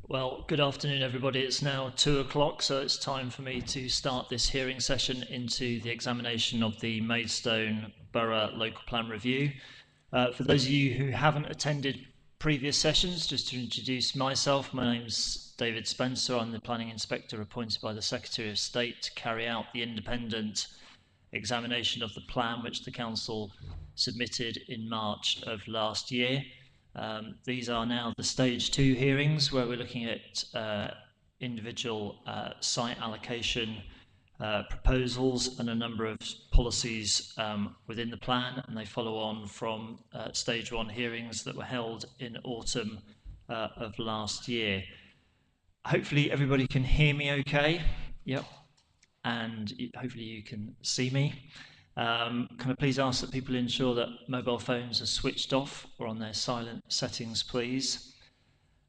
Well, good afternoon, everybody. It's now 2 o'clock, so it's time for me to start this hearing session into the examination of the Maidstone Borough Local Plan Review. For those of you who haven't attended previous sessions, just to introduce myself, my name's David Spencer. I'm the Planning Inspector appointed by the Secretary of State to carry out the independent examination of the plan which the Council submitted in March of last year. These are now the stage 2 hearings where we're looking at individual site allocation proposals and a number of policies within the plan, and they follow on from stage 1 hearings that were held in autumn of last year. Hopefully everybody can hear me okay. Yep. And hopefully you can see me. Can I please ask that people ensure that mobile phones are switched off or on their silent settings, please.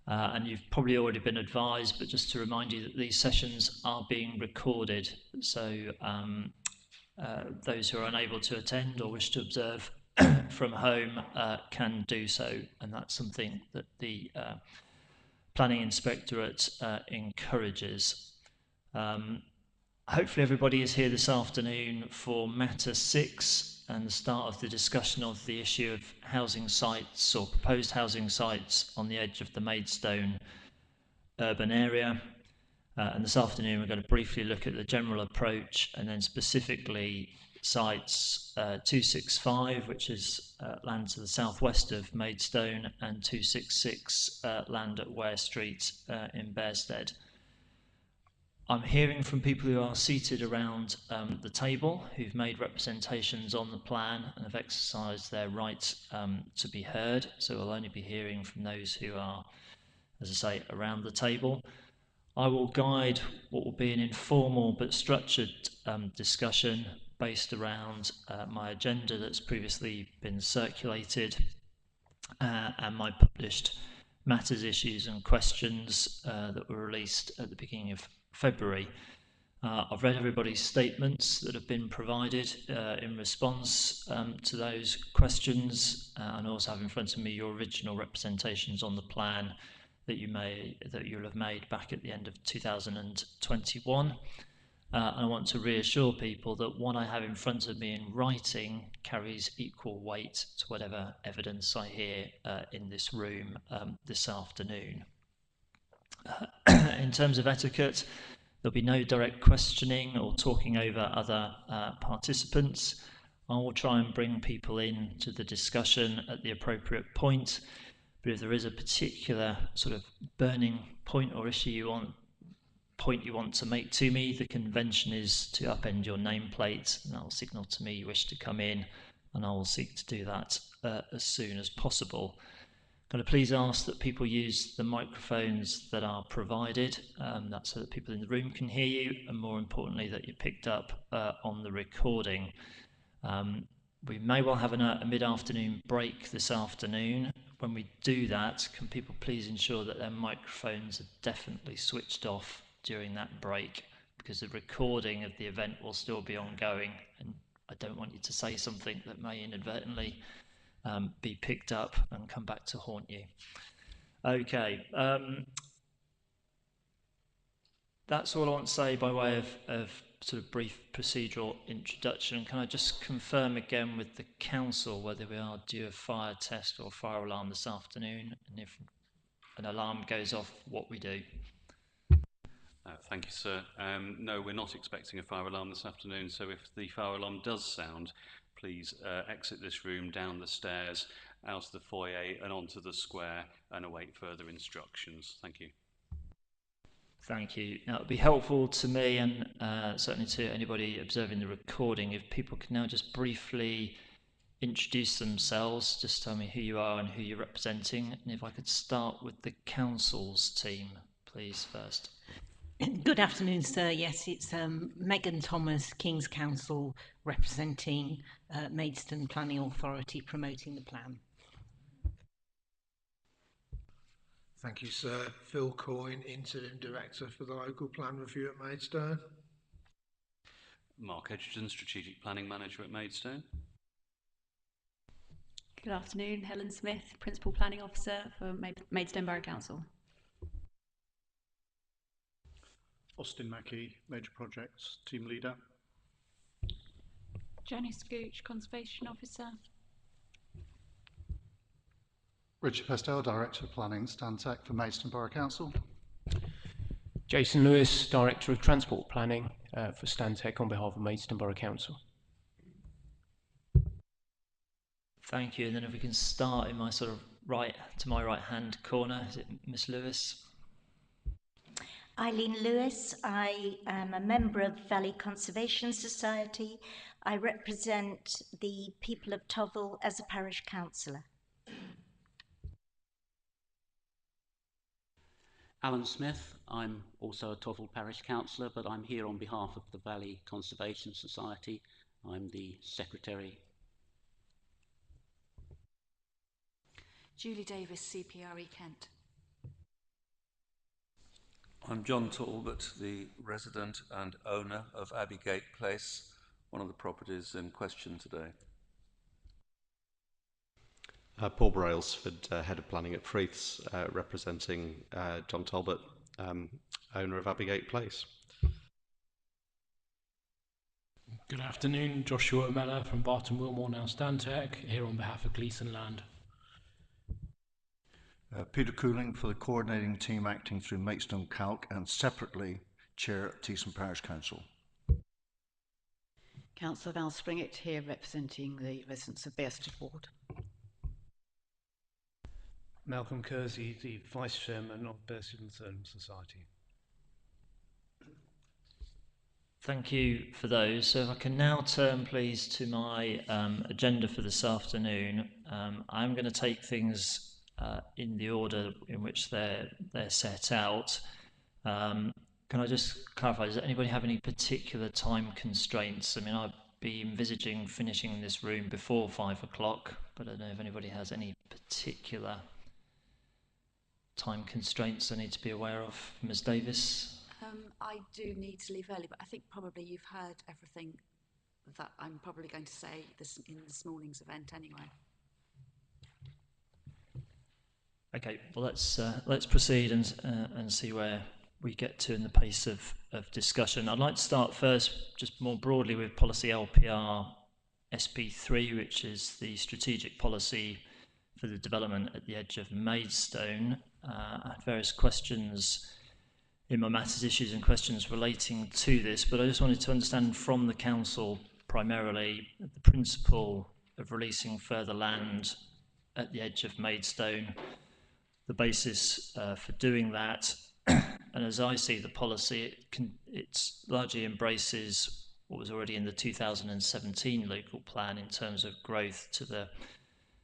And you've probably already been advised, but just to remind you that these sessions are being recorded. So those who are unable to attend or wish to observe from home can do so. And that's something that the Planning Inspectorate encourages. Hopefully everybody is here this afternoon for matter 6 and the start of the discussion of the issue of housing sites or proposed housing sites on the edge of the Maidstone urban area. And this afternoon we're going to briefly look at the general approach and then specifically sites 265, which is land to the southwest of Maidstone, and 266, land at Ware Street in Bearsted. I'm hearing from people who are seated around the table, who've made representations on the plan and have exercised their right to be heard. So we'll only be hearing from those who are, as I say, around the table. I will guide what will be an informal but structured discussion based around my agenda that's previously been circulated and my published matters, issues and questions that were released at the beginning of February. I've read everybody's statements that have been provided in response to those questions, and also have in front of me your original representations on the plan that you'll have made back at the end of 2021. And I want to reassure people that what I have in front of me in writing carries equal weight to whatever evidence I hear in this room this afternoon. In terms of etiquette, there'll be no direct questioning or talking over other participants. I will try and bring people in to the discussion at the appropriate point, but if there is a particular sort of burning point or issue you want to make to me, the convention is to upend your nameplate, and that will signal to me you wish to come in, and I will seek to do that as soon as possible. Can I please ask that people use the microphones that are provided, that's so that people in the room can hear you, and more importantly that you're picked up on the recording. We may well have a mid-afternoon break this afternoon. When we do that, can people please ensure that their microphones are definitely switched off during that break, because the recording of the event will still be ongoing, and I don't want you to say something that may inadvertently be picked up and come back to haunt you. Okay, that's all I want to say by way of sort of brief procedural introduction. Can I just confirm again with the council whether we are due a fire test or fire alarm this afternoon, and if an alarm goes off, what we do? Thank you, sir. No, we're not expecting a fire alarm this afternoon, so if the fire alarm does sound, please exit this room, down the stairs, out of the foyer and onto the square, and await further instructions. Thank you. Thank you. Now, it would be helpful to me and certainly to anybody observing the recording if people can now just briefly introduce themselves, just tell me who you are and who you're representing, and if I could start with the council's team, please, first. Good afternoon, sir. Yes, it's Megan Thomas, King's Counsel, representing Maidstone Planning Authority, promoting the plan. Thank you, sir. Phil Coyne, Interim Director for the Local Plan Review at Maidstone. Mark Edgerton, Strategic Planning Manager at Maidstone. Good afternoon, Helen Smith, Principal Planning Officer for Maidstone Borough Council. Austin Mackey, Major Projects Team Leader. Janice Gooch, Conservation Officer. Richard Pestel, Director of Planning, Stantec for Maidstone Borough Council. Jason Lewis, Director of Transport Planning for Stantec on behalf of Maidstone Borough Council. Thank you. And then if we can start in my sort of my right hand corner, is it Miss Lewis? Eileen Lewis. I am a member of Valley Conservation Society. I represent the people of Tovel as a parish councillor. Alan Smith. I'm also a Tovel Parish Councillor, but I'm here on behalf of the Valley Conservation Society. I'm the Secretary. Julie Davis, CPRE Kent. I'm John Talbot, the resident and owner of Abbygate Place, one of the properties in question today. Paul Brailsford, Head of Planning at Freeths, representing John Talbot, owner of Abbygate Place. Good afternoon, Joshua Mellor from Barton Wilmore, now Stantec, here on behalf of Gleeson Land. Peter Cooling for the coordinating team acting through Maidstone Calc and separately Chair at Teesson Parish Council. Councillor Val Springett here representing the residents of Bearsted Ward. Malcolm Kersey, the Vice Chairman of Bearsted and Thurnham Society. Thank you for those. So if I can now turn please to my agenda for this afternoon. I'm going to take things in the order in which they're set out. Can I just clarify, does anybody have any particular time constraints? I mean, I'd be envisaging finishing in this room before 5 o'clock, but I don't know if anybody has any particular time constraints I need to be aware of. Ms Davis? I do need to leave early, but I think probably you've heard everything that I'm probably going to say in this morning's event anyway. Okay, well let's proceed and see where we get to in the pace of discussion. I'd like to start first just more broadly with policy LPR SP3, which is the strategic policy for the development at the edge of Maidstone. I had various questions in my matters issues and questions relating to this, but I just wanted to understand from the council primarily the principle of releasing further land at the edge of Maidstone, the basis for doing that, and as I see the policy, it largely embraces what was already in the 2017 local plan in terms of growth to the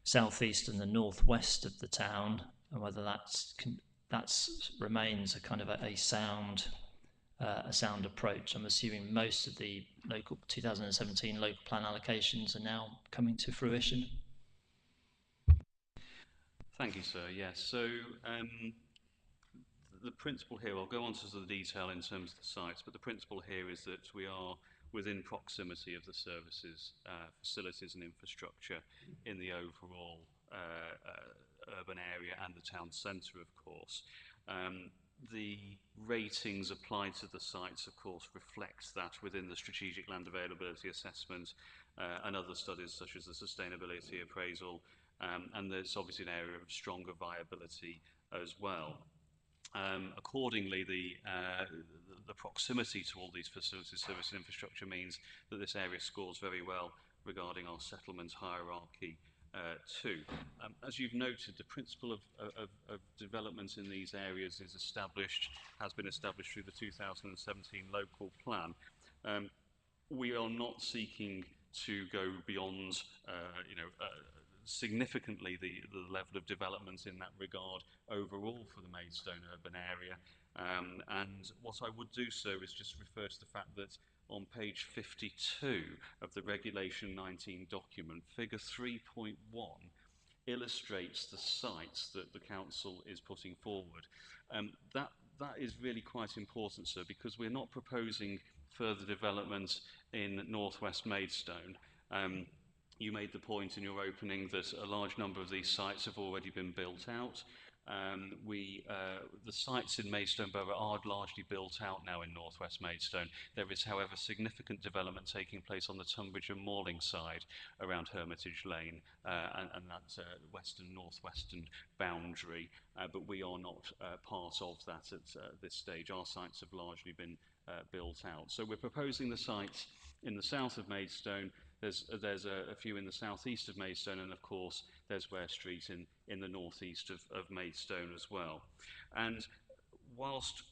southeast and the northwest of the town, and whether that remains a kind of a sound approach. I'm assuming most of the local 2017 local plan allocations are now coming to fruition. Thank you, sir. Yes, so the principle here, I'll go on to the detail in terms of the sites, but the principle here is that we are within proximity of the services, facilities and infrastructure in the overall urban area and the town centre, of course. The ratings applied to the sites, of course, reflects that within the strategic land availability assessment and other studies such as the sustainability appraisal, and there's obviously an area of stronger viability as well. Accordingly, the proximity to all these facilities, service and infrastructure means that this area scores very well regarding our settlement hierarchy too. As you've noted, the principle of development in these areas has been established through the 2017 local plan. We are not seeking to go beyond, significantly the level of development in that regard overall for the Maidstone urban area. And what I would do, sir, is just refer to the fact that on page 52 of the Regulation 19 document, figure 3.1 illustrates the sites that the council is putting forward. That is really quite important, sir, because we're not proposing further development in northwest Maidstone. You made the point in your opening that a large number of these sites have already been built out. The sites in Maidstone Borough are largely built out now in northwest Maidstone. There is, however, significant development taking place on the Tunbridge and Malling side around Hermitage Lane and that western northwestern boundary, but we are not part of that at this stage. Our sites have largely been built out. So we're proposing the sites in the south of Maidstone. There's a few in the southeast of Maidstone, and of course there's Ware Street in the northeast of Maidstone as well. And whilst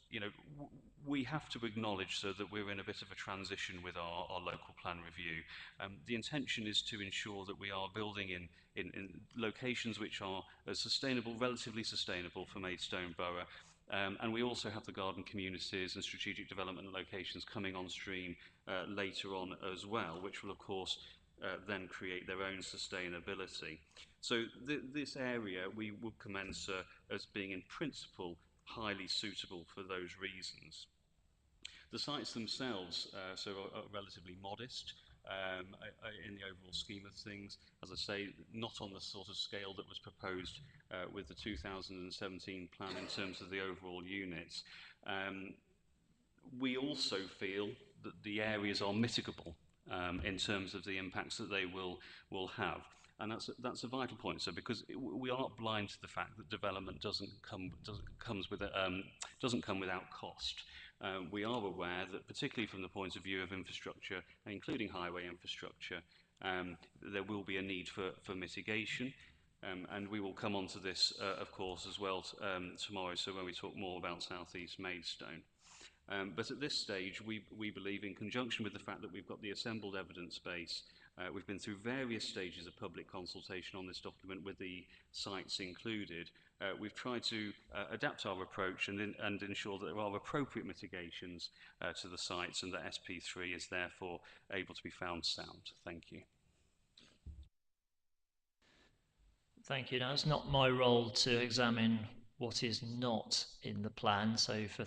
we have to acknowledge that we're in a bit of a transition with our local plan review, the intention is to ensure that we are building in locations which are sustainable, relatively sustainable for Maidstone Borough. And we also have the garden communities and strategic development locations coming on stream later on as well, which will of course then create their own sustainability. So this area we will commence as being in principle highly suitable for those reasons. The sites themselves are relatively modest in the overall scheme of things. As I say, not on the sort of scale that was proposed with the 2017 plan in terms of the overall units. We also feel that the areas are mitigable in terms of the impacts that they will have. And that's a vital point. So because we are not blind to the fact that development doesn't come without cost. We are aware that, particularly from the point of view of infrastructure, including highway infrastructure, there will be a need for mitigation. And we will come on to this, of course, as well tomorrow, so when we talk more about South East Maidstone. But at this stage, we believe, in conjunction with the fact that we've got the assembled evidence base, we've been through various stages of public consultation on this document with the sites included. We've tried to adapt our approach and ensure that there are appropriate mitigations to the sites and that SP3 is therefore able to be found sound. Thank you. Thank you. Now, it's not my role to examine what is not in the plan. So for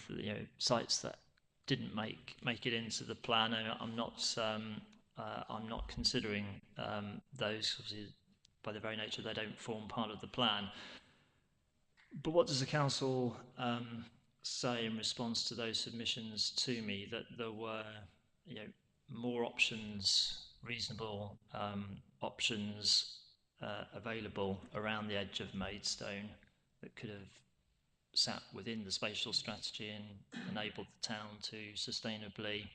sites that didn't make it into the plan, I'm not considering those. Obviously, by their very nature, they don't form part of the plan. But what does the council say in response to those submissions to me, that there were more options, reasonable options available around the edge of Maidstone that could have sat within the spatial strategy and enabled the town to sustainably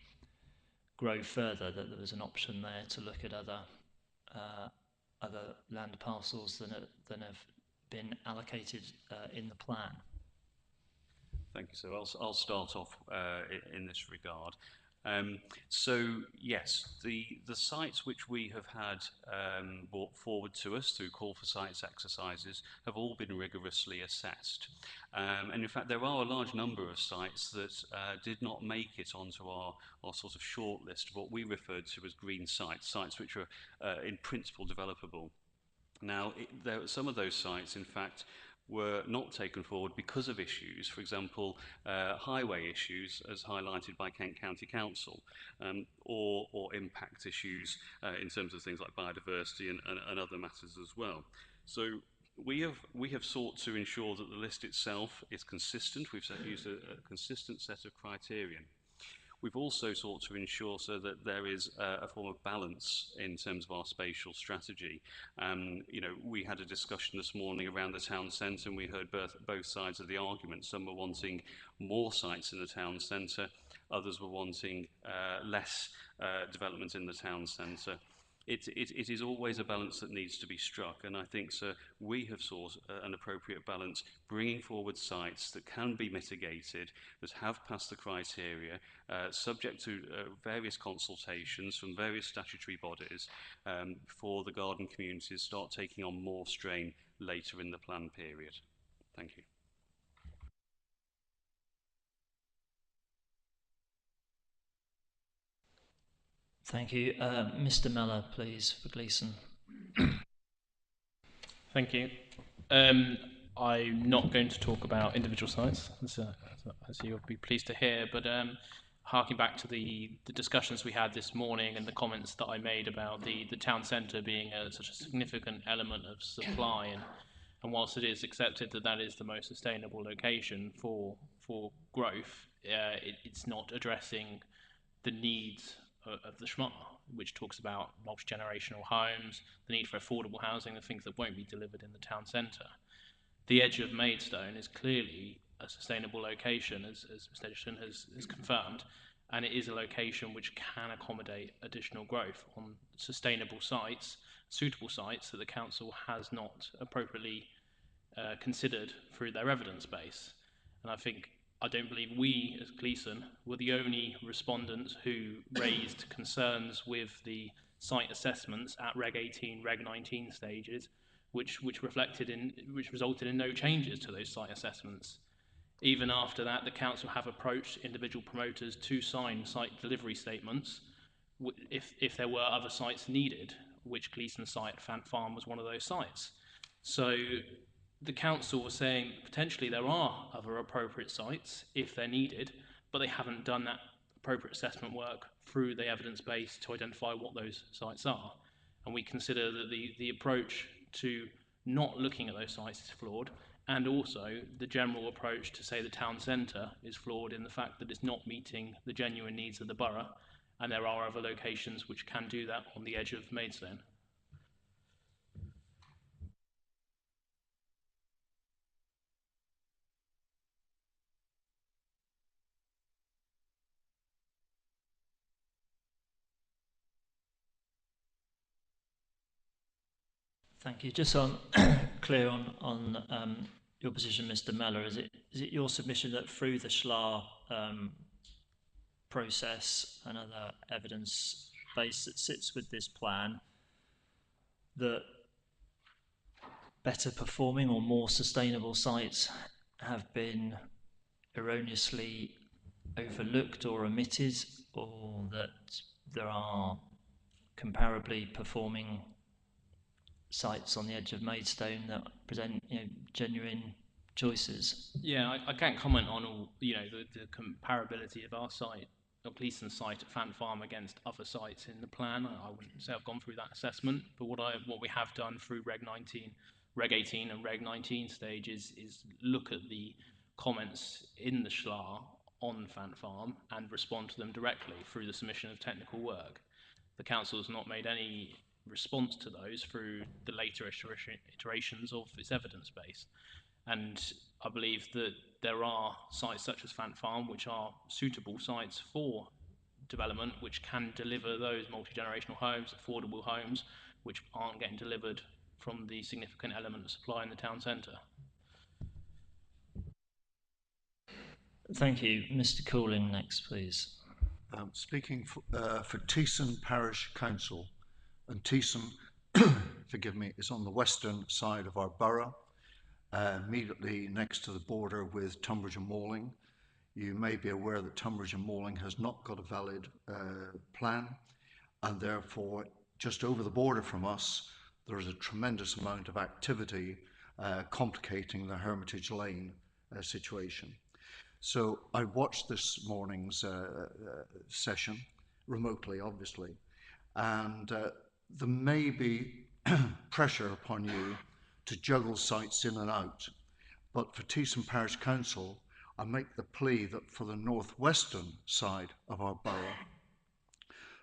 grow further, that there was an option there to look at other land parcels than have been allocated in the plan? Thank you. So I'll start off in this regard. So yes, the sites which we have had brought forward to us through call for sites exercises have all been rigorously assessed. And in fact, there are a large number of sites that did not make it onto our sort of short list of what we referred to as green sites, sites which are in principle developable. Now, some of those sites, in fact, were not taken forward because of issues, for example, highway issues as highlighted by Kent County Council, or impact issues in terms of things like biodiversity and other matters as well. So we have sought to ensure that the list itself is consistent. We've used a consistent set of criterion. We've also sought to ensure so that there is a form of balance in terms of our spatial strategy. We had a discussion this morning around the town centre, and we heard both sides of the argument. Some were wanting more sites in the town centre, others were wanting less development in the town centre. It is always a balance that needs to be struck, and I think, sir, we have sought an appropriate balance, bringing forward sites that can be mitigated, that have passed the criteria, subject to various consultations from various statutory bodies, for the garden communities start taking on more strain later in the plan period. Thank you. Thank you. Mr. Mellor, please, for Gleeson. Thank you. I'm not going to talk about individual sites, as you'll be pleased to hear, but harking back to the discussions we had this morning and the comments that I made about the town centre being such a significant element of supply And whilst it is accepted that that is the most sustainable location for growth, it's not addressing the needs of the SMAR, which talks about multi-generational homes, the need for affordable housing, the things that won't be delivered in the town centre. The edge of Maidstone is clearly a sustainable location, as Mr. Edgerton has confirmed, and it is a location which can accommodate additional growth on sustainable sites, suitable sites that the council has not appropriately considered through their evidence base. And I don't believe we, as Gleeson, were the only respondents who raised concerns with the site assessments at Reg 18, Reg 19 stages, which resulted in no changes to those site assessments. Even after that, the council have approached individual promoters to sign site delivery statements if there were other sites needed, which Gleeson site, Fant Farm, was one of those sites. So the council was saying potentially there are other appropriate sites if they're needed, but they haven't done that appropriate assessment work through the evidence base to identify what those sites are. And we consider that the approach to not looking at those sites is flawed, and also the general approach to say the town centre is flawed in the fact that it's not meeting the genuine needs of the borough, and there are other locations which can do that on the edge of Maidstone. Thank you. Just so clear on your position, Mr. Mellor, is it your submission that through the SLAR process and other evidence base that sits with this plan, that better performing or more sustainable sites have been erroneously overlooked or omitted, or that there are comparably performing sites on the edge of Maidstone that present genuine choices? Yeah, I can't comment on all the comparability of our site, or Gleeson's site at Fant Farm, against other sites in the plan. I wouldn't say I've gone through that assessment, but what we have done through Reg 18 and Reg 19 stages is look at the comments in the SLAR on Fant Farm and respond to them directly through the submission of technical work. The council has not made any response to those through the later iterations of its evidence base. And I believe that there are sites such as Fant Farm which are suitable sites for development, which can deliver those multi-generational homes, affordable homes, which aren't getting delivered from the significant element of supply in the town centre. Thank you. Mr. Cooling next, please. Speaking for Teesson Parish Council, and Teesson, forgive me, is on the western side of our borough, immediately next to the border with Tunbridge and Malling. You may be aware that Tunbridge and Malling has not got a valid plan, and therefore just over the border from us there is a tremendous amount of activity complicating the Hermitage Lane situation. So I watched this morning's session remotely, obviously, and there may be pressure upon you to juggle sites in and out. But for Teesson Parish Council, I make the plea that for the northwestern side of our borough,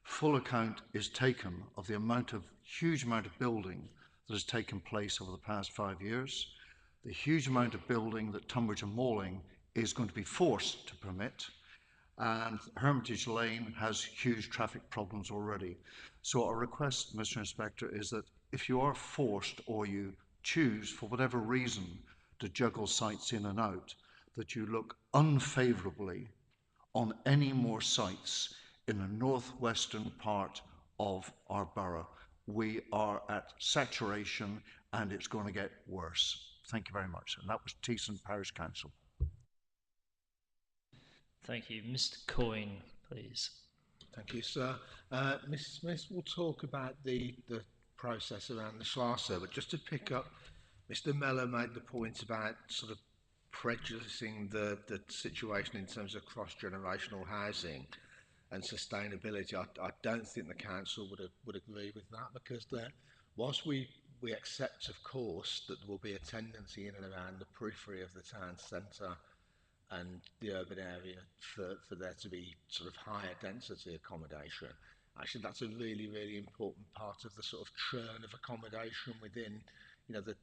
full account is taken of the huge amount of building that has taken place over the past 5 years, the huge amount of building that Tunbridge and Malling is going to be forced to permit, and Hermitage Lane has huge traffic problems already. So our request, Mr. Inspector, is that if you are forced or you choose for whatever reason to juggle sites in and out, that you look unfavourably on any more sites in the northwestern part of our borough. We are at saturation and it's going to get worse. Thank you very much. And that was Teesson Parish Council. Thank you. Mr. Coyne, please. Thank you, sir. Mrs. Smith will talk about the process around the SLAR, but just to pick up, Mr. Mellor made the point about sort of prejudicing the situation in terms of cross-generational housing and sustainability. I don't think the council would agree with that, because whilst we we accept, of course, that there will be a tendency in and around the periphery of the town centre and the urban area for there to be sort of higher density accommodation. Actually, that's a really, really important part of the sort of churn of accommodation within, the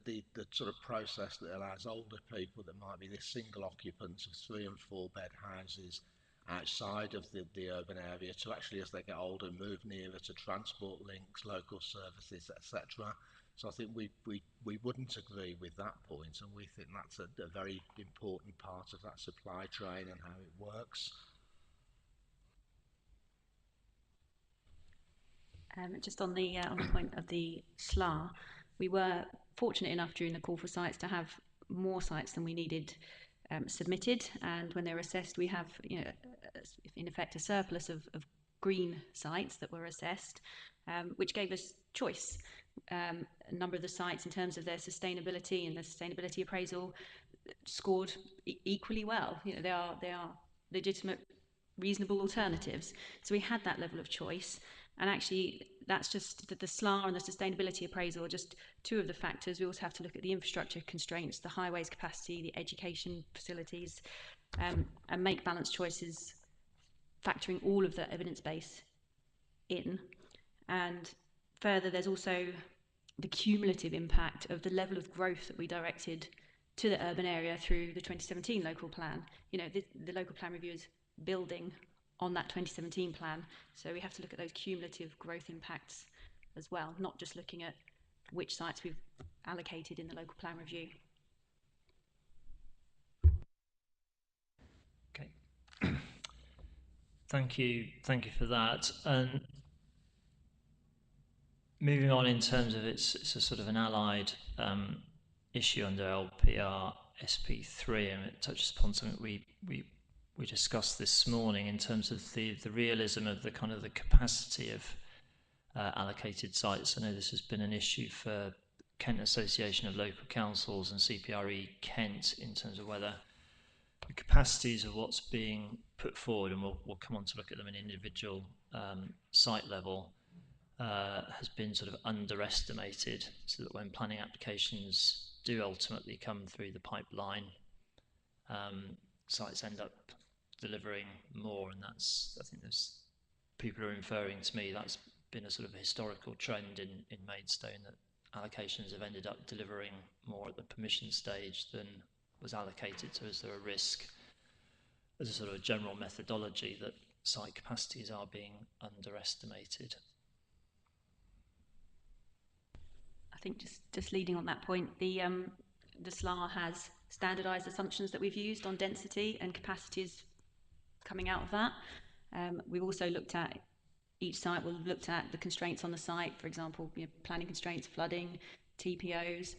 sort of process that allows older people that might be the single occupants of 3 and 4 bed houses outside of the urban area to actually, as they get older, move nearer to transport links, local services, etc. So I think we wouldn't agree with that point, and we think that's a very important part of that supply chain and how it works. Just on the point of the SLAR, we were fortunate enough during the call for sites to have more sites than we needed submitted, and when they were assessed, we have, in effect, a surplus of green sites that were assessed, which gave us choice. A number of the sites, in terms of their sustainability and the sustainability appraisal, scored equally well. They are legitimate, reasonable alternatives. So we had that level of choice. And actually, that's just the SLAR and the sustainability appraisal are just two of the factors. We also have to look at the infrastructure constraints, the highways capacity, the education facilities, and make balanced choices, factoring all of the evidence base in. And further, there's also the cumulative impact of the level of growth that we directed to the urban area through the 2017 local plan. The local plan review is building on that 2017 plan, so we have to look at those cumulative growth impacts as well, not just looking at which sites we've allocated in the local plan review. Okay. Thank you for that. And moving on, in terms of it's a sort of an allied issue under LPR SP3, and it touches upon something we discussed this morning in terms of the realism of the kind of the capacity of allocated sites. I know this has been an issue for Kent Association of Local Councils and CPRE Kent in terms of whether the capacities of what's being put forward, and we'll come on to look at them in individual site level, has been sort of underestimated, so that when planning applications do ultimately come through the pipeline, sites end up delivering more, and that's, I think there's people are inferring to me that's been a sort of a historical trend in Maidstone, that allocations have ended up delivering more at the permission stage than was allocated. So is there a risk, as a sort of general methodology, that site capacities are being underestimated? I think just leading on that point, the SLAR has standardised assumptions that we've used on density and capacities coming out of that. We've also looked at each site. We've looked at the constraints on the site, for example, planning constraints, flooding, TPOs,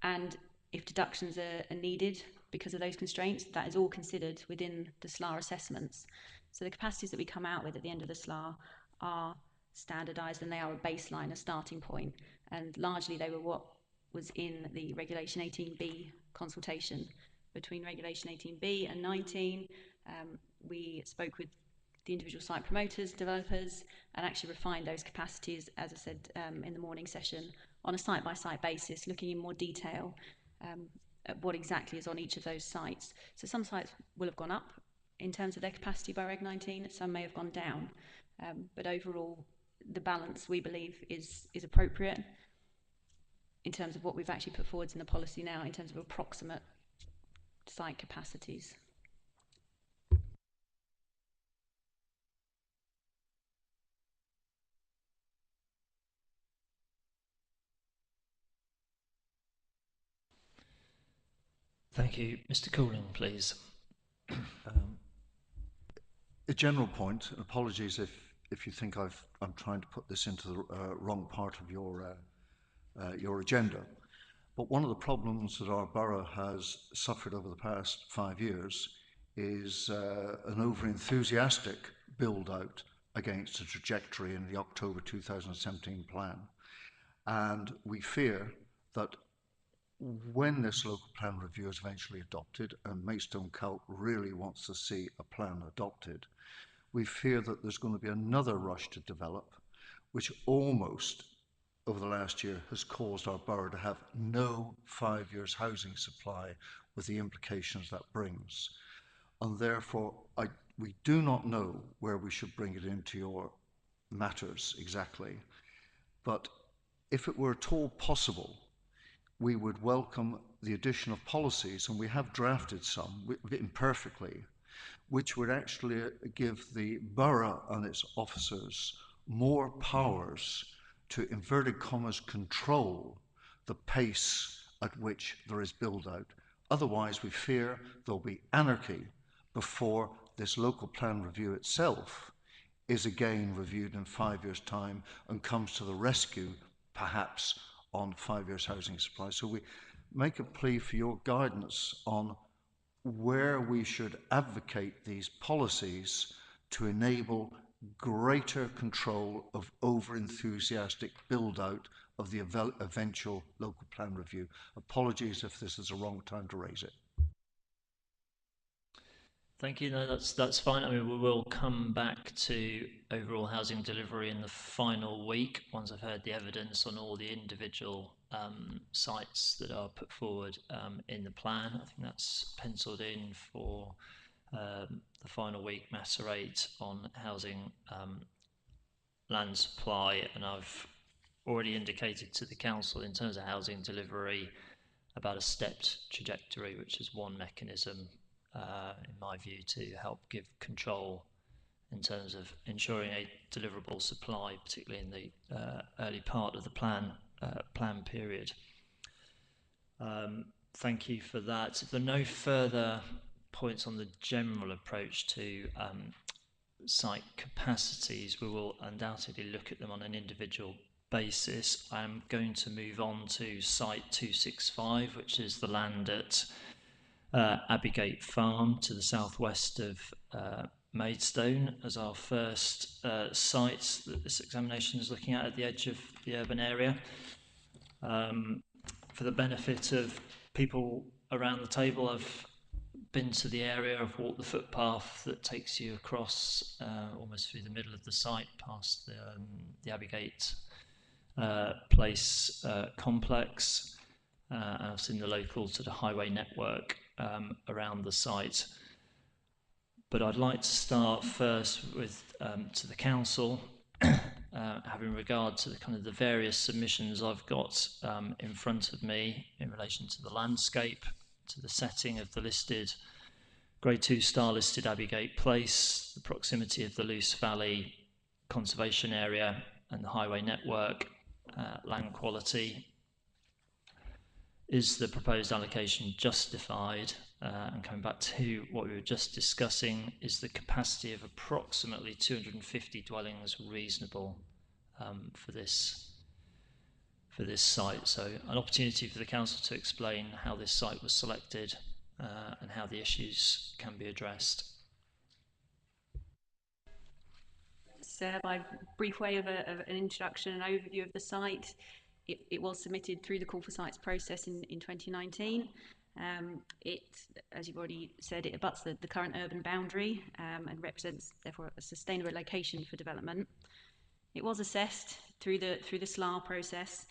and if deductions are needed because of those constraints, that is all considered within the SLAR assessments. So the capacities that we come out with at the end of the SLAR are standardised, and they are a baseline, a starting point, and largely they were what was in the Regulation 18B consultation. Between Regulation 18B and 19, we spoke with the individual site promoters, developers, and actually refined those capacities, as I said in the morning session, on a site-by-site basis, looking in more detail at what exactly is on each of those sites. So some sites will have gone up in terms of their capacity by Reg 19, some may have gone down, but overall the balance, we believe, is appropriate in terms of what we've actually put forwards in the policy now in terms of approximate site capacities. Thank you. Mr. Cooling, please. A general point, and apologies if you think I'm trying to put this into the wrong part of your agenda, but one of the problems that our borough has suffered over the past 5 years is an over-enthusiastic build-out against the trajectory in the October 2017 plan. And we fear that when this local plan review is eventually adopted, and Maidstone Celt really wants to see a plan adopted, we fear that there's going to be another rush to develop, which almost over the last year has caused our borough to have no 5 years housing supply, with the implications that brings. And therefore, we do not know where we should bring it into your matters exactly. But if it were at all possible, we would welcome the addition of policies, and we have drafted some imperfectly, which would actually give the borough and its officers more powers to, inverted commas, control the pace at which there is build out. Otherwise, we fear there'll be anarchy before this local plan review itself is again reviewed in 5 years' time and comes to the rescue, perhaps, on 5 years' housing supply. So we make a plea for your guidance on where we should advocate these policies to enable greater control of over-enthusiastic build-out of the eventual local plan review. Apologies if this is the wrong time to raise it. Thank you. No, that's fine. I mean, we will come back to overall housing delivery in the final week once I've heard the evidence on all the individual sites that are put forward in the plan. I think that's penciled in for the final week, macerate on housing land supply, and I've already indicated to the council in terms of housing delivery about a stepped trajectory, which is one mechanism in my view to help give control in terms of ensuring a deliverable supply, particularly in the early part of the plan period. Thank you for that. If there are no further points on the general approach to site capacities, we will undoubtedly look at them on an individual basis. I'm going to move on to site 265, which is the land at Abbeygate Farm to the southwest of Maidstone, as our first site that this examination is looking at the edge of the urban area. For the benefit of people around the table, I've been to the area, I've walked the footpath that takes you across almost through the middle of the site past the Abbeygate Place complex, and I've seen the local sort of highway network around the site. But I'd like to start first with to the council, having regard to the kind of the various submissions I've got in front of me in relation to the landscape, to the setting of the listed Grade 2 star listed Abbeygate Place, the proximity of the Luce Valley conservation area and the highway network, land quality. Is the proposed allocation justified? And coming back to what we were just discussing, is the capacity of approximately 250 dwellings reasonable for this site? So an opportunity for the council to explain how this site was selected and how the issues can be addressed. So by brief way of an introduction and overview of the site, it was submitted through the call for sites process in 2019. It, as you've already said, it abuts the current urban boundary and represents therefore a sustainable location for development. It was assessed through the SLAR process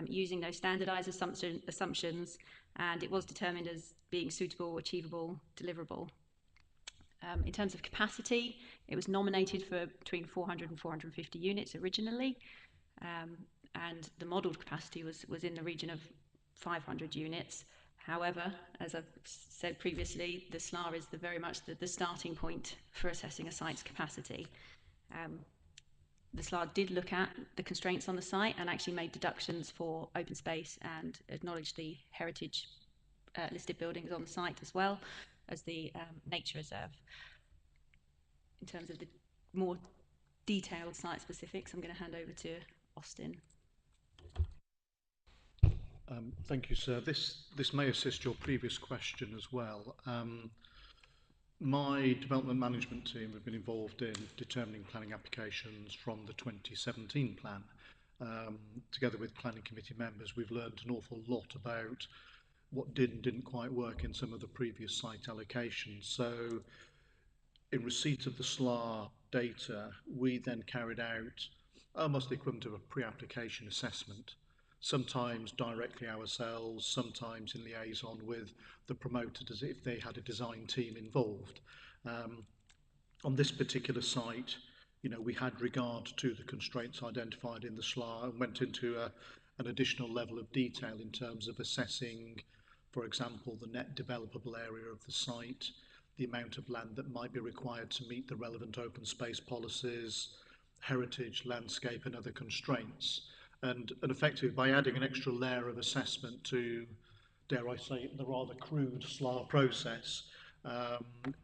using those standardised assumptions, and it was determined as being suitable, achievable, deliverable. In terms of capacity, it was nominated for between 400 and 450 units originally, and the modelled capacity was in the region of 500 units. However, as I've said previously, the SLAR is very much the starting point for assessing a site's capacity. The SLAR did look at the constraints on the site and actually made deductions for open space and acknowledged the heritage listed buildings on the site as well as the nature reserve. In terms of the more detailed site specifics, I'm going to hand over to Austin. Thank you, sir. This may assist your previous question as well. My development management team have been involved in determining planning applications from the 2017 plan. Together with planning committee members, we've learned an awful lot about what did and didn't quite work in some of the previous site allocations. So in receipt of the SLAR data, we then carried out almost the equivalent of a pre-application assessment, sometimes directly ourselves, sometimes in liaison with the promoter as if they had a design team involved. On this particular site, we had regard to the constraints identified in the SLA and went into an additional level of detail in terms of assessing, for example, the net developable area of the site, the amount of land that might be required to meet the relevant open space policies, heritage, landscape and other constraints. And effectively, by adding an extra layer of assessment to, dare I say, the rather crude SLA process,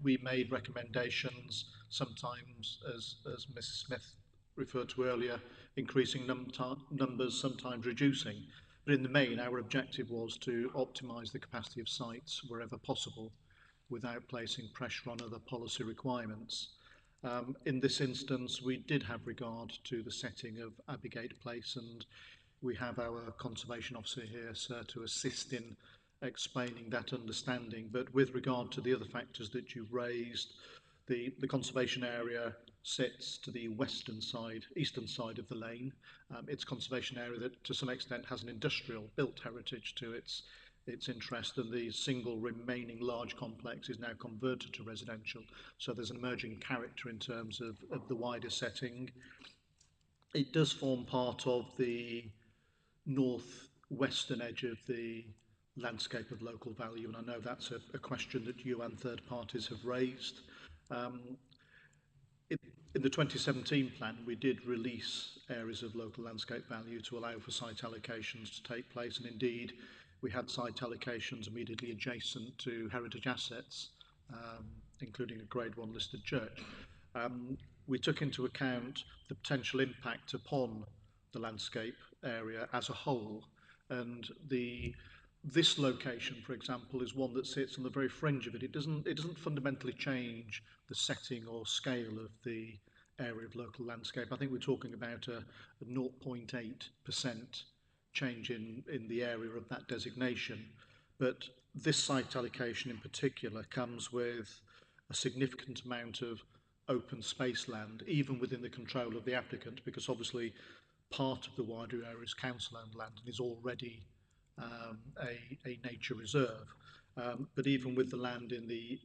we made recommendations, sometimes, as Mrs. Smith referred to earlier, increasing numbers, sometimes reducing. But in the main, our objective was to optimise the capacity of sites wherever possible without placing pressure on other policy requirements. In this instance, we did have regard to the setting of Abbeygate Place, and we have our conservation officer here, sir, to assist in explaining that understanding. But with regard to the other factors that you've raised, the conservation area sits to the eastern side of the lane. It's a conservation area that to some extent has an industrial built heritage to its interest, and the single remaining large complex is now converted to residential. So there's an emerging character in terms of the wider setting. It does form part of the north-western edge of the landscape of local value, and I know that's a question that you and third parties have raised. In the 2017 plan, we did release areas of local landscape value to allow for site allocations to take place, and indeed we had site allocations immediately adjacent to heritage assets, including a Grade 1 listed church. We took into account the potential impact upon the landscape area as a whole, and this location, for example, is one that sits on the very fringe of it. It doesn't fundamentally change the setting or scale of the area of local landscape. I think we're talking about a 0.8% change in the area of that designation. But this site allocation in particular comes with a significant amount of open space land, even within the control of the applicant, because obviously part of the wider area is council-owned land and is already a nature reserve. But even with the land in the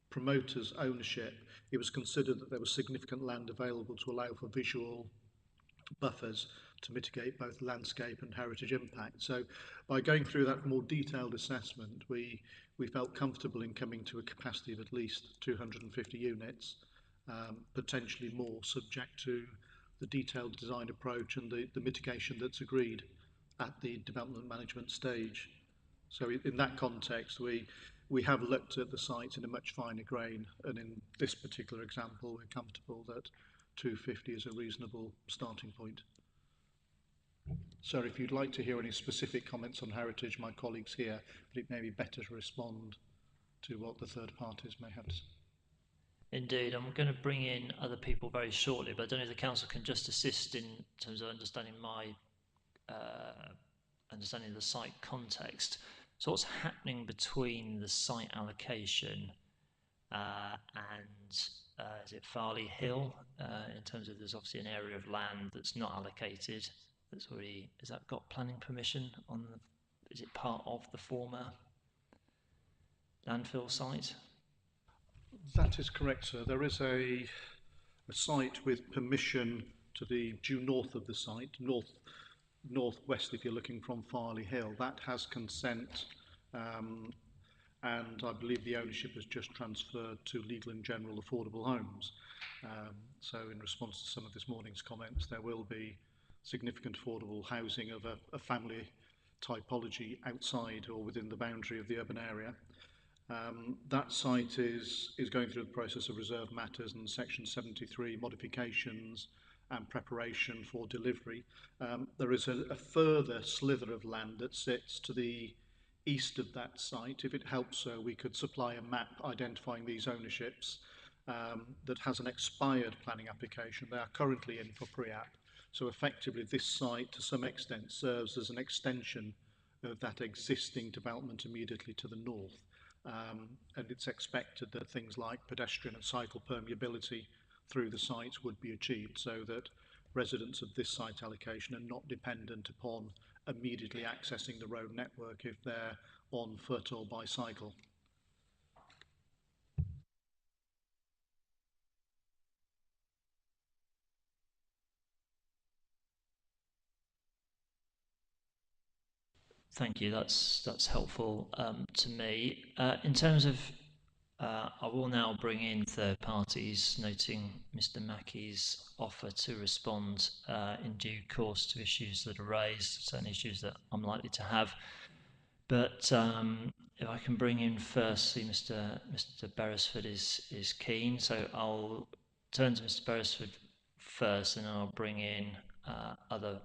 promoter's ownership, it was considered that there was significant land available to allow for visual buffers to mitigate both landscape and heritage impact. So by going through that more detailed assessment, we felt comfortable in coming to a capacity of at least 250 units, potentially more, subject to the detailed design approach and the mitigation that's agreed at the development management stage. So in that context, we have looked at the site in a much finer grain, and in this particular example, we're comfortable that 250 is a reasonable starting point. Sir, if you'd like to hear any specific comments on heritage, my colleagues here, but it may be better to respond to what the third parties may have to say. Indeed, I'm going to bring in other people very shortly, but I don't know if the council can just assist in terms of understanding my understanding the site context. So what's happening between the site allocation and is it Farley Hill, in terms of there's obviously an area of land that's not allocated, that's already, has that got planning permission on the, is it part of the former landfill site? That is correct, sir. There is a site with permission to the due north of the site, northwest if you're looking from Farley Hill. That has consent, and I believe the ownership has just transferred to Legal and General Affordable Homes. So in response to some of this morning's comments, there will be significant affordable housing of a family typology outside or within the boundary of the urban area. That site is going through the process of reserve matters and Section 73 modifications and preparation for delivery. There is a further slither of land that sits to the east of that site. If it helps, we could supply a map identifying these ownerships that has an expired planning application. They are currently in for pre-app. So effectively this site to some extent serves as an extension of that existing development immediately to the north. And it's expected that things like pedestrian and cycle permeability through the sites would be achieved, so that residents of this site allocation are not dependent upon immediately accessing the road network if they're on foot or bicycle. Thank you. That's helpful to me. In terms of, I will now bring in third parties, noting Mr. Mackey's offer to respond in due course to issues that are raised, certain issues that I'm likely to have. But if I can bring in firstly, Mr. Beresford is keen, so I'll turn to Mr. Beresford first, and I'll bring in other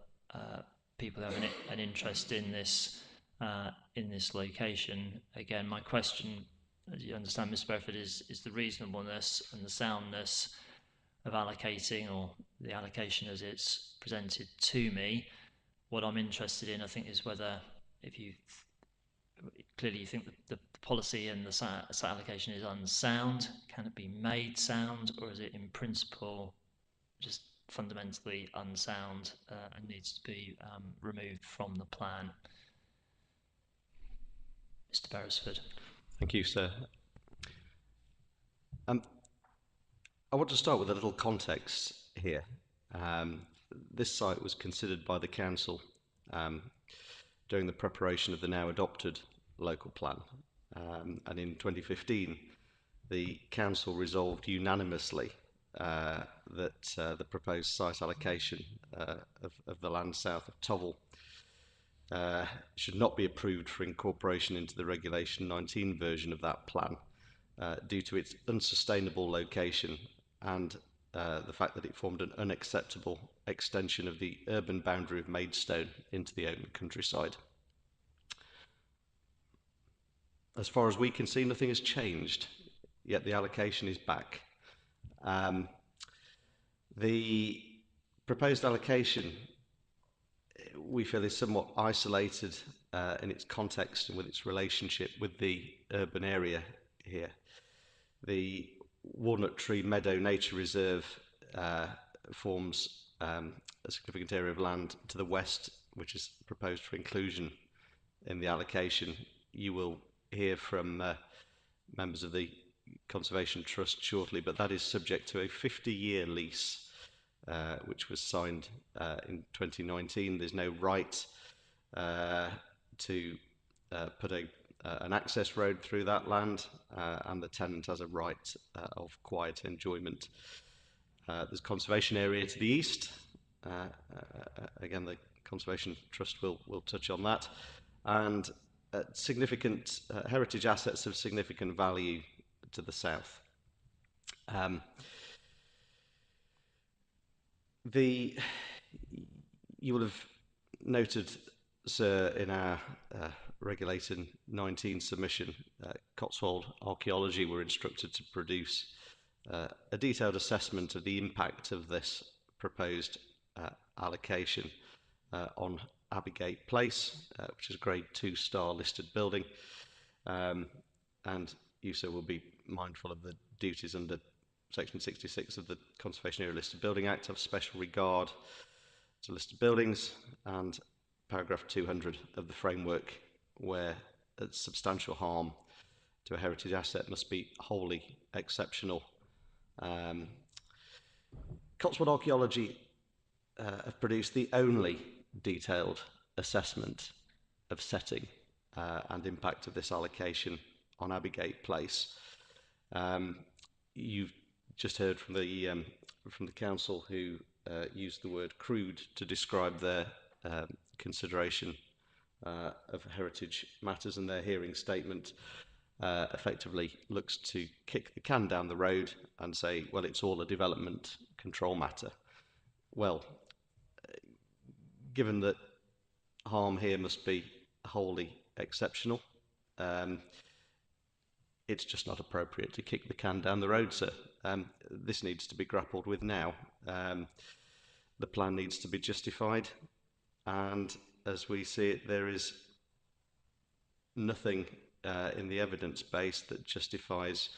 people who have an interest in this location. Again, my question, as you understand, Mr. Beresford, is the reasonableness and the soundness of allocating, or the allocation as it's presented to me. What I'm interested in, I think, is whether, if you clearly you think that the policy and the site allocation is unsound, can it be made sound, or is it in principle just fundamentally unsound and needs to be removed from the plan? Mr. Beresford. Thank you, sir. I want to start with a little context here. This site was considered by the council during the preparation of the now adopted local plan, and in 2015 the council resolved unanimously that the proposed site allocation of the land south of Tovel should not be approved for incorporation into the Regulation 19 version of that plan due to its unsustainable location and the fact that it formed an unacceptable extension of the urban boundary of Maidstone into the open countryside. As far as we can see, nothing has changed, yet the allocation is back. The proposed allocation, we feel, is somewhat isolated in its context and with its relationship with the urban area here. The Walnut Tree Meadow Nature Reserve forms a significant area of land to the west, which is proposed for inclusion in the allocation. You will hear from members of the Conservation Trust shortly, but that is subject to a 50-year lease, which was signed in 2019. There's no right to put an access road through that land, and the tenant has a right of quiet enjoyment. There's conservation area to the east. Again, the Conservation Trust will touch on that, and significant heritage assets of significant value to the south. You will have noted, sir, in our Regulating 19 submission, Cotswold Archaeology were instructed to produce a detailed assessment of the impact of this proposed allocation on Abbeygate Place, which is a Grade 2 star listed building, and you, sir, will be mindful of the duties under Section 66 of the Conservation Area Listed Building Act of special regard to listed buildings, and paragraph 200 of the framework, where substantial harm to a heritage asset must be wholly exceptional. Cotswold Archaeology have produced the only detailed assessment of setting and impact of this allocation on Abbeygate Place. You've just heard from the council, who used the word crude to describe their consideration of heritage matters, and their hearing statement effectively looks to kick the can down the road and say, well, it's all a development control matter. Well, given that harm here must be wholly exceptional, it's just not appropriate to kick the can down the road, sir. This needs to be grappled with now. The plan needs to be justified, and as we see it, there is nothing in the evidence base that justifies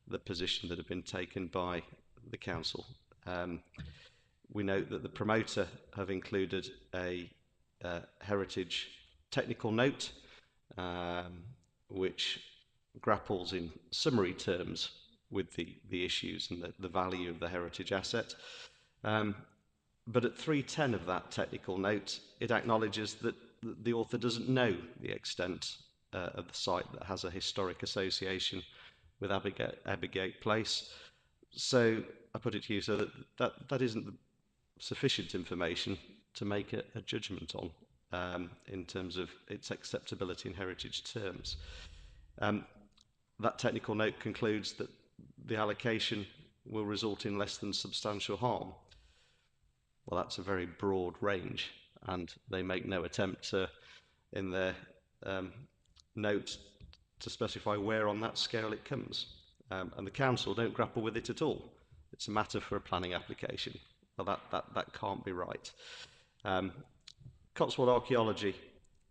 the position that have been taken by the council. We note that the promoter have included a heritage technical note, which grapples in summary terms with the issues and the value of the heritage asset. But at 310 of that technical note, it acknowledges that the author doesn't know the extent of the site that has a historic association with Abbeygate Place. So I put it to you so that isn't sufficient information to make a judgment on in terms of its acceptability in heritage terms. That technical note concludes that the allocation will result in less than substantial harm. Well, that's a very broad range, and they make no attempt in their note to specify where on that scale it comes. And the council don't grapple with it at all. It's a matter for a planning application. Well, that can't be right. Cotswold Archaeology,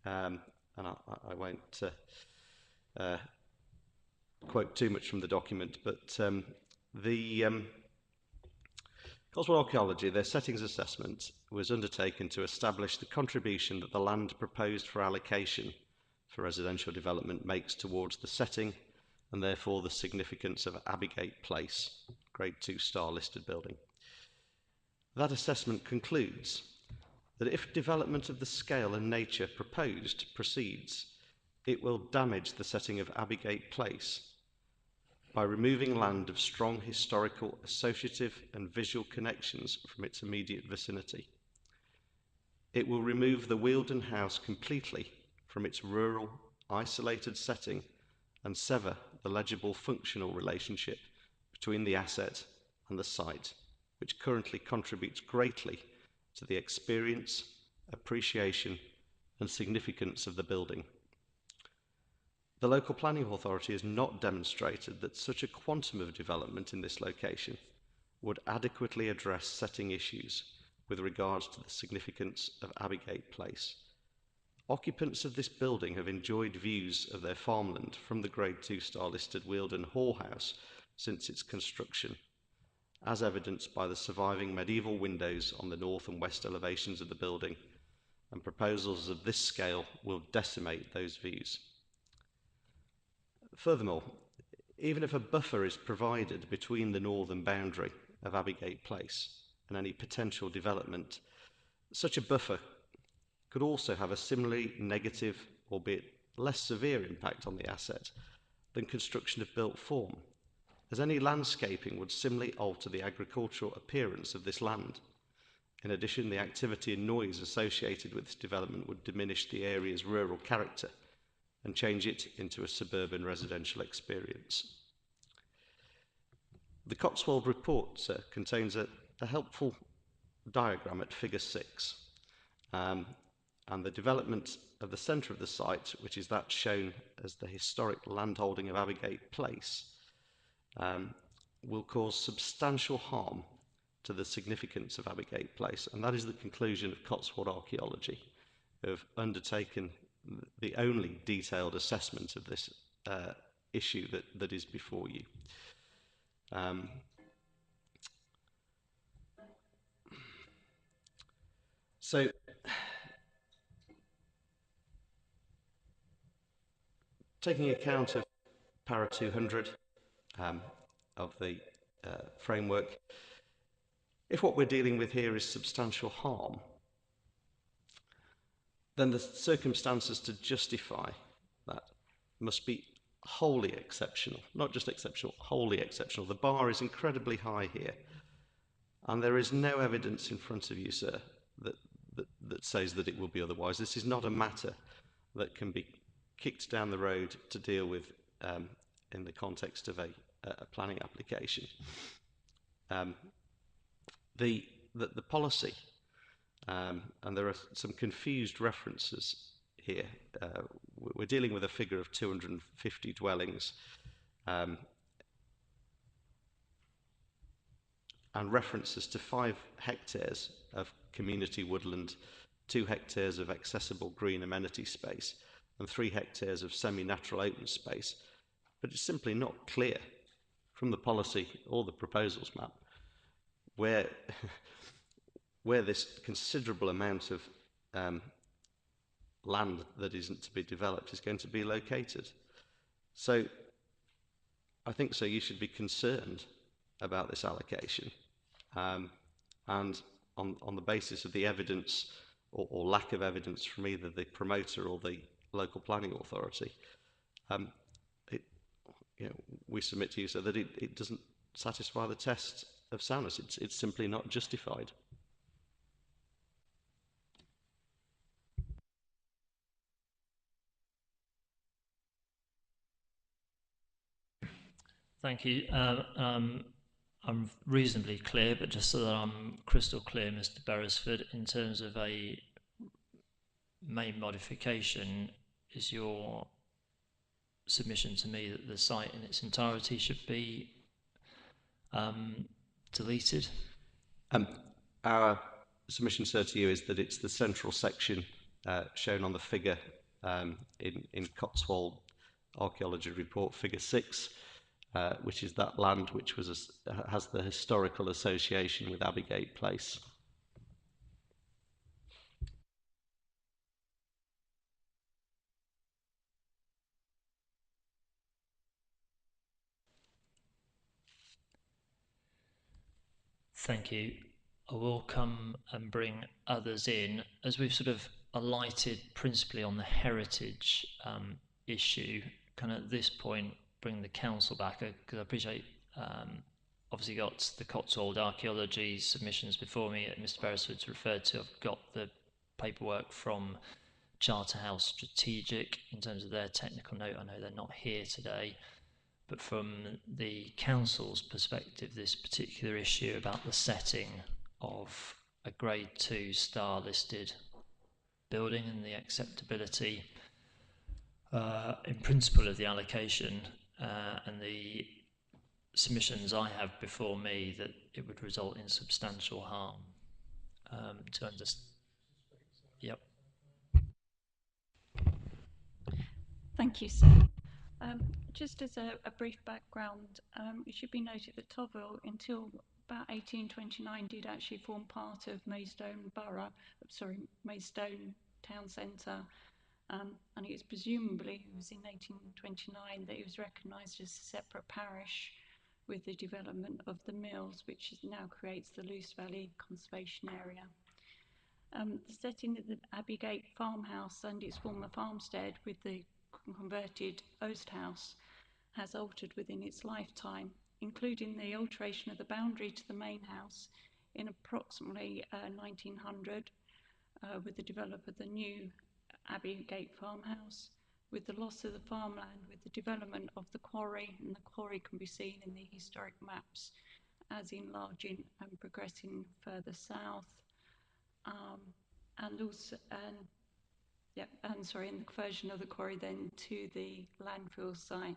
and I won't quote too much from the document, but the Cotswold Archaeology, their settings assessment was undertaken to establish the contribution that the land proposed for allocation for residential development makes towards the setting and therefore the significance of Abbeygate Place, Grade 2 star listed building. That assessment concludes that if development of the scale and nature proposed proceeds, it will damage the setting of Abbeygate Place by removing land of strong historical, associative and visual connections from its immediate vicinity. It will remove the Wealden House completely from its rural, isolated setting and sever the legible functional relationship between the asset and the site, which currently contributes greatly to the experience, appreciation and significance of the building. The local planning authority has not demonstrated that such a quantum of development in this location would adequately address setting issues with regards to the significance of Abbeygate Place. Occupants of this building have enjoyed views of their farmland from the Grade 2 star listed Wealden Hall House since its construction, as evidenced by the surviving medieval windows on the north and west elevations of the building, and proposals of this scale will decimate those views. Furthermore, even if a buffer is provided between the northern boundary of Abbeygate Place and any potential development, such a buffer could also have a similarly negative, albeit less severe impact on the asset than construction of built form, as any landscaping would similarly alter the agricultural appearance of this land. In addition, the activity and noise associated with this development would diminish the area's rural character and change it into a suburban residential experience. The Cotswold report contains a helpful diagram at figure 6, and the development of the centre of the site, which is that shown as the historic landholding of Abbeygate Place, will cause substantial harm to the significance of Abbeygate Place, and that is the conclusion of Cotswold Archaeology, who have undertaken the only detailed assessment of this issue that is before you. So, taking account of Para 200 of the framework, if what we're dealing with here is substantial harm, then the circumstances to justify that must be wholly exceptional, not just exceptional, wholly exceptional. The bar is incredibly high here, and there is no evidence in front of you, sir, that says that it will be otherwise. This is not a matter that can be kicked down the road to deal with in the context of a planning application. The policy, and there are some confused references here. We're dealing with a figure of 250 dwellings, and references to 5 hectares of community woodland, 2 hectares of accessible green amenity space, and 3 hectares of semi-natural open space. But it's simply not clear from the policy or the proposals map where this considerable amount of land that isn't to be developed is going to be located. So I think so you should be concerned about this allocation, and on the basis of the evidence or lack of evidence from either the promoter or the local planning authority, we submit to you so that it doesn't satisfy the test of soundness. It's simply not justified. Thank you. I'm reasonably clear, but just so that I'm crystal clear, Mr. Beresford, in terms of a main modification, is your submission to me that the site in its entirety should be deleted? Our submission, sir, to you is that it's the central section shown on the figure in Cotswold Archaeology Report, figure 6, which is that land which has the historical association with Abbeygate Place. Thank you. I will come and bring others in. As we've sort of alighted principally on the heritage issue, can at this point bring the council back, because I appreciate obviously got the Cotswold archaeology submissions before me that Mr. Beresford's referred to. I've got the paperwork from Charterhouse Strategic in terms of their technical note. I know they're not here today. But from the council's perspective, this particular issue about the setting of a grade 2 star listed building and the acceptability in principle of the allocation and the submissions I have before me that it would result in substantial harm to understand. Yep. Thank you, sir. Just as a brief background, it should be noted that Toville, until about 1829, did actually form part of Maidstone Borough, Maidstone Town Centre, and it was presumably, it was in 1829 that it was recognised as a separate parish with the development of the mills, which now creates the Luce Valley Conservation Area. The setting of the Abbeygate farmhouse and its former farmstead with the converted Oast House has altered within its lifetime, including the alteration of the boundary to the main house in approximately 1900 with the development of the new Abbeygate farmhouse, with the loss of the farmland, with the development of the quarry, and the quarry can be seen in the historic maps as enlarging and progressing further south, and also in the conversion of the quarry then to the landfill site.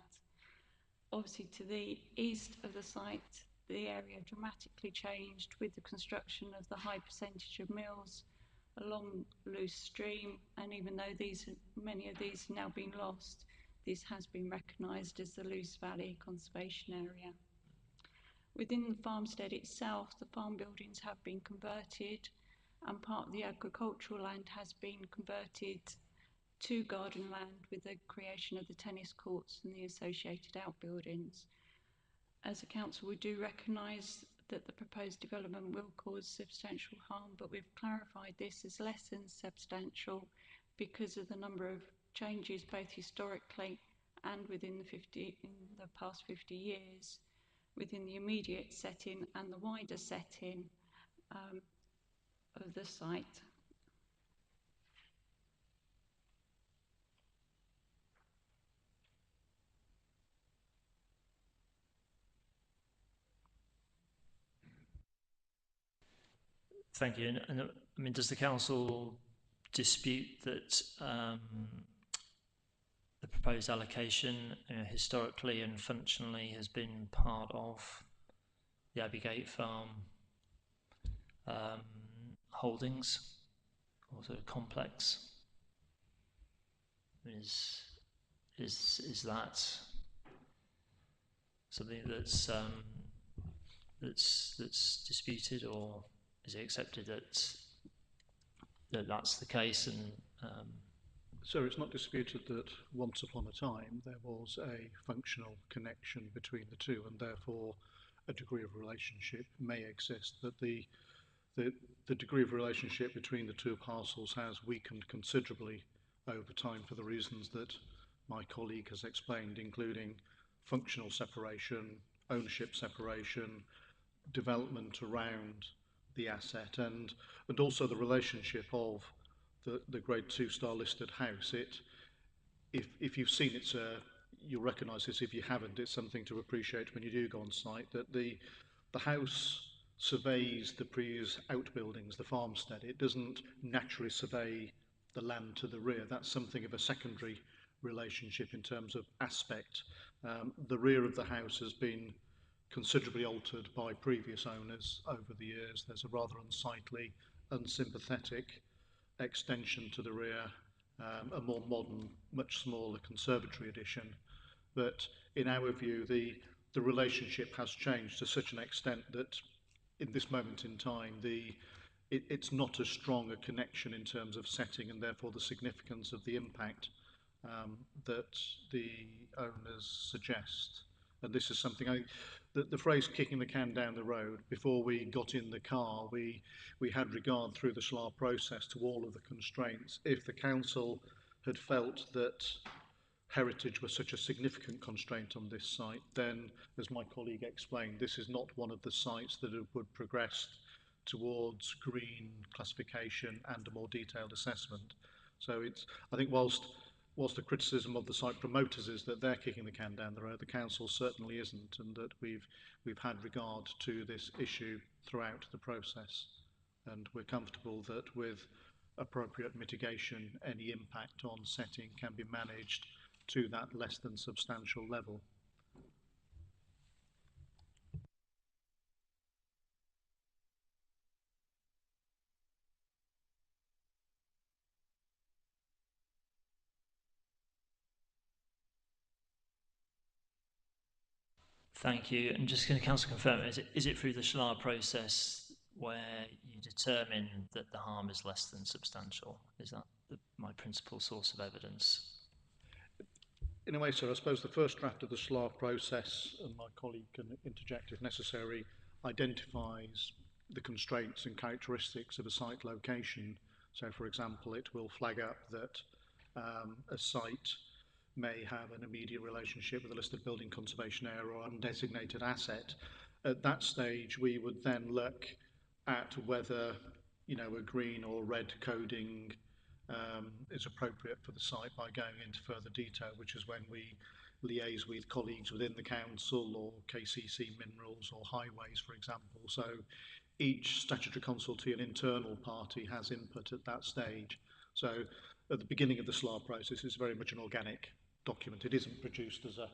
Obviously, to the east of the site, the area dramatically changed with the construction of the high percentage of mills along Luce Stream, and even though many of these have now been lost, this has been recognised as the Luce Valley Conservation Area. Within the farmstead itself, the farm buildings have been converted, and part of the agricultural land has been converted to garden land with the creation of the tennis courts and the associated outbuildings. As a council, we do recognise that the proposed development will cause substantial harm, but we've clarified this as less than substantial because of the number of changes, both historically and within the past 50 years, within the immediate setting and the wider setting of the site. Thank you. And I mean, does the council dispute that the proposed allocation historically and functionally has been part of the Abbeygate Farm holdings, also complex? Is that something that's disputed or? is it accepted that that's the case? And So it's not disputed that once upon a time there was a functional connection between the two, and therefore a degree of relationship may exist. But the degree of relationship between the two parcels has weakened considerably over time for the reasons that my colleague has explained, including functional separation, ownership separation, development around the asset, and also the relationship of the grade 2-star listed house. If you've seen it, sir, you'll recognise this. If you haven't, it's something to appreciate when you do go on site, that the house surveys the previous outbuildings, the farmstead. It doesn't naturally survey the land to the rear. That's something of a secondary relationship in terms of aspect. The rear of the house has been considerably altered by previous owners over the years. There's a rather unsightly, unsympathetic extension to the rear, a more modern, much smaller conservatory addition. But in our view, the relationship has changed to such an extent that in this moment in time, it's not as strong a connection in terms of setting, and therefore the significance of the impact that the owners suggest. And this is something the phrase "kicking the can down the road." Before we got in the car, we had regard through the SLAR process to all of the constraints. If the council had felt that heritage was such a significant constraint on this site, then, as my colleague explained, this is not one of the sites that would progress towards green classification and a more detailed assessment. So I think whilst the criticism of the site promoters is that they're kicking the can down the road, the council certainly isn't, and that we've had regard to this issue throughout the process, and we're comfortable that with appropriate mitigation, any impact on setting can be managed to that less than substantial level. thank you. And just going to council confirm, is it through the SLAR process where you determine that the harm is less than substantial? Is that my principal source of evidence? In a way, sir, I suppose the first draft of the SLAR process, and my colleague can interject if necessary, identifies the constraints and characteristics of a site location. So, for example, it will flag up that a site may have an immediate relationship with a listed building conservation area or undesignated asset. At that stage, we would then look at whether, a green or red coding is appropriate for the site by going into further detail, which is when we liaise with colleagues within the council or KCC Minerals or Highways, for example. So each statutory consultee and internal party has input at that stage. So at the beginning of the SLAR process, it's very much an organic document. It isn't produced as a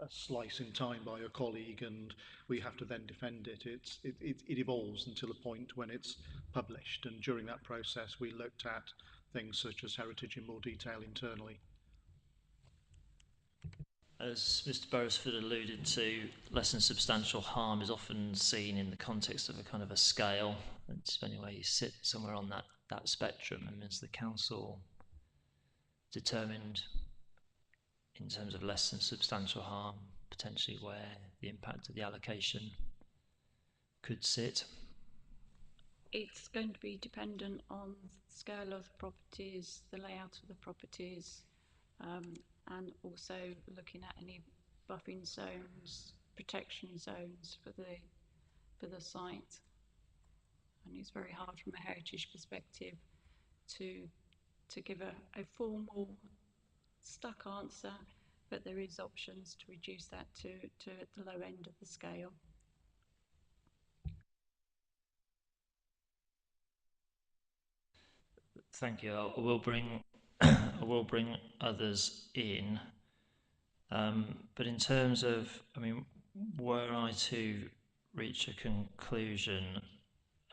slice in time by a colleague and we have to then defend it. It evolves until a point when it's published, and during that process we looked at things such as heritage in more detail internally. As Mr. Beresford alluded to, less than substantial harm is often seen in the context of a kind of a scale, and depending where you sit somewhere on that spectrum. And as the council determined in terms of less than substantial harm, potentially where the impact of the allocation could sit? It's going to be dependent on the scale of the properties, the layout of the properties, and also looking at any buffering zones, protection zones for the site. And it's very hard from a heritage perspective to give a formal stuck answer, but there is options to reduce that to the low end of the scale. Thank you. I will bring others in. But in terms of, were I to reach a conclusion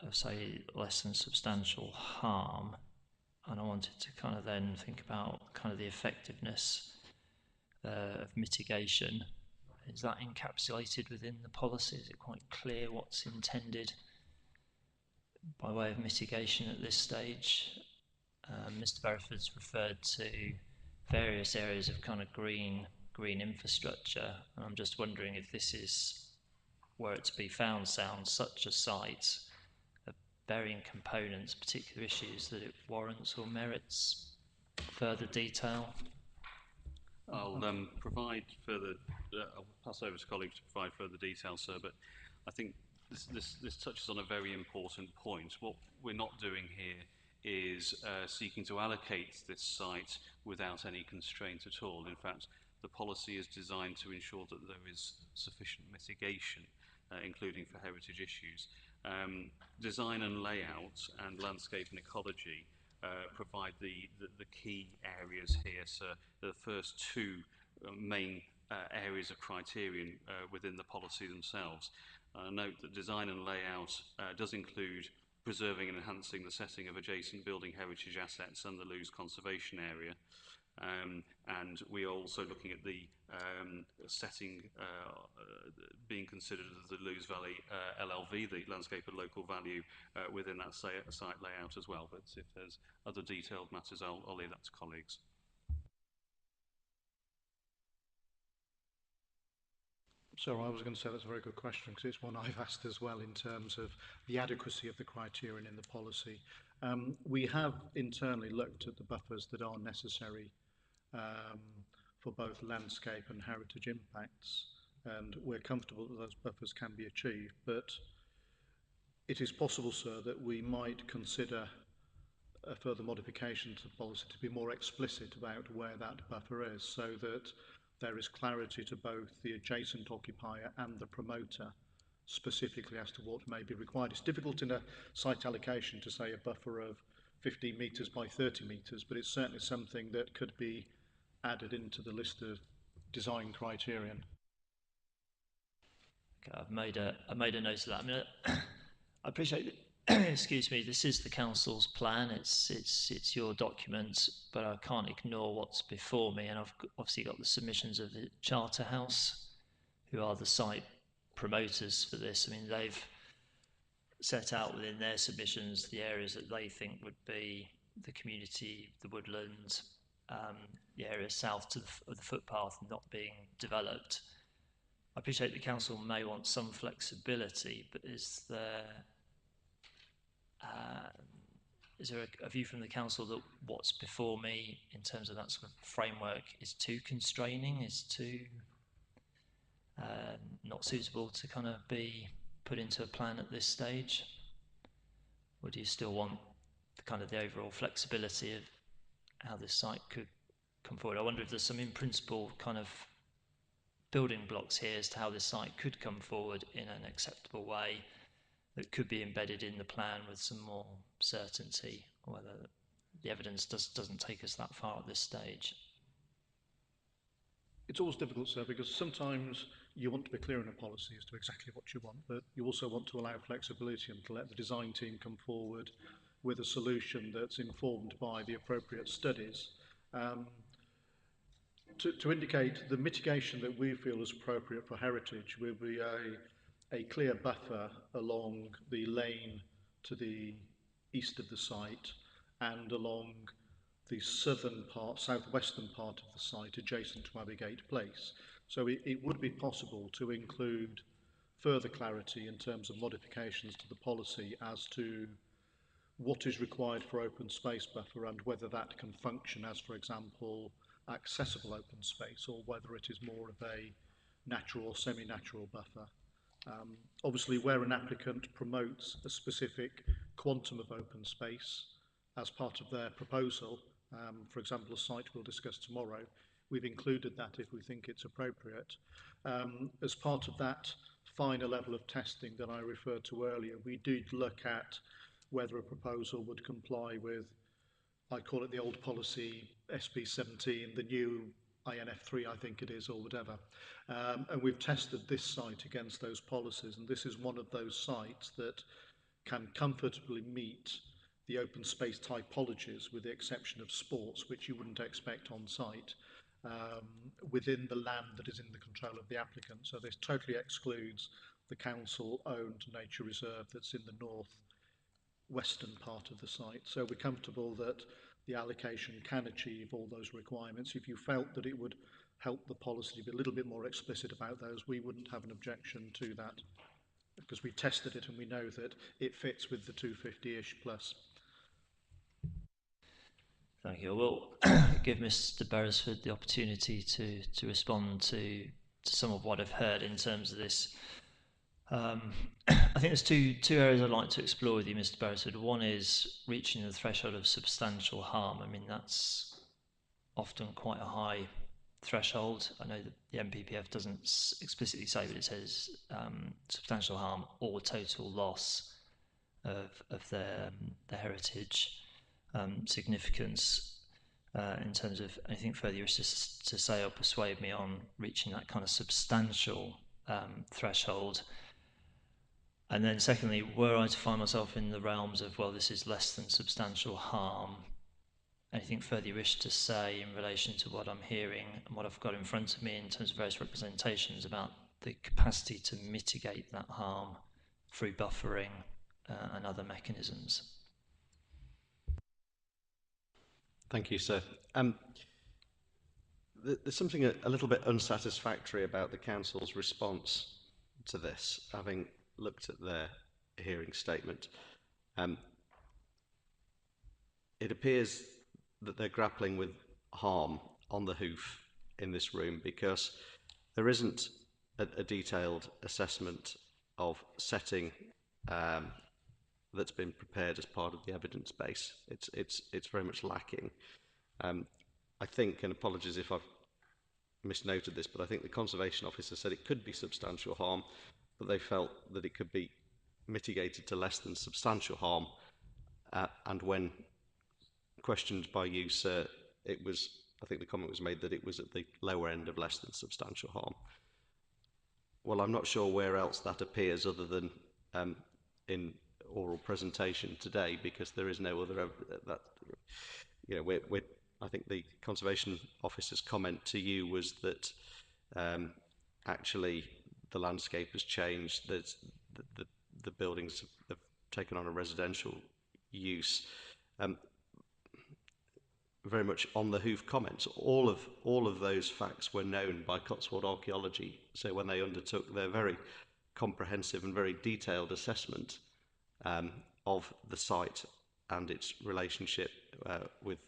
of, say, less than substantial harm, and I wanted to kind of then think about kind of the effectiveness of mitigation, is that encapsulated within the policy? Is it quite clear what's intended by way of mitigation at this stage. Mr. Bereford's referred to various areas of kind of green infrastructure, and I'm just wondering if this is where it to be found sounds such a site of varying components, particular issues, that it warrants or merits further detail. I'll provide further. I'll pass over to colleagues to provide further detail, sir. But I think this touches on a very important point. What we're not doing here is seeking to allocate this site without any constraint at all. In fact, the policy is designed to ensure that there is sufficient mitigation, including for heritage issues. Design and layout and landscape and ecology provide the key areas here. So the first two main areas of criterion within the policy themselves. Note that design and layout does include preserving and enhancing the setting of adjacent building heritage assets and the Lewes conservation area. And we are also looking at the setting being considered as the Lewes Valley LLV, the landscape of local value, within that site layout as well. But if there's other detailed matters, I'll leave that to colleagues. So I was going to say that's a very good question, because it's one I've asked as well in terms of the adequacy of the criterion in the policy. We have internally looked at the buffers that are necessary for both landscape and heritage impacts, and we're comfortable that those buffers can be achieved, but it is possible, sir, that we might consider a further modification to the policy to be more explicit about where that buffer is, so that there is clarity to both the adjacent occupier and the promoter specifically as to what may be required. It's difficult in a site allocation to say a buffer of 15 metres by 30 metres, but it's certainly something that could be added into the list of design criterion. Okay, I've made a note of that. I mean, I appreciate that. Excuse me. This is the council's plan. It's your document, but I can't ignore what's before me. And I've obviously got the submissions of the Charterhouse, who are the site promoters for this. I mean, they've set out within their submissions the areas that they think would be the community, the woodland, the area south of the footpath not being developed. I appreciate the council may want some flexibility, but is there a view from the council that what's before me in terms of that sort of framework is too constraining, is too not suitable to kind of be put into a plan at this stage? Or do you still want the overall flexibility of how this site could come forward? I wonder if there's some in principle kind of building blocks here as to how this site could come forward in an acceptable way that could be embedded in the plan with some more certainty, or whether the evidence doesn't take us that far at this stage. It's always difficult, sir, because sometimes you want to be clear in a policy as to exactly what you want, but you also want to allow flexibility and to let the design team come forward with a solution that's informed by the appropriate studies. To indicate the mitigation that we feel is appropriate for heritage will be a clear buffer along the lane to the east of the site and along the southwestern part of the site adjacent to Abbeygate Place. So it would be possible to include further clarity in terms of modifications to the policy as to what is required for open space buffer and whether that can function as, for example, accessible open space, or whether it is more of a natural or semi-natural buffer. Obviously, where an applicant promotes a specific quantum of open space as part of their proposal, for example, a site we'll discuss tomorrow, we've included that if we think it's appropriate. As part of that finer level of testing that I referred to earlier, we did look at whether a proposal would comply with, I call it the old policy SB17, the new INF3, I think it is, or whatever. And we've tested this site against those policies, and this is one of those sites that can comfortably meet the open space typologies, with the exception of sports, which you wouldn't expect on site, within the land that is in the control of the applicant. So this totally excludes the council-owned nature reserve that's in the western part of the site. So we're comfortable that the allocation can achieve all those requirements. If you felt that it would help the policy to be a little bit more explicit about those, we wouldn't have an objection to that, because we tested it and we know that it fits with the 250-ish plus. Thank you. We'll give Mr. Beresford the opportunity to respond to some of what I've heard in terms of this. I think there's two areas I'd like to explore with you, Mr. Beresford. One is reaching the threshold of substantial harm. I mean, that's often quite a high threshold. I know that the MPPF doesn't explicitly say, but it says substantial harm or total loss of their heritage significance. In terms of anything further you wish to say or persuade me on reaching that kind of substantial threshold. And then secondly, were I to find myself in the realms of, well, this is less than substantial harm, anything further you wish to say in relation to what I'm hearing and what I've got in front of me in terms of various representations about the capacity to mitigate that harm through buffering and other mechanisms? Thank you, sir. There's something a little bit unsatisfactory about the council's response to this, having looked at their hearing statement. It appears that they're grappling with harm on the hoof in this room because there isn't a detailed assessment of setting that's been prepared as part of the evidence base. It's very much lacking. I think, and apologies if I've misnoted this, but I think the Conservation Officer said it could be substantial harm, but they felt that it could be mitigated to less than substantial harm. And when questioned by you, sir, I think the comment was made that it was at the lower end of less than substantial harm. Well, I'm not sure where else that appears other than in oral presentation today, because there is no other that, you know, I think the Conservation Officer's comment to you was that actually the landscape has changed, that the buildings have taken on a residential use. Very much on the hoof comments. All of those facts were known by Cotswold Archaeology. So when they undertook their very comprehensive and very detailed assessment of the site and its relationship with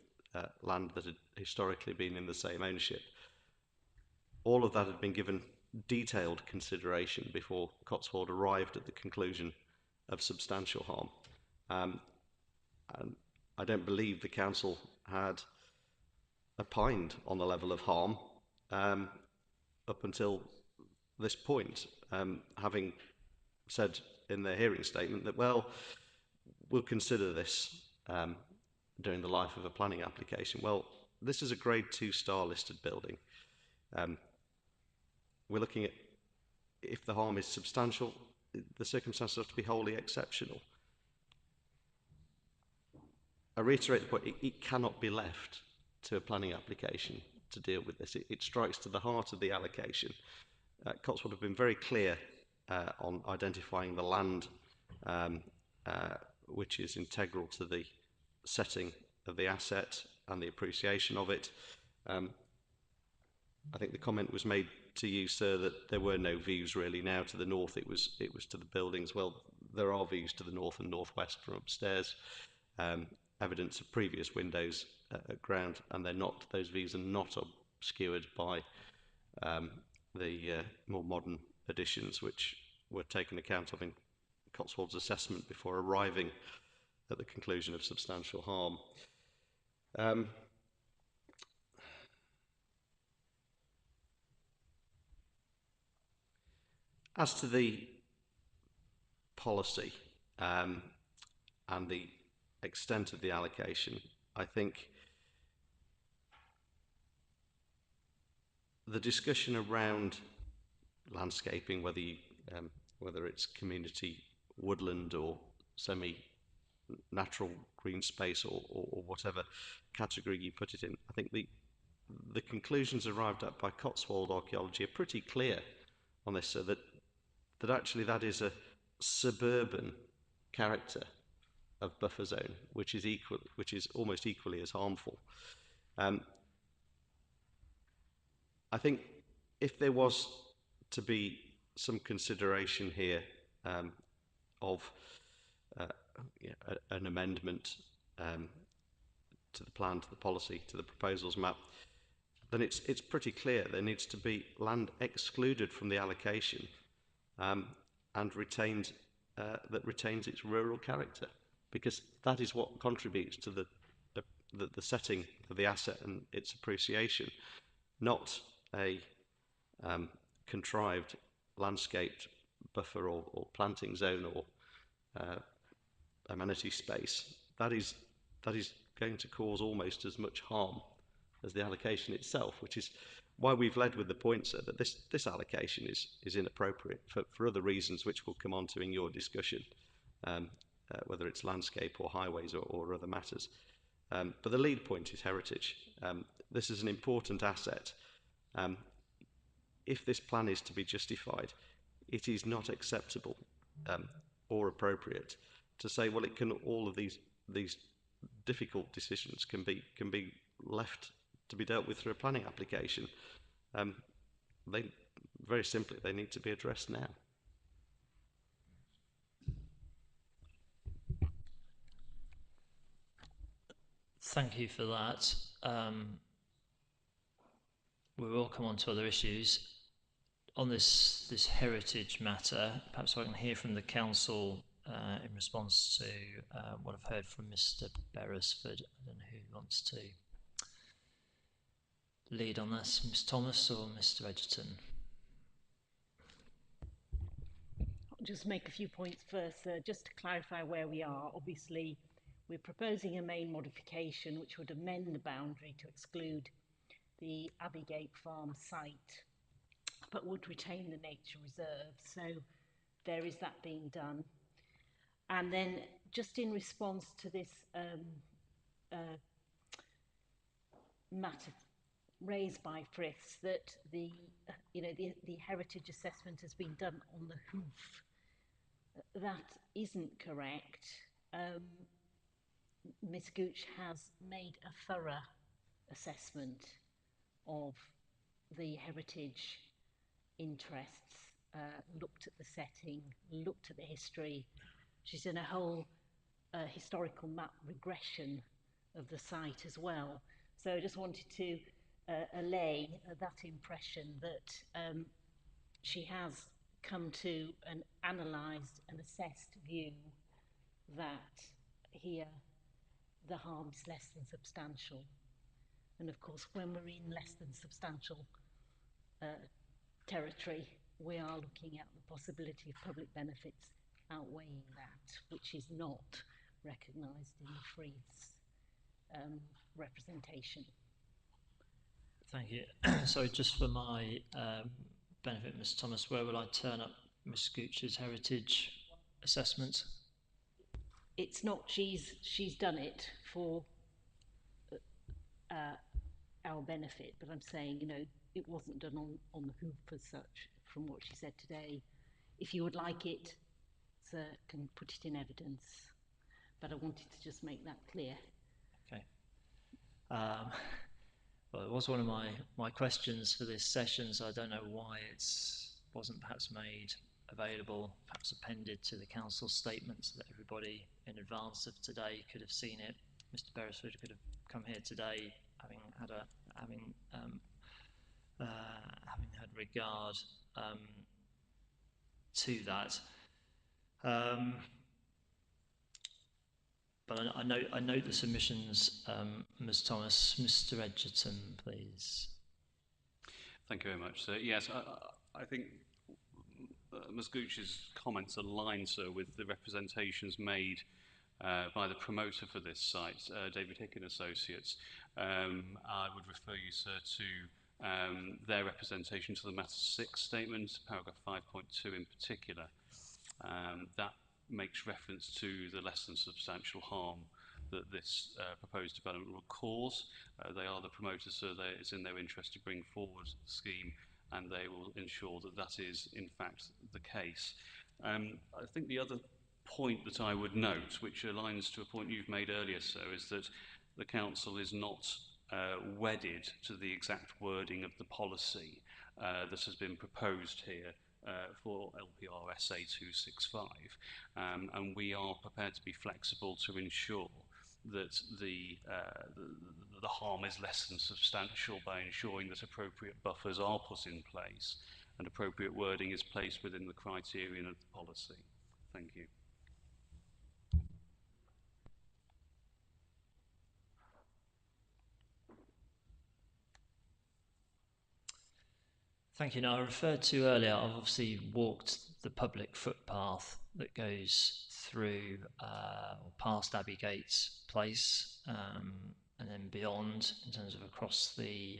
land that had historically been in the same ownership, all of that had been given detailed consideration before Cotswold arrived at the conclusion of substantial harm. And I don't believe the council had opined on the level of harm up until this point, having said in their hearing statement that, well, we'll consider this during the life of a planning application. Well, this is a grade 2 star listed building. We're looking at, if the harm is substantial, the circumstances have to be wholly exceptional. I reiterate the point, it cannot be left to a planning application to deal with this. It strikes to the heart of the allocation. Cotswold have been very clear on identifying the land which is integral to the setting of the asset and the appreciation of it. I think the comment was made to you, sir, that there were no views really now to the north. It was to the buildings. Well, there are views to the north and northwest from upstairs. Evidence of previous windows at ground, and those views are not obscured by the more modern additions which were taken account of in Cotswold's assessment before arriving at the conclusion of substantial harm. As to the policy and the extent of the allocation, I think the discussion around landscaping, whether it's community woodland or semi-natural green space or whatever category you put it in, I think the conclusions arrived at by Cotswold Archaeology are pretty clear on this, so that actually that is a suburban character of buffer zone, which is almost equally as harmful. I think if there was to be some consideration here of an amendment to the plan, to the policy, to the proposals map, then it's pretty clear there needs to be land excluded from the allocation and retained that retains its rural character, because that is what contributes to the setting of the asset and its appreciation, not a contrived landscaped buffer or planting zone or amenity space. That is going to cause almost as much harm as the allocation itself, which is why we've led with the point, sir, that this allocation is inappropriate for other reasons which we'll come on to in your discussion, whether it's landscape or highways or other matters. But the lead point is heritage. This is an important asset. If this plan is to be justified, it is not acceptable or appropriate to say, well, it can, all of these difficult decisions can be left to be dealt with through a planning application. They very simply, they need to be addressed now. Thank you for that. We will come on to other issues. On this heritage matter, perhaps I can hear from the council in response to what I've heard from Mr. Beresford. I don't know who wants to lead on this, Ms. Thomas or Mr. Edgerton. I'll just make a few points first, just to clarify where we are. Obviously, we're proposing a main modification which would amend the boundary to exclude the Abbeygate Farm site, but would retain the nature reserve. So there is that being done. And then just in response to this matter raised by Friths, that the heritage assessment has been done on the hoof. That isn't correct. Ms. Gooch has made a thorough assessment of the heritage interests, looked at the setting, looked at the history. She's done a whole historical map regression of the site as well. So I just wanted to allay that impression that she has come to an analysed and assessed view that here the harm is less than substantial. And of course, when we're in less than substantial territory, we are looking at the possibility of public benefits outweighing that, which is not recognised in the Friths representation. Thank you. So just for my benefit, Ms. Thomas, where will I turn up Ms. Gooch's heritage assessment? It's not she's done it for our benefit, but I'm saying, it wasn't done on the hoof as such, from what she said today. If you would like it, sir, can put it in evidence. But I wanted to just make that clear. Okay. Well, it was one of my questions for this session, so I don't know why it wasn't perhaps made available, perhaps appended to the council statement so that everybody in advance of today could have seen it. Mr. Beresford could have come here today having had regard to that. But I note the submissions, Ms. Thomas. Mr. Edgerton, please. Thank you very much, sir. Yes, I think Ms. Gooch's comments align, sir, with the representations made by the promoter for this site, David Hick and Associates. I would refer you, sir, to their representation to the Matter 6 statement, paragraph 5.2 in particular. That makes reference to the less than substantial harm that this proposed development will cause. They are the promoters, so it's in their interest to bring forward the scheme, and they will ensure that that is in fact the case. I think the other point that I would note, which aligns to a point you've made earlier, sir, is that the council is not wedded to the exact wording of the policy that has been proposed here for LPR SA 265, and we are prepared to be flexible to ensure that the harm is less than substantial by ensuring that appropriate buffers are put in place and appropriate wording is placed within the criterion of the policy. Thank you. Thank you. Now, I referred to earlier, I've obviously walked the public footpath that goes through or past Abbeygate's place and then beyond in terms of across the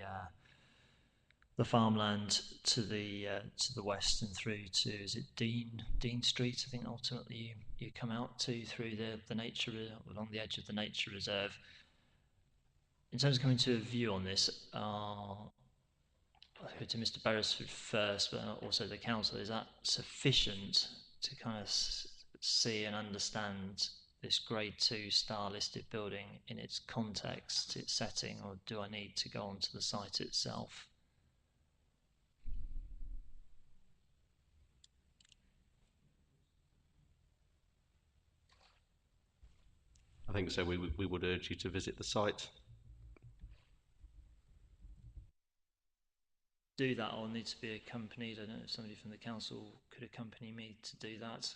farmland to the west and through to, is it Dean Street? I think ultimately you come out to through the nature, along the edge of the nature reserve. In terms of coming to a view on this, I'll go to Mr. Beresford first, but also the council. Is that sufficient to kind of see and understand this Grade 2 star listed building in its context, its setting, or do I need to go onto the site itself? I think so. We would urge you to visit the site. Do that, or need to be accompanied. I don't know if somebody from the council could accompany me to do that.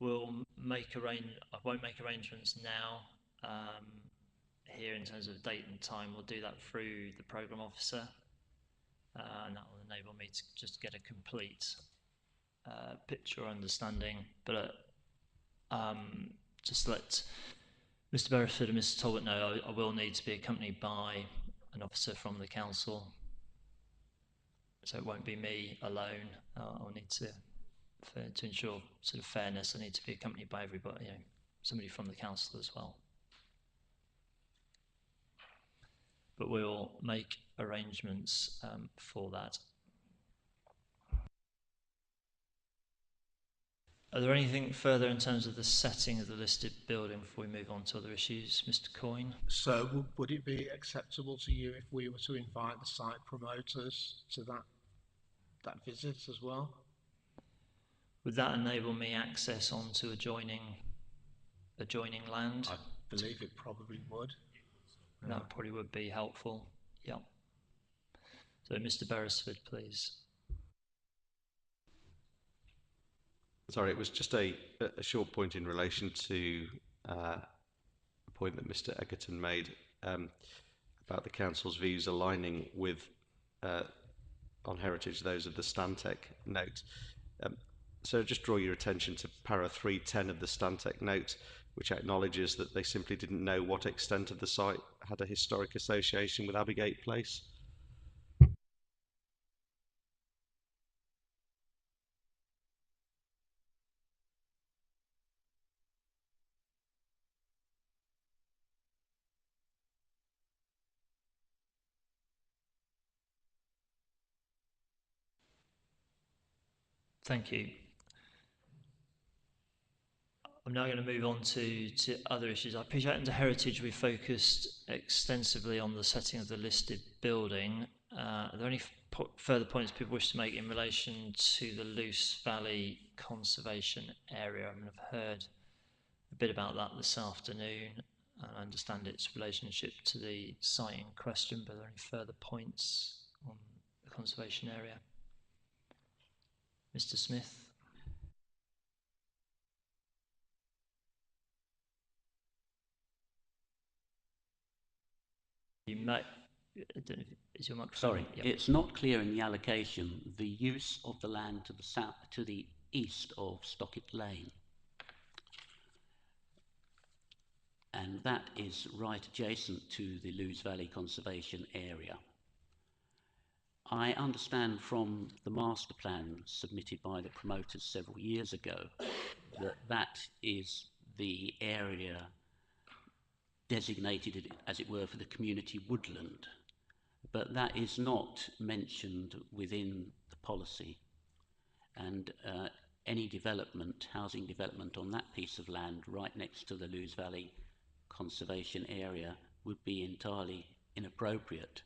We'll make I won't make arrangements now here in terms of date and time. We'll do that through the programme officer, and that will enable me to just get a complete picture or understanding. But just let Mr. Beresford and Mr. Talbot know I will need to be accompanied by an officer from the council. So it won't be me alone. I'll need to ensure sort of fairness, I need to be accompanied by everybody, somebody from the council as well. But we'll make arrangements for that. Are there anything further in terms of the setting of the listed building before we move on to other issues, Mr. Coyne? So would it be acceptable to you if we were to invite the site promoters to that visit as well? Would that enable me access onto adjoining land? I believe it probably would. That probably would be helpful. Yeah. So Mr. Beresford, please. Sorry, it was just a short point in relation to a point that Mr. Egerton made about the council's views aligning with on heritage those of the Stantec note. So just draw your attention to para 310 of the Stantec note, which acknowledges that they simply didn't know what extent of the site had a historic association with Abbeygate Place. Thank you. I'm now going to move on to other issues. I appreciate under heritage we focused extensively on the setting of the listed building. Are there any further points people wish to make in relation to the Luce Valley Conservation Area? I mean, I've heard a bit about that this afternoon. I understand its relationship to the site in question, but are there any further points on the conservation area? Mr. Smith? You may, is your microphone? Sorry, yep. It's not clear in the allocation the use of the land to the south, to the east of Stockett Lane, and that is right adjacent to the Lewes Valley Conservation Area. I understand from the master plan submitted by the promoters several years ago that that is the area designated, as it were, for the community woodland, but that is not mentioned within the policy. And any development, housing development on that piece of land right next to the Lewes Valley Conservation Area would be entirely inappropriate,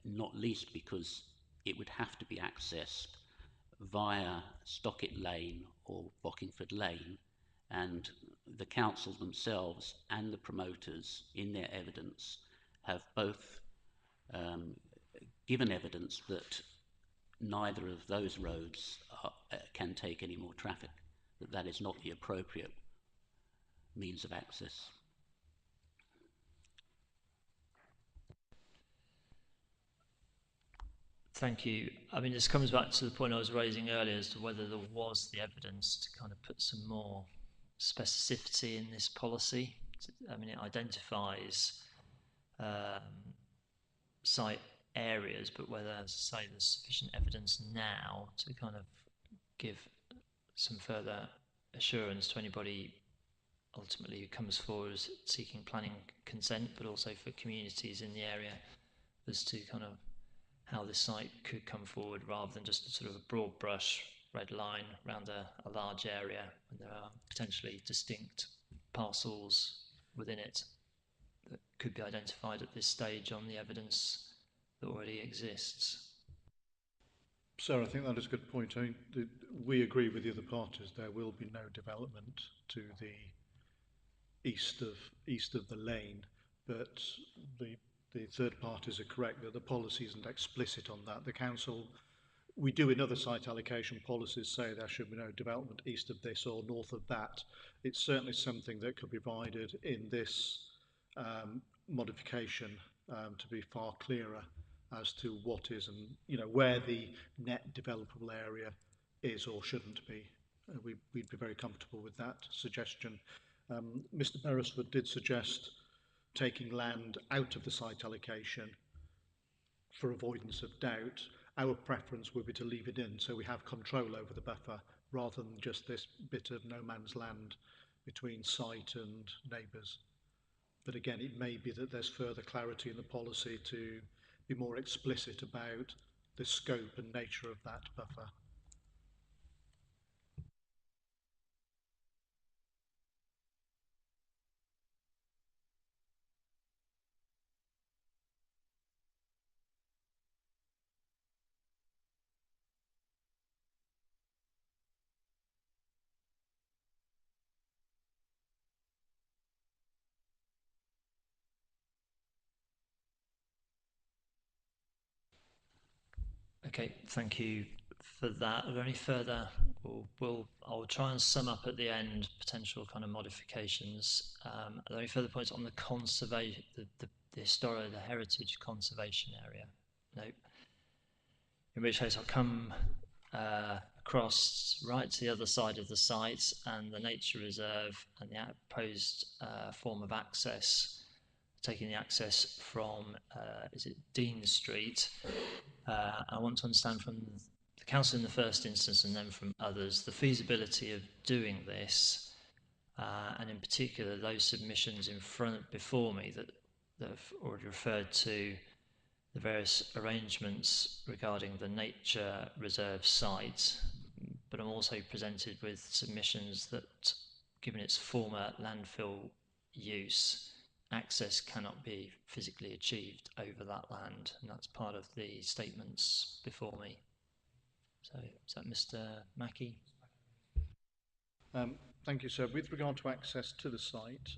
not least because it would have to be accessed via Stockett Lane or Bockingford Lane, and the council themselves and the promoters in their evidence have both given evidence that neither of those roads can take any more traffic, that is not the appropriate means of access. Thank you. I mean, this comes back to the point I was raising earlier as to whether there was the evidence to kind of put some more specificity in this policy. I mean, it identifies site areas, but whether, as I say, there's sufficient evidence now to kind of give some further assurance to anybody ultimately who comes forward seeking planning consent, but also for communities in the area as to kind of how this site could come forward rather than just sort of a broad brush red line around a large area when there are potentially distinct parcels within it that could be identified at this stage on the evidence that already exists. Sir, I think that is a good point. I mean, we agree with the other parties. There will be no development to the east of the lane, but the third parties are correct that the policy isn't explicit on that. The council, we do in other site allocation policies say there should be no development east of this or north of that. It's certainly something that could be provided in this modification to be far clearer as to what is and where the net developable area is or shouldn't be. We'd be very comfortable with that suggestion. Mr. Beresford did suggest taking land out of the site allocation for avoidance of doubt. Our preference would be to leave it in so we have control over the buffer rather than just this bit of no man's land between site and neighbours. But again, it may be that there's further clarity in the policy to be more explicit about the scope and nature of that buffer. Okay, thank you for that. Are there any further, I'll try and sum up at the end potential kind of modifications. Are there any further points on the conservation, the heritage conservation area? No. In which case I'll come across right to the other side of the site and the nature reserve and the proposed form of access, taking the access from, is it Dean Street? I want to understand from the council in the first instance and then from others the feasibility of doing this, and in particular those submissions before me that have already referred to the various arrangements regarding the nature reserve site, but I'm also presented with submissions that, given its former landfill use, access cannot be physically achieved over that land, and that's part of the statements before me. So, is that Mr. Mackey? Thank you, sir. With regard to access to the site,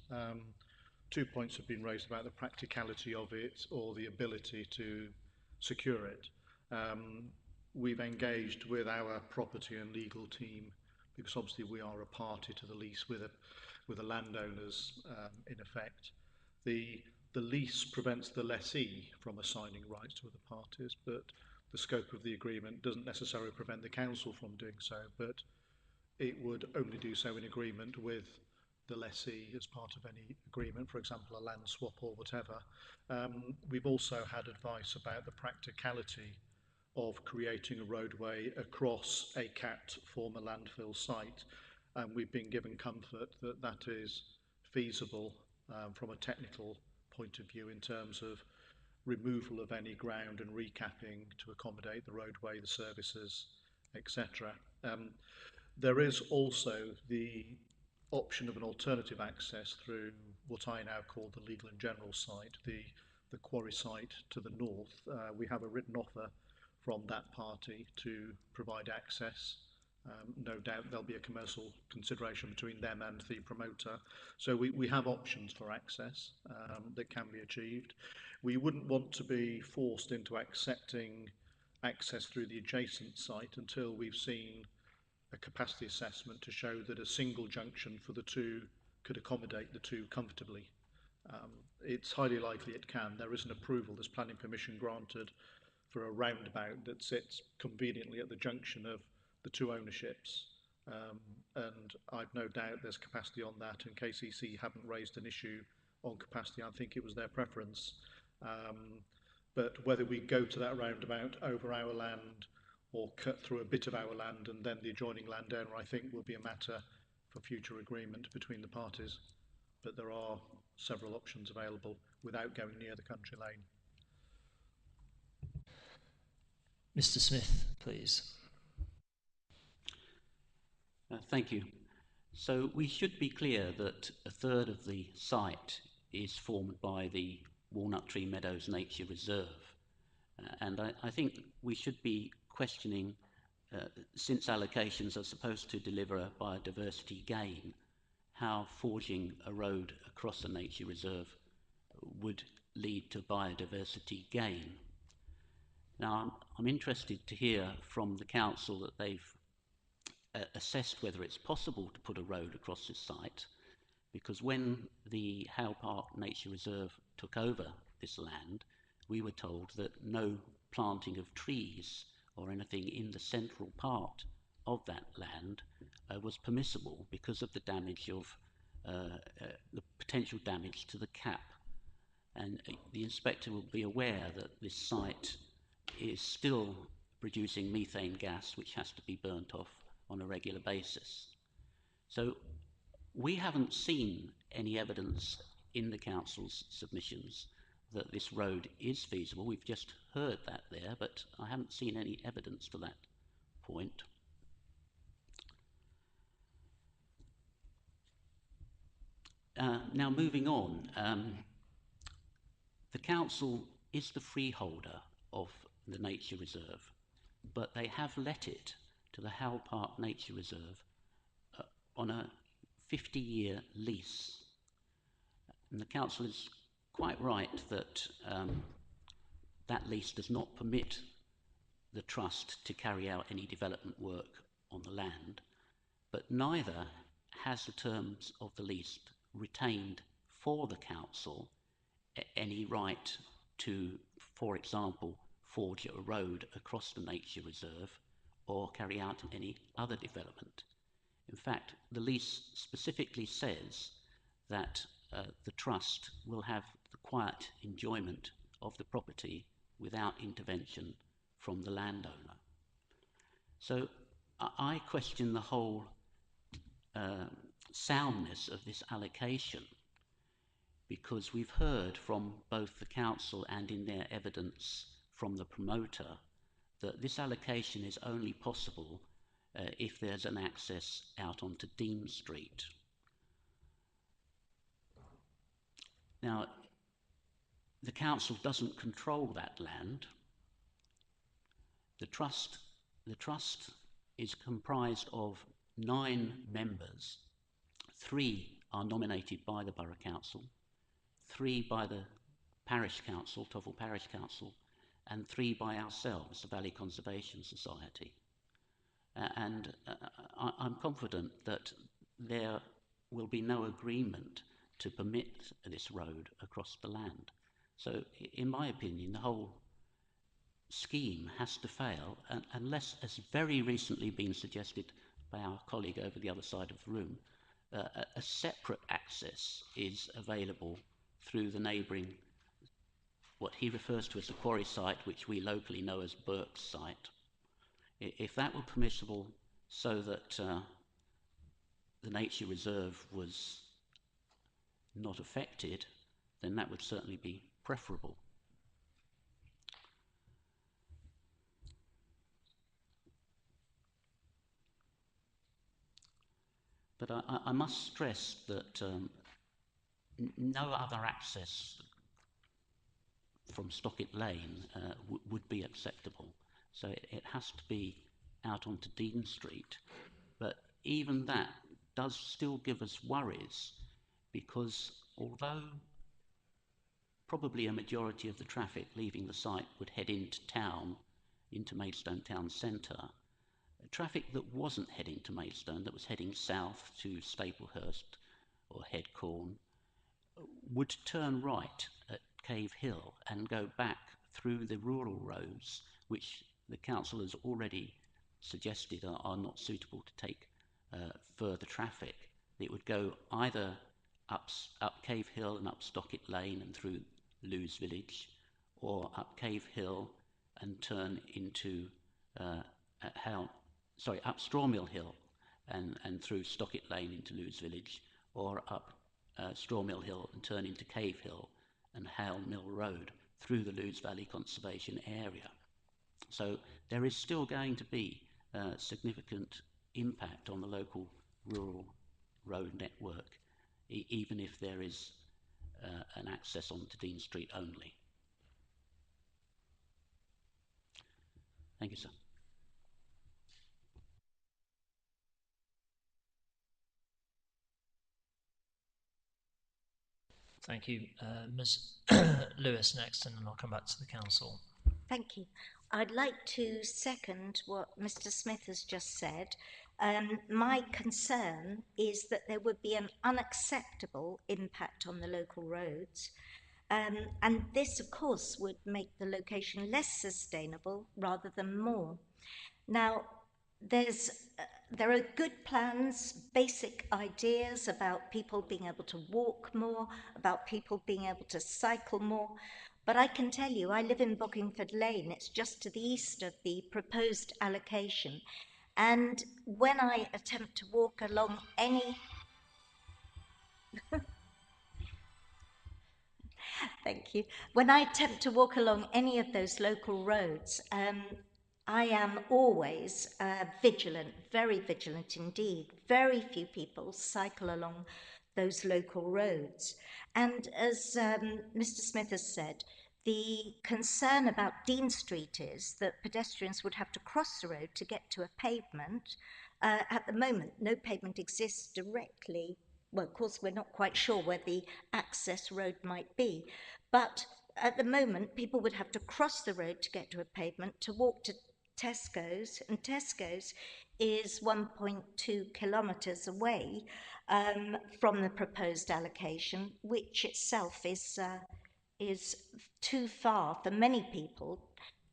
2 points have been raised about the practicality of it or the ability to secure it. We've engaged with our property and legal team because obviously we are a party to the lease with the landowners in effect. The lease prevents the lessee from assigning rights to other parties, but the scope of the agreement doesn't necessarily prevent the council from doing so, but it would only do so in agreement with the lessee as part of any agreement, for example, a land swap or whatever. We've also had advice about the practicality of creating a roadway across a capped former landfill site, and we've been given comfort that that is feasible from a technical point of view in terms of removal of any ground and recapping to accommodate the roadway, the services etc. There is also the option of an alternative access through what I now call the legal and general site, the quarry site to the north. We have a written offer from that party to provide access. No doubt there'll be a commercial consideration between them and the promoter. So we have options for access that can be achieved. We wouldn't want to be forced into accepting access through the adjacent site until we've seen a capacity assessment to show that a single junction for the two could accommodate the two comfortably. It's highly likely it can. There is an approval, there's planning permission granted for a roundabout that sits conveniently at the junction of the two ownerships. And I've no doubt there's capacity on that, and KCC haven't raised an issue on capacity. I think it was their preference. But whether we go to that roundabout over our land or cut through a bit of our land and then the adjoining landowner, I think will be a matter for future agreement between the parties. But there are several options available without going near the country lane. Mr. Smith, please. Thank you. So we should be clear that a third of the site is formed by the Walnut Tree Meadows Nature Reserve. And I think we should be questioning, since allocations are supposed to deliver a biodiversity gain, how forging a road across a nature reserve would lead to biodiversity gain. Now, I'm interested to hear from the council that they've assessed whether it's possible to put a road across this site, because when the Howe Park Nature Reserve took over this land, we were told that no planting of trees or anything in the central part of that land was permissible because of the damage of the potential damage to the cap. And the inspector will be aware that this site is still producing methane gas, which has to be burnt off on a regular basis. So we haven't seen any evidence in the council's submissions that this road is feasible. We've just heard that there, but I haven't seen any evidence to that point. Now moving on, the council is the freeholder of the nature reserve, but they have let it to the Howe Park Nature Reserve on a 50-year lease. And the council is quite right that that lease does not permit the trust to carry out any development work on the land, but neither has the terms of the lease retained for the council any right to, for example, forge a road across the nature reserve or carry out any other development. In fact, the lease specifically says that the trust will have the quiet enjoyment of the property without intervention from the landowner. So I question the whole soundness of this allocation, because we've heard from both the council and in their evidence from the promoter that this allocation is only possible if there's an access out onto Dean Street. Now, the council doesn't control that land. The trust is comprised of 9 members. 3 are nominated by the Borough Council, 3 by the Parish Council, Tovell Parish Council, and 3 by ourselves, the Valley Conservation Society. And I'm confident that there will be no agreement to permit this road across the land. So, in my opinion, the whole scheme has to fail unless, as very recently been suggested by our colleague over the other side of the room, a separate access is available through the neighbouring, what he refers to as the quarry site, which we locally know as Burke's site. If that were permissible so that the nature reserve was not affected, then that would certainly be preferable. But I must stress that no other access from Stockett Lane would be acceptable. So it has to be out onto Dean Street. But even that does still give us worries, because although probably a majority of the traffic leaving the site would head into town, into Maidstone town centre, traffic that wasn't heading to Maidstone, that was heading south to Staplehurst or Headcorn, would turn right at Cave Hill and go back through the rural roads, which the council has already suggested are not suitable to take further traffic. It would go either up Cave Hill and up Stockett Lane and through Lewes Village, or up Cave Hill and turn into up Strawmill Hill and through Stockett Lane into Lewes Village, or up Strawmill Hill and turn into Cave Hill and Hale Mill Road through the Lewes Valley Conservation Area. So there is still going to be significant impact on the local rural road network, even if there is an access onto Dean Street only. Thank you, sir. Thank you. Ms. Lewis next, and then I'll come back to the council. Thank you. I'd like to second what Mr. Smith has just said. My concern is that there would be an unacceptable impact on the local roads. And this, of course, would make the location less sustainable rather than more. Now, there are good plans, basic ideas about people being able to walk more, about people being able to cycle more. But I can tell you, I live in Bockingford Lane. It's just to the east of the proposed allocation. And when I attempt to walk along any... Thank you. When I attempt to walk along any of those local roads, I am always vigilant, very vigilant indeed. Very few people cycle along those local roads. And as Mr. Smith has said, the concern about Dean Street is that pedestrians would have to cross the road to get to a pavement. At the moment, no pavement exists directly. Well, of course, we're not quite sure where the access road might be, but at the moment, people would have to cross the road to get to a pavement to walk to Tesco's, and Tesco's is 1.2 kilometres away from the proposed allocation, which itself is too far for many people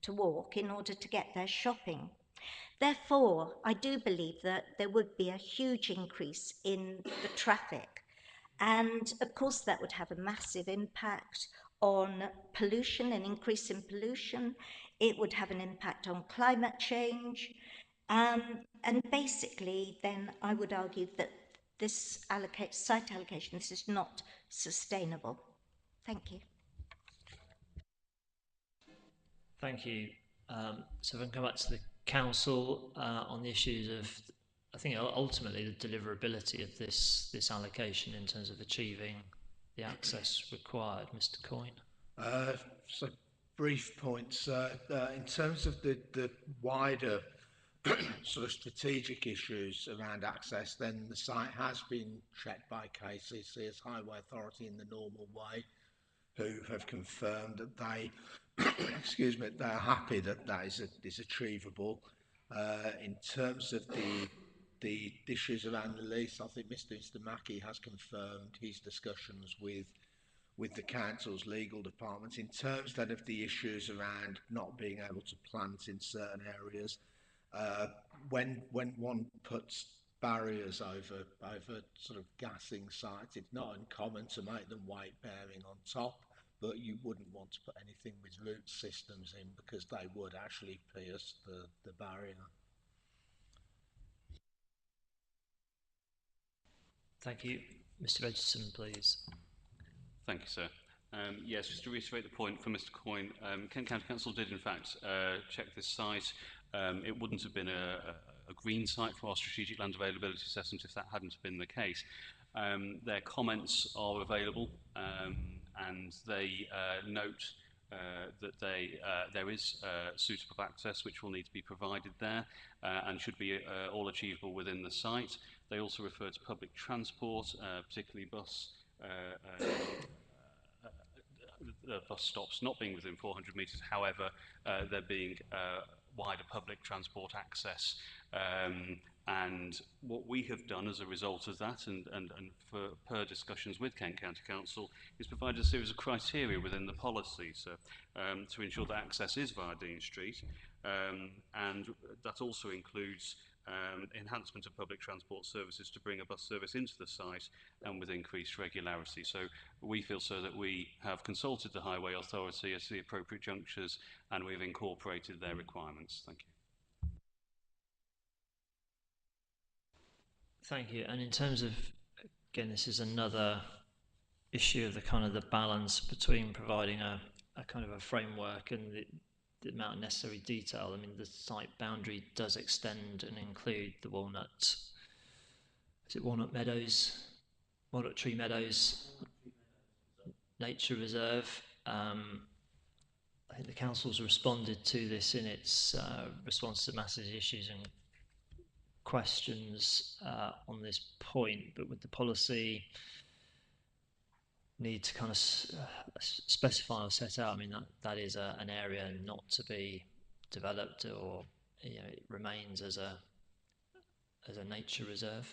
to walk in order to get their shopping. Therefore, I do believe that there would be a huge increase in the traffic. And of course, that would have a massive impact on pollution, an increase in pollution. It would have an impact on climate change. And basically, then I would argue that this site allocation, this is not sustainable. Thank you. Thank you. So if I can come back to the council on the issues of, I think ultimately the deliverability of this allocation in terms of achieving the access required. Mr. Coyne. So brief points. In terms of the wider sort of strategic issues around access, then the site has been checked by KCC as Highway Authority in the normal way, who have confirmed that they, excuse me, they're happy that that is achievable. In terms of the issues around the lease, I think Mr. Mackey has confirmed his discussions with the council's legal department. In terms then of the issues around not being able to plant in certain areas, when one puts barriers over sort of gassing sites, it's not uncommon to make them weight bearing on top, but you wouldn't want to put anything with root systems in because they would actually pierce the barrier. Thank you. Mr. Edgerton, please. Thank you, sir. Yes, just to reiterate the point from Mr. Coyne, Kent County Council did in fact check this site. It wouldn't have been a green site for our strategic land availability assessment if that hadn't have been the case. Their comments are available, and they note that there is suitable access which will need to be provided there and should be all achievable within the site. They also refer to public transport, particularly bus stops not being within 400 metres. However, there being wider public transport access. And what we have done as a result of that, and per discussions with Kent County Council, is provide a series of criteria within the policy to ensure that access is via Dean Street. And that also includes enhancement of public transport services to bring a bus service into the site and with increased regularity. So we feel so that we have consulted the Highway Authority as to the appropriate junctures and we've incorporated their requirements. Thank you. Thank you. And in terms of, again, this is another issue of the kind of the balance between providing a kind of a framework and the amount of necessary detail. I mean, the site boundary does extend and include the Walnut Meadows, Walnut Tree Meadows Nature Reserve. I think the council's responded to this in its response to Mass's issues and questions on this point, but with the policy need to kind of specify or set out, I mean, that is an area not to be developed, or it remains as a nature reserve.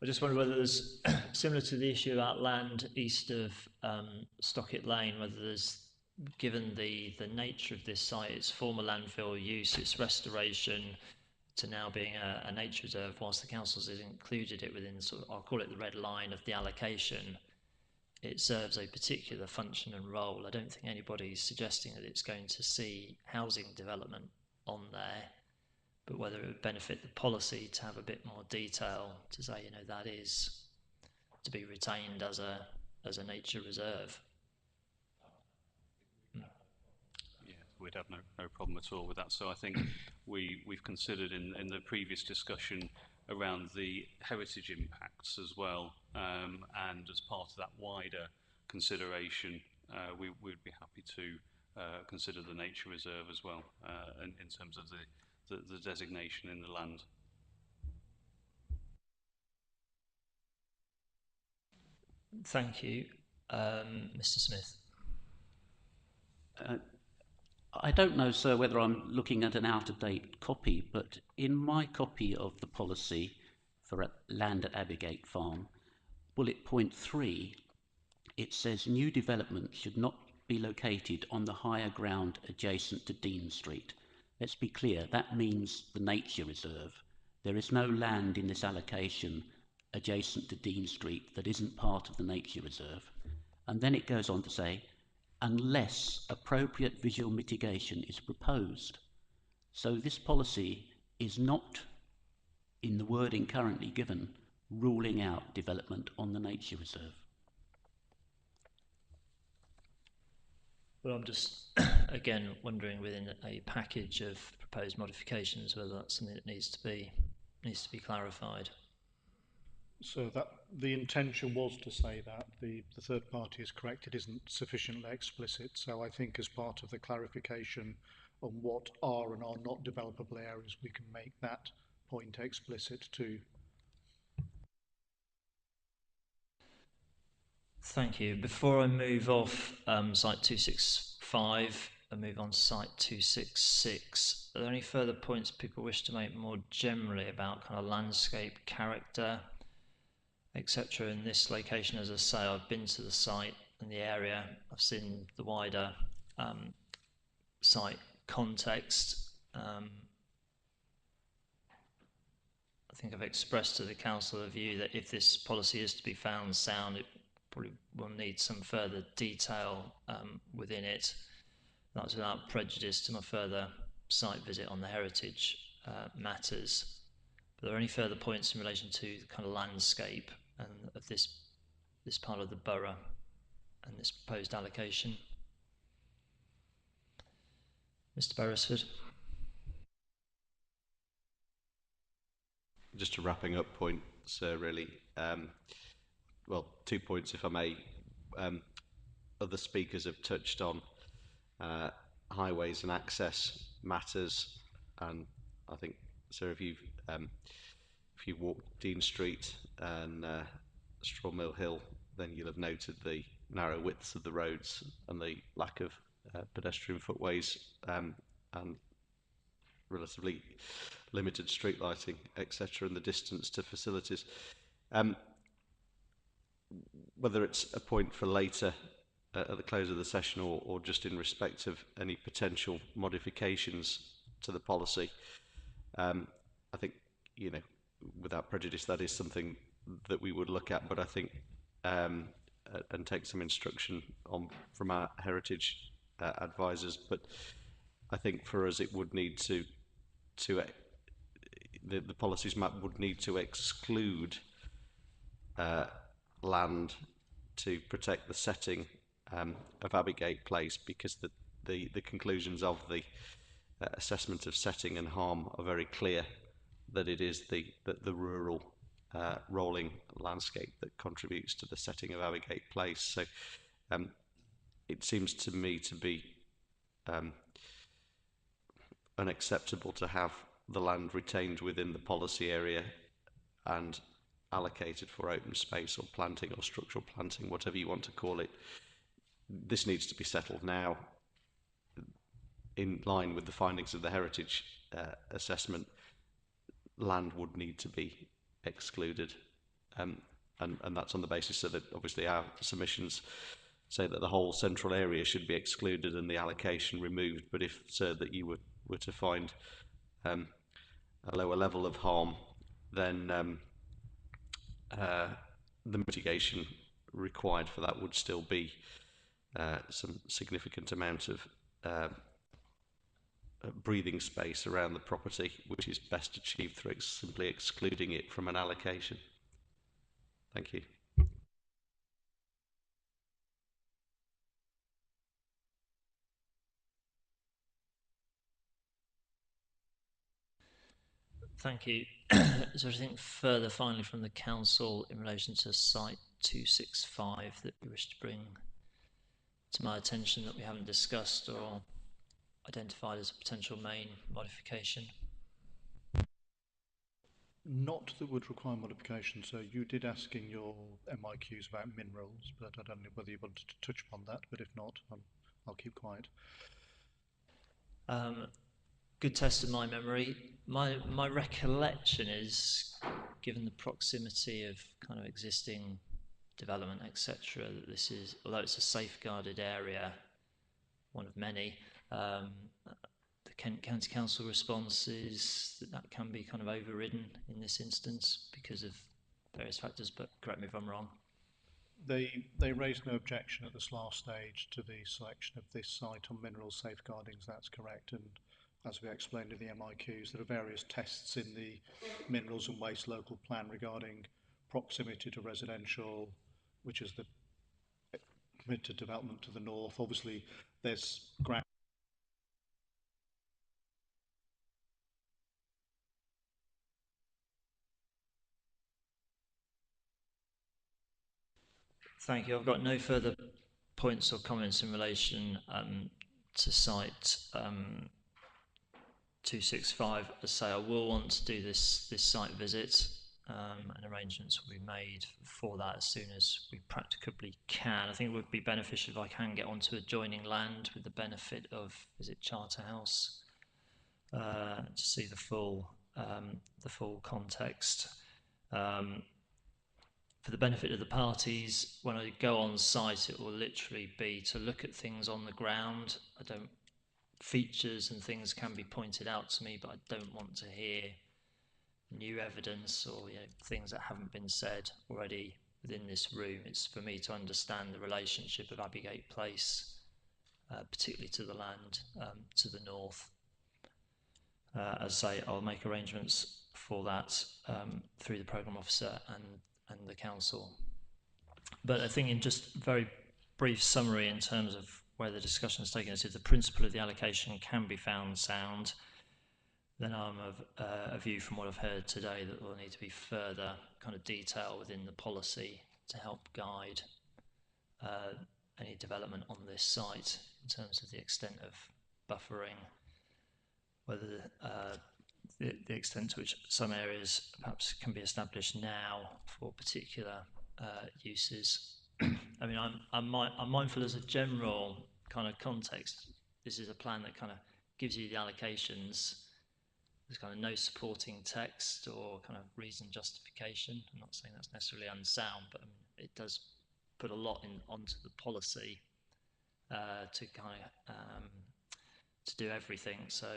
I just wonder whether there's, similar to the issue about land east of Stockett Lane, whether there's, given the nature of this site, its former landfill use, its restoration to now being a nature reserve, whilst the council's has included it within sort of, I'll call it the red line of the allocation, it serves a particular function and role. I don't think anybody's suggesting that it's going to see housing development on there, but whether it would benefit the policy to have a bit more detail to say, that is to be retained as a nature reserve. Yeah, we'd have no problem at all with that. So I think we've considered in the previous discussion around the heritage impacts as well, and as part of that wider consideration, we'd be happy to consider the nature reserve as well, in terms of the designation in the land. Thank you. Mr. Smith. I don't know, sir, whether I'm looking at an out-of-date copy, but in my copy of the policy for land at Abbeygate Farm, bullet point 3, it says new development should not be located on the higher ground adjacent to Dean Street. Let's be clear, that means the nature reserve. There is no land in this allocation adjacent to Dean Street that isn't part of the nature reserve. And then it goes on to say, unless appropriate visual mitigation is proposed. So this policy is not, in the wording currently given, ruling out development on the nature reserve. Well, I'm just, again, wondering within a package of proposed modifications whether that's something that needs to be clarified. So that the intention was to say that the third party is correct, it isn't sufficiently explicit. So I think as part of the clarification on what are and are not developable areas, we can make that point explicit too. Thank you. Before I move off site 265 and move on to site 266, are there any further points people wish to make more generally about kind of landscape character, etc. in this location? As I say, I've been to the site and the area, I've seen the wider site context. I think I've expressed to the council a view that if this policy is to be found sound, it probably will need some further detail within it. That's without prejudice to my further site visit on the heritage matters. Are there any further points in relation to the kind of landscape and of this this part of the borough and this proposed allocation. Mr. Beresford. Just a wrapping up point, sir, really. Well, 2 points, if I may. Other speakers have touched on highways and access matters, and I think, sir, if you walk Dean Street and Strawmill Hill, then you'll have noted the narrow widths of the roads and the lack of pedestrian footways and relatively limited street lighting, etc., and the distance to facilities. Whether it's a point for later at the close of the session or just in respect of any potential modifications to the policy, I think, without prejudice, that is something that we would look at, but I think and take some instruction on from our heritage advisors. But I think for us it would need to the policies map would need to exclude land to protect the setting of Abbeygate Place, because the conclusions of the assessment of setting and harm are very clear, that it is the rural rolling landscape that contributes to the setting of Abbeygate Place. So it seems to me to be unacceptable to have the land retained within the policy area and allocated for open space or planting or structural planting, whatever you want to call it. This needs to be settled now in line with the findings of the heritage assessment. Land would need to be excluded, and that's on the basis that obviously our submissions say that the whole central area should be excluded and the allocation removed. But if, sir, that you were to find a lower level of harm, then the mitigation required for that would still be some significant amount of breathing space around the property, which is best achieved through simply excluding it from an allocation. Thank you. Thank you. Is there anything further finally from the council in relation to site 265 that you wish to bring to my attention that we haven't discussed or identified as a potential main modification? Not that would require modification. So you did ask in your MIQs about minerals, but I don't know whether you wanted to touch upon that, but if not, I'll keep quiet. Good test of my memory. My recollection is, given the proximity of kind of existing development, etc., that this is, although it's a safeguarded area, one of many, the Kent County Council response is that can be kind of overridden in this instance because of various factors, but correct me if I'm wrong. They raised no objection at this last stage to the selection of this site on mineral safeguardings. That's correct. And as we explained in the MIQs, there are various tests in the minerals and waste local plan regarding proximity to residential, which is the permitted development to the north. Obviously, there's ground. Thank you. I've got no further points or comments in relation to site 265. As I say, I will want to do this site visit, and arrangements will be made for that as soon as we practicably can. I think it would be beneficial if I can get onto adjoining land with the benefit of visit Charterhouse to see the full context. For the benefit of the parties, when I go on site, it will literally be to look at things on the ground. Features and things can be pointed out to me, but I don't want to hear new evidence or things that haven't been said already within this room. It's for me to understand the relationship of Abbeygate Place, particularly to the land to the north. As I say, I'll make arrangements for that through the programme officer and the council. But I think in just very brief summary in terms of where the discussion has taken us, if the principle of the allocation can be found sound, then I'm of a view from what I've heard today that there will need to be further kind of detail within the policy to help guide any development on this site in terms of the extent of buffering, whether the extent to which some areas perhaps can be established now for particular uses. I mean, I'm mindful as a general kind of context. This is a plan that kind of gives you the allocations. There's kind of no supporting text or kind of reason justification. I'm not saying that's necessarily unsound, but I mean, it does put a lot onto the policy to kind of to do everything. So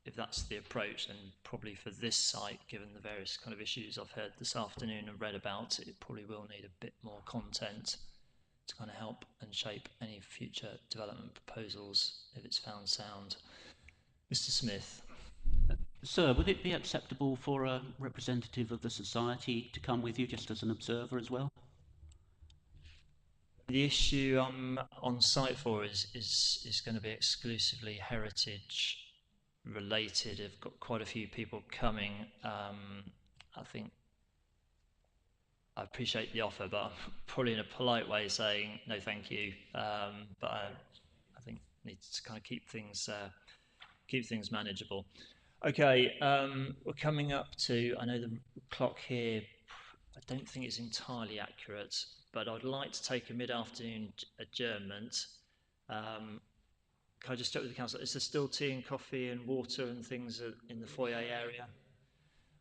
if that's the approach, then probably for this site, given the various kind of issues I've heard this afternoon and read about, it probably will need a bit more content to kind of help and shape any future development proposals if it's found sound. Mr. Smith. Sir, would it be acceptable for a representative of the society to come with you just as an observer as well? The issue I'm on site for is going to be exclusively heritage related. I've got quite a few people coming. I think I appreciate the offer, but I'm probably in a polite way saying no thank you. But I think need to kind of keep things manageable. Okay, we're coming up to, I know the clock here, I don't think it's entirely accurate, but I'd like to take a mid-afternoon adjournment. Can I just check with the council? Is there still tea and coffee and water and things in the foyer area?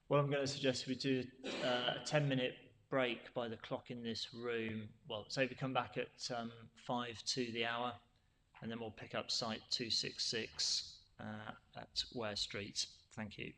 Well, I'm going to suggest we do a 10-minute break by the clock in this room. Well, say we come back at 5 to the hour, and then we'll pick up site 266 at Ware Street. Thank you.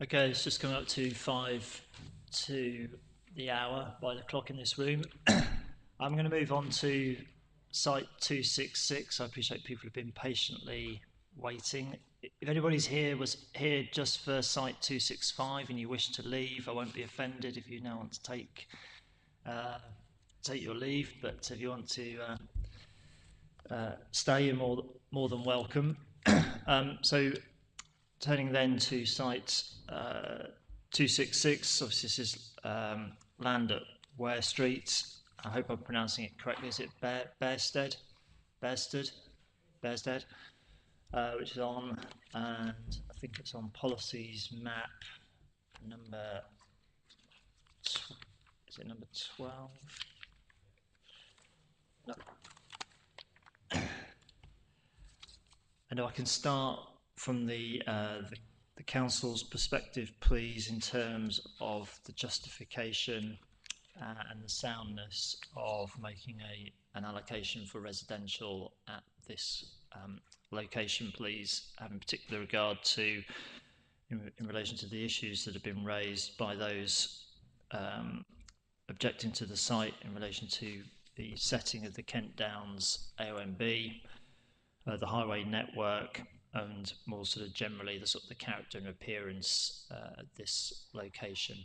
Okay, it's just coming up to 5 to the hour by the clock in this room. I'm going to move on to site 266. I appreciate people have been patiently waiting. If anybody's here was here just for site 265 and you wish to leave, I won't be offended if you now want to take your leave. But if you want to stay, you're more than welcome. So turning then to site 266, obviously this is land at Ware Street. I hope I'm pronouncing it correctly. Is it Bearsted? Which is on, and I think it's on policies map number, is it number 12? No. And I can start from the council's perspective, please, in terms of the justification and the soundness of making an allocation for residential at this location, please, having particular regard to in relation to the issues that have been raised by those objecting to the site in relation to the setting of the Kent Downs AONB, the highway network, and more sort of generally the sort of the character and appearance at this location.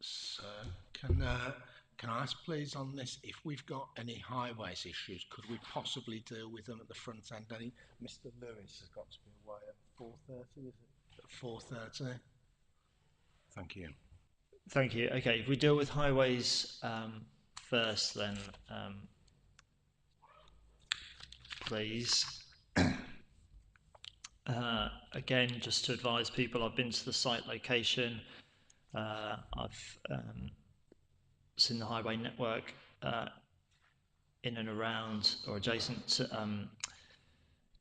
So, can I ask please on this, if we've got any highways issues, could we possibly deal with them at the front end? Mr. Lewis has got to be away at 4:30, is it? At 4:30. Thank you. Thank you. Okay, if we deal with highways first, then please. Again, just to advise people, I've been to the site location. I've seen the highway network in and around or adjacent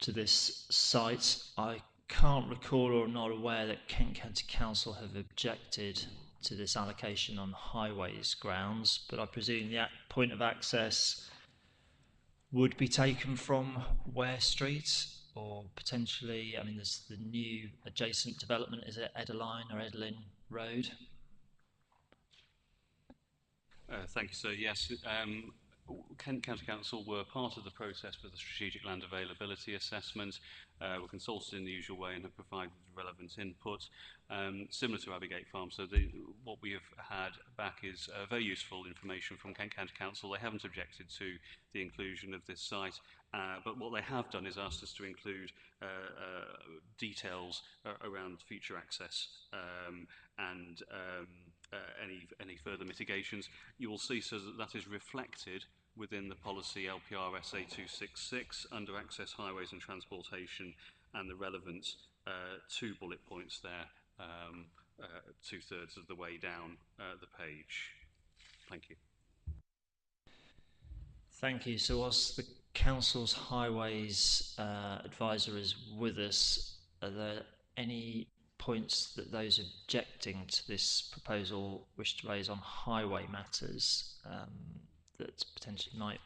to this site. I can't recall or not aware that Kent County Council have objected to this allocation on highways grounds, but I presume the point of access would be taken from Ware Street, or potentially, I mean, there's the new adjacent development, is it Edeline or Edelyn Road? Thank you, sir. Yes, Kent County Council were part of the process for the strategic land availability assessment. Were consulted in the usual way and have provided relevant input, similar to Abbeygate Farm. So what we have had back is very useful information from Kent County Council. They haven't objected to the inclusion of this site, but what they have done is asked us to include details around future access and any further mitigations. You will see, so that is reflected within the policy LPR SA 266 under access, highways and transportation, and the relevant two bullet points there, 2/3 of the way down the page. Thank you. Thank you. So whilst the Council's Highways advisor is with us, are there any points that those objecting to this proposal wish to raise on highway matters that potentially might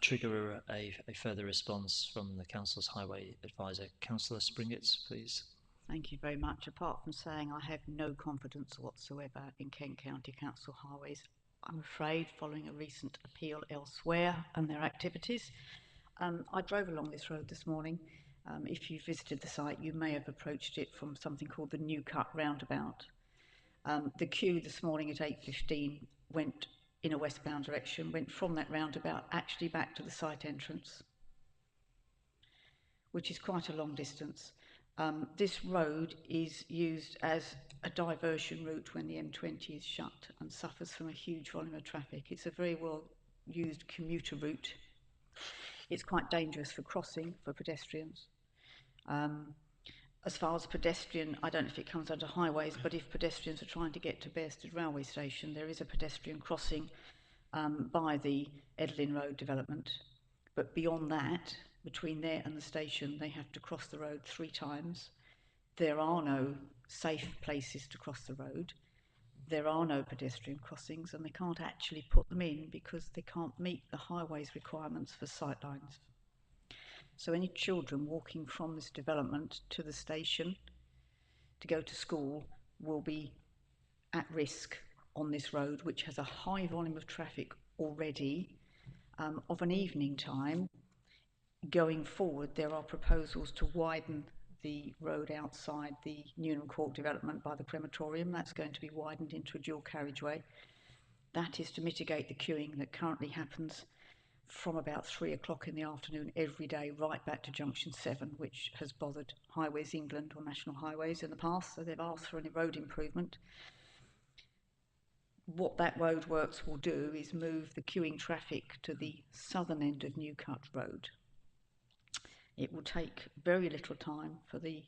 trigger a further response from the Council's Highway advisor? Councillor Springett, please. Thank you very much. Apart from saying I have no confidence whatsoever in Kent County Council Highways, I'm afraid, following a recent appeal elsewhere and their activities. I drove along this road this morning. If you visited the site, you may have approached it from something called the New Cut roundabout. The queue this morning at 8:15 went in a westbound direction, went from that roundabout actually back to the site entrance, which is quite a long distance. This road is used as a diversion route when the M20 is shut and suffers from a huge volume of traffic. It's a very well used commuter route. It's quite dangerous for crossing for pedestrians. As far as pedestrian, I don't know if it comes under highways, but if pedestrians are trying to get to Bearsted railway station, there is a pedestrian crossing by the Edelyn Road development. But beyond that, between there and the station, they have to cross the road 3 times. There are no safe places to cross the road. There are no pedestrian crossings, and they can't actually put them in because they can't meet the highways requirements for sightlines. So any children walking from this development to the station to go to school will be at risk on this road, which has a high volume of traffic already. Of an evening time, going forward, there are proposals to widen the road outside the Newnham Court development by the crematorium. That's going to be widened into a dual carriageway. That is to mitigate the queuing that currently happens from about 3 o'clock in the afternoon every day right back to junction 7, which has bothered Highways England or National Highways in the past, so they've asked for any road improvement. What that roadworks will do is move the queuing traffic to the southern end of Newcut Road. It will take very little time for the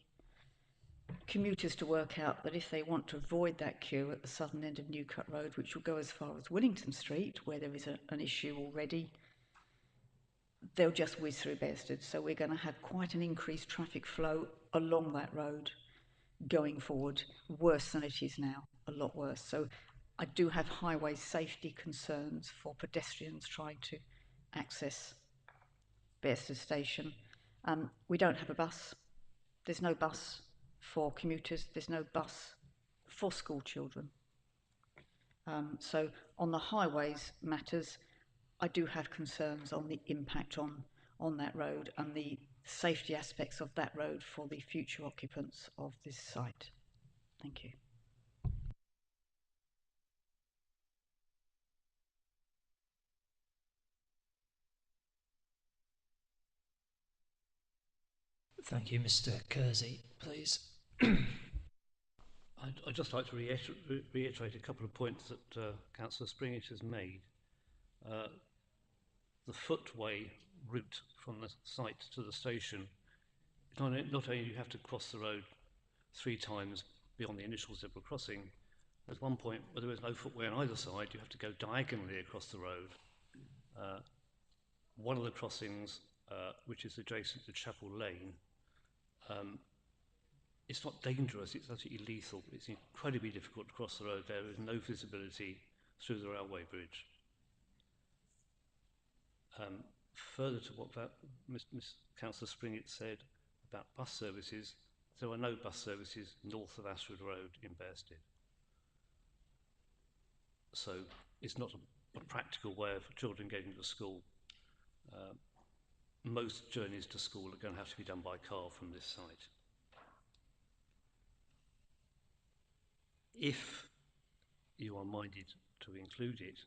commuters to work out that if they want to avoid that queue at the southern end of Newcut Road, which will go as far as Willington Street, where there is an issue already, they'll just whiz through Bearsted. So we're going to have quite an increased traffic flow along that road going forward, worse than it is now, a lot worse. So I do have highway safety concerns for pedestrians trying to access Bearsted Station. We don't have a bus. There's no bus for commuters. There's no bus for school children. So on the highways matters, I do have concerns on the impact on that road and the safety aspects of that road for the future occupants of this site. Thank you. Thank you, Mr. Kersey, please. I'd just like to reiterate a couple of points that Councillor Springett has made. The footway route from the site to the station, not only do you have to cross the road 3 times beyond the initial zebra crossing, there's one point where there is no footway on either side. You have to go diagonally across the road. One of the crossings, which is adjacent to Chapel Lane, it's not dangerous, it's absolutely lethal. It's incredibly difficult to cross the road. There is no visibility through the railway bridge. Further to what Miss Councillor Springett said about bus services, there are no bus services north of Ashford Road in Bearsted. So it's not a practical way of children getting to school. Most journeys to school are going to have to be done by car from this site. If you are minded to include it,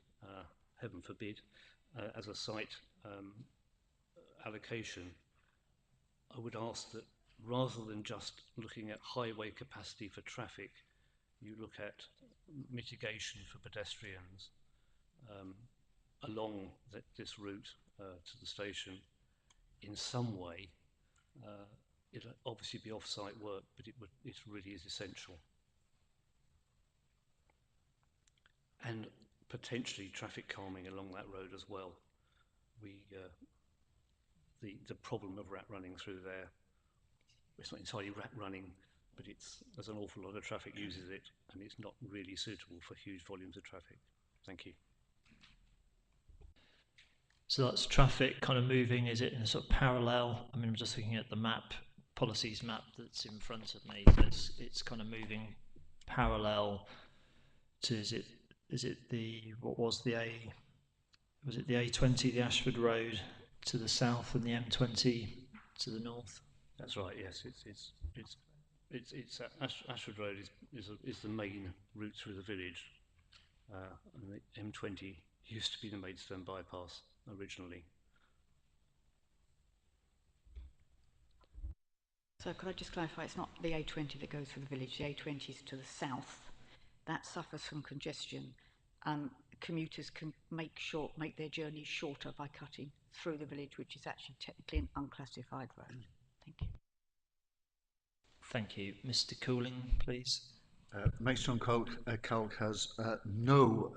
heaven forbid, as a site allocation, I would ask that rather than just looking at highway capacity for traffic, you look at mitigation for pedestrians along this route to the station in some way. It'll obviously be off-site work, but it really is essential. And potentially traffic calming along that road as well. The problem of rat running through there, it's not entirely rat running, but there's an awful lot of traffic uses it, and it's not really suitable for huge volumes of traffic. Thank you. So that's traffic kind of moving, is it in a sort of parallel? I mean, I'm just looking at the map, policies map that's in front of me. So it's kind of moving parallel to, is it the, what was the was it the A20, the Ashford Road to the south and the M20 to the north? That's right, yes. Ashford Road is the main route through the village. And the M20 used to be the Maidstone bypass originally. So could I just clarify, it's not the A20 that goes through the village, the A20 is to the south. That suffers from congestion. Commuters can make their journey shorter by cutting through the village, which is actually technically an unclassified road. Thank you. Thank you. Mr. Cooling, please. Maidstone Calc has no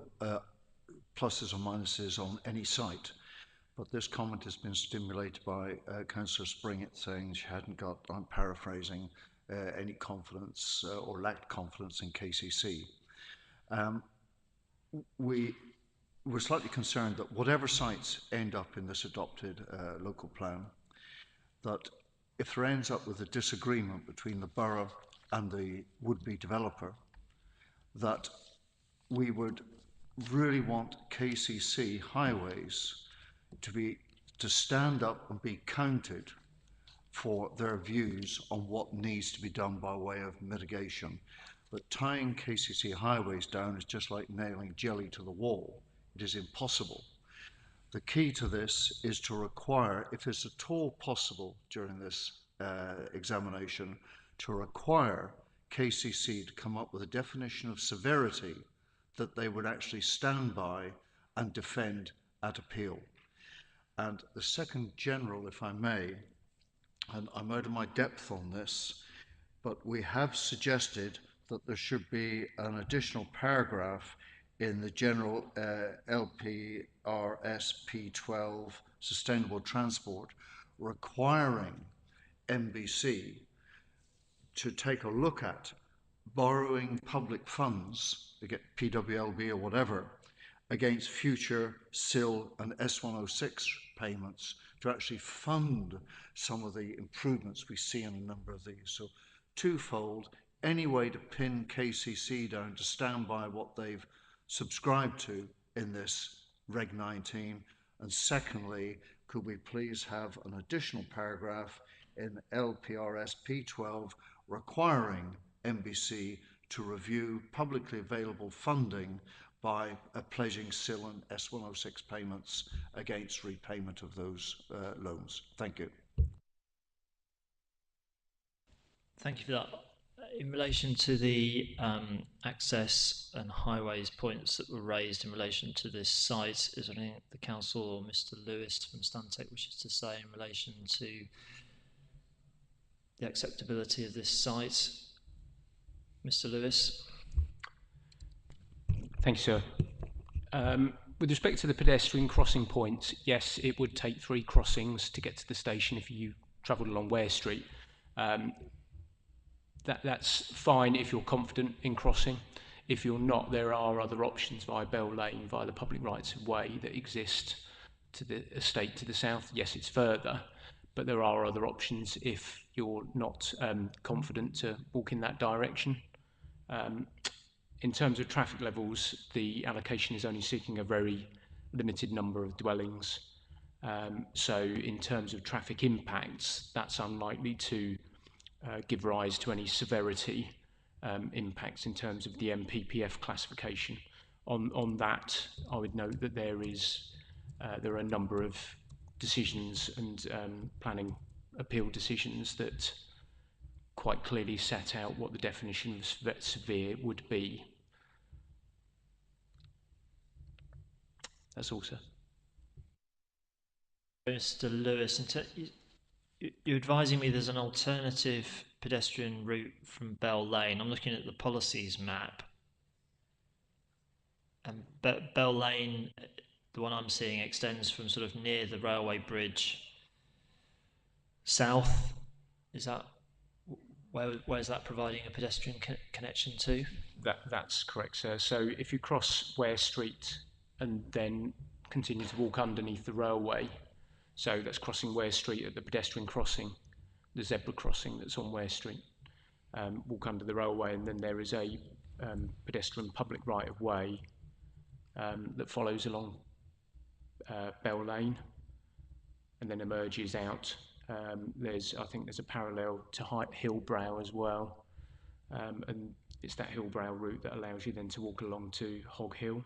pluses or minuses on any site, but this comment has been stimulated by Councillor Springett saying she hadn't got, I'm paraphrasing, any confidence or lacked confidence in KCC. We're slightly concerned that whatever sites end up in this adopted local plan, that if there ends up with a disagreement between the borough and the would-be developer, that we would really want KCC Highways to stand up and be counted for their views on what needs to be done by way of mitigation. But tying KCC Highways down is just like nailing jelly to the wall. It is impossible. The key to this is to require, if it's at all possible during this examination, to require KCC to come up with a definition of severity that they would actually stand by and defend at appeal. And the second general, if I may, and I'm out of my depth on this, but we have suggested that there should be an additional paragraph in the general LPRS P12 Sustainable Transport requiring MBC to take a look at borrowing public funds, to get PWLB or whatever, against future SIL and S106 payments to actually fund some of the improvements we see in a number of these. So twofold, any way to pin KCC down to stand by what they've subscribed to in this Reg 19, and secondly, could we please have an additional paragraph in LPRS P12 requiring MBC to review publicly available funding by pledging SIL and S106 payments against repayment of those loans. Thank you. Thank you for that. In relation to the access and highways points that were raised in relation to this site, is there anything the council or Mr. Lewis from Stantec wishes to say in relation to the acceptability of this site? Mr. Lewis? Thank you, sir. With respect to the pedestrian crossing points, yes, it would take 3 crossings to get to the station if you travelled along Ware Street. That's fine if you're confident in crossing. If you're not, there are other options via Bell Lane, via the public rights of way that exist to the estate to the south. Yes, it's further, but there are other options if you're not confident to walk in that direction. In terms of traffic levels, the allocation is only seeking a very limited number of dwellings. So in terms of traffic impacts, that's unlikely to give rise to any severity impacts in terms of the MPPF classification. On that, I would note that there are a number of decisions and planning appeal decisions that quite clearly set out what the definition of severe would be. That's all, sir. Mr. Lewis, you're advising me there's an alternative pedestrian route from Bell Lane. I'm looking at the policies map. And Bell Lane, the one I'm seeing, extends from sort of near the railway bridge south. Is that where is that providing a pedestrian connection to? That's correct, sir. So if you cross Ware Street and then continue to walk underneath the railway, so that's crossing Ware Street at the pedestrian crossing, the zebra crossing that's on Ware Street, walk under the railway, and then there is a pedestrian public right of way that follows along Bell Lane and then emerges out. I think there's a parallel to Hillbrow as well, and it's that Hillbrow route that allows you then to walk along to Hog Hill.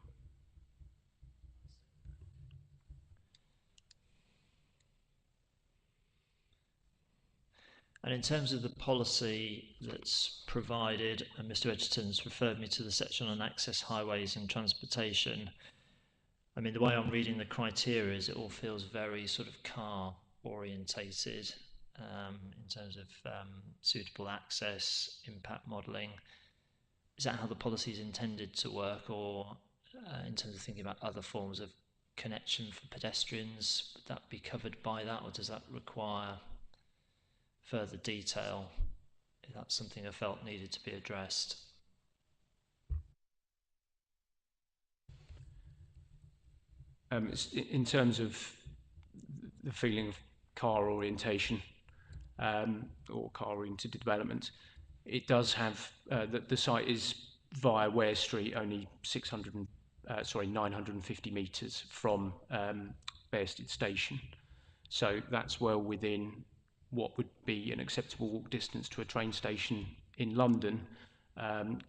And in terms of the policy that's provided, and Mr. Edgerton's referred me to the section on access highways and transportation. I mean, the way I'm reading the criteria is it all feels very sort of car orientated in terms of suitable access, impact modelling. Is that how the policy is intended to work, or in terms of thinking about other forms of connection for pedestrians, would that be covered by that, or does that require further detail? If that's something I felt needed to be addressed. In terms of the feeling of car orientation, or car-oriented development. It does have, the site is via Ware Street, only 950 metres from Bearsted Station. So that's well within what would be an acceptable walk distance to a train station in London.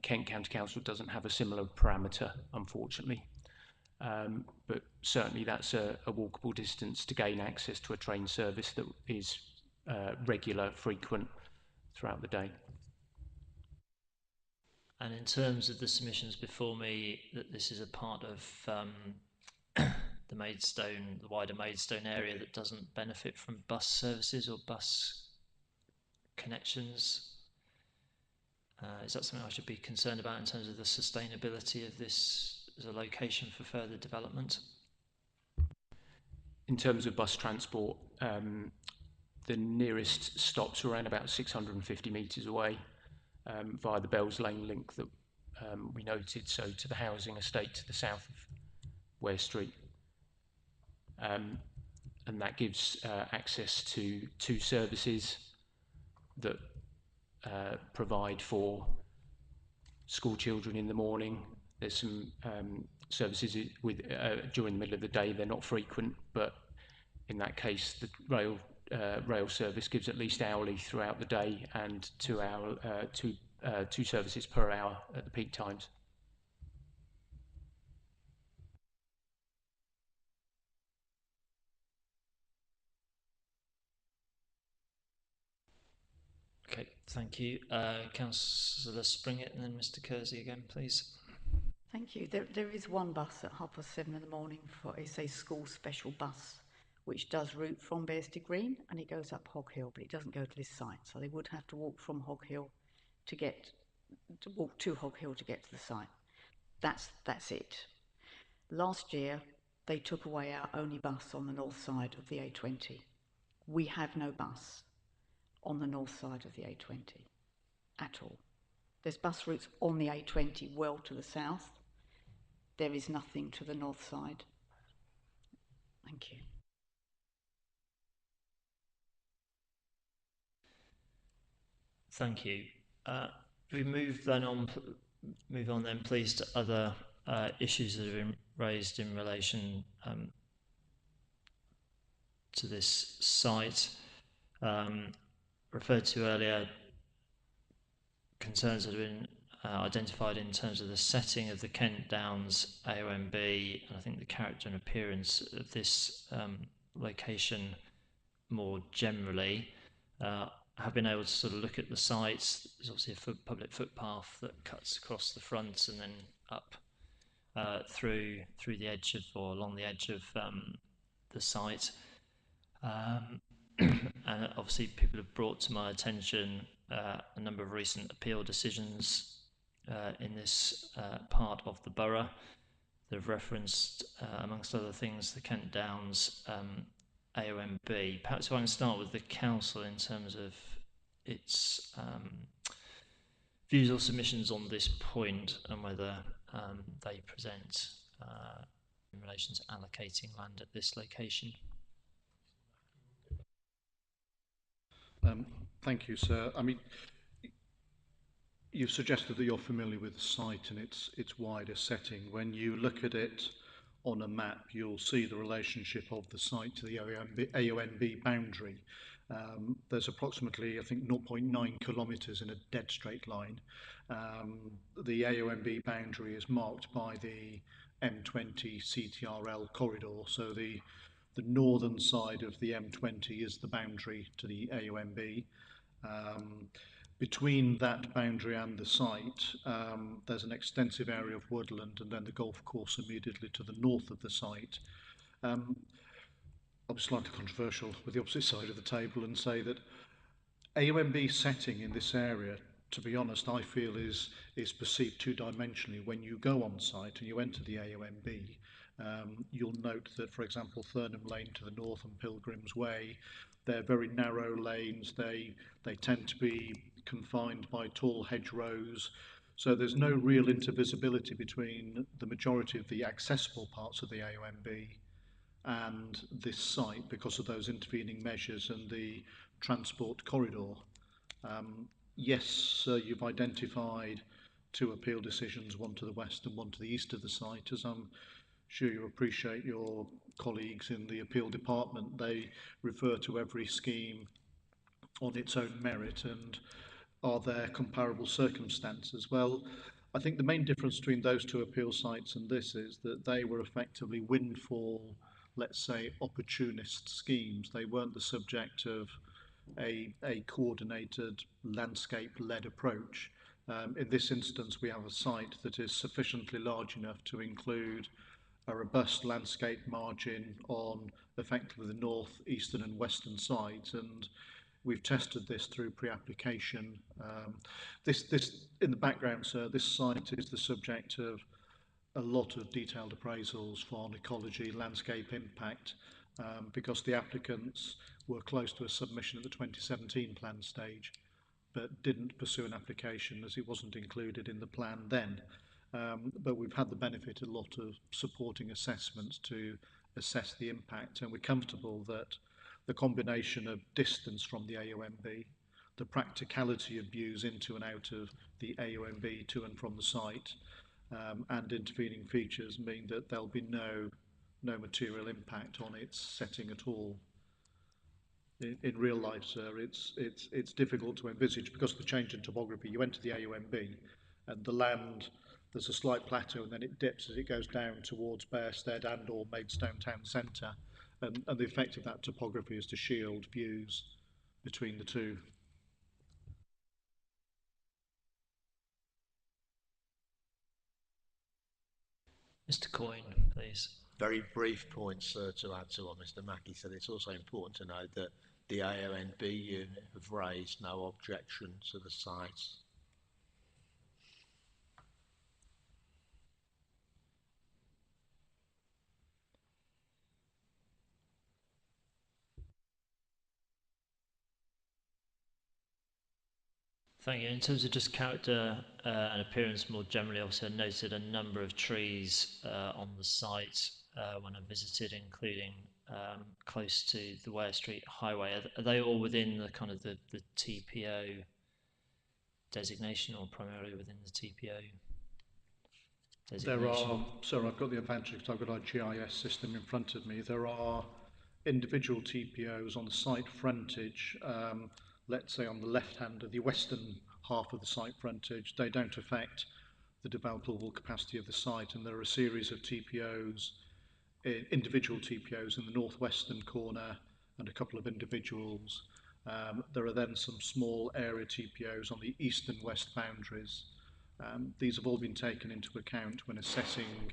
Kent County Council doesn't have a similar parameter, unfortunately. But certainly that's a walkable distance to gain access to a train service that is regular, frequent throughout the day. And in terms of the submissions before me, that this is a part of the Maidstone, the wider Maidstone area that doesn't benefit from bus services or bus connections. Is that something I should be concerned about in terms of the sustainability of this as a location for further development? In terms of bus transport, the nearest stops are around about 650 metres away via the Bells Lane link that we noted, so to the housing estate to the south of Ware Street. And that gives access to two services that provide for school children in the morning. There's some services with during the middle of the day. They're not frequent, but in that case, the rail service gives at least hourly throughout the day and two services per hour at the peak times. Okay, thank you. Councillor Springett and then Mr. Kersey again, please. Thank you. There is one bus at 7:30 in the morning it's a school special bus, which does route from Bearsted Green and it goes up Hog Hill, but it doesn't go to this site. So they would have to walk from Hog Hill walk to Hog Hill to get to the site. That's it. Last year, they took away our only bus on the north side of the A20. We have no bus on the north side of the A20 at all. There's bus routes on the A20 well to the south. There is nothing to the north side. Thank you. Thank you. We move on then, please, to other issues that have been raised in relation to this site. Referred to earlier, concerns that have been identified in terms of the setting of the Kent Downs AONB, and I think the character and appearance of this location more generally. Have been able to sort of look at the sites. There's obviously a public footpath that cuts across the front and then up through the edge of, or along the edge of the site. And obviously people have brought to my attention a number of recent appeal decisions in this part of the borough. They've referenced, amongst other things, the Kent Downs AONB. Perhaps if I can start with the council in terms of its views or submissions on this point and whether they present in relation to allocating land at this location. Thank you, sir. I mean, you've suggested that you're familiar with the site and its wider setting. When you look at it on a map, you'll see the relationship of the site to the AONB boundary. There's approximately, I think, 0.9 kilometres in a dead straight line. The AONB boundary is marked by the M20 CTRL corridor, so the northern side of the M20 is the boundary to the AONB. Between that boundary and the site, there's an extensive area of woodland and then the golf course immediately to the north of the site. I'll be slightly controversial with the opposite side of the table and say that AONB setting in this area, to be honest, I feel is perceived two-dimensionally. When you go on site and you enter the AONB, you'll note that, for example, Thurnham Lane to the north and Pilgrim's Way, they're very narrow lanes. They tend to be confined by tall hedgerows. So there's no real intervisibility between the majority of the accessible parts of the AONB and this site because of those intervening measures and the transport corridor. Yes, you've identified two appeal decisions, one to the west and one to the east of the site. As I'm sure you appreciate, your colleagues in the appeal department, they refer to every scheme on its own merit and are there comparable circumstances? Well, I think the main difference between those two appeal sites and this is that they were effectively windfall, let's say, opportunist schemes. They weren't the subject of a coordinated landscape-led approach. In this instance, we have a site that is sufficiently large enough to include a robust landscape margin on effectively the north, eastern and western sides, and we've tested this through pre-application. This in the background, sir, this site is the subject of a lot of detailed appraisals for ecology, landscape impact, because the applicants were close to a submission at the 2017 plan stage, but didn't pursue an application as it wasn't included in the plan then. But we've had the benefit of a lot of supporting assessments to assess the impact, and we're comfortable that the combination of distance from the AONB, the practicality of views into and out of the AONB to and from the site, and intervening features mean that there'll be no material impact on its setting at all. In real life, sir, it's difficult to envisage because of the change in topography. You enter the AONB and the land, there's a slight plateau and then it dips as it goes down towards Bearstead and or Maidstone town centre, and the effect of that topography is to shield views between the two. Mr. Coyne, please. Very brief point, sir, to add to what Mr. Mackey said. It's also important to note that the AONB unit have raised no objection to the site. Thank you. In terms of just character and appearance more generally, obviously I noted a number of trees on the site when I visited, including close to the Ware Street Highway. Are they all within the kind of the TPO designation, or primarily within the TPO designation? There are, sir, I've got the advantage because I've got our GIS system in front of me. There are individual TPOs on the site frontage, let's say on the left hand of the western half of the site frontage. They don't affect the developable capacity of the site, and there are a series of TPOs, individual TPOs in the northwestern corner and a couple of individuals. There are then some small area TPOs on the east and west boundaries. These have all been taken into account when assessing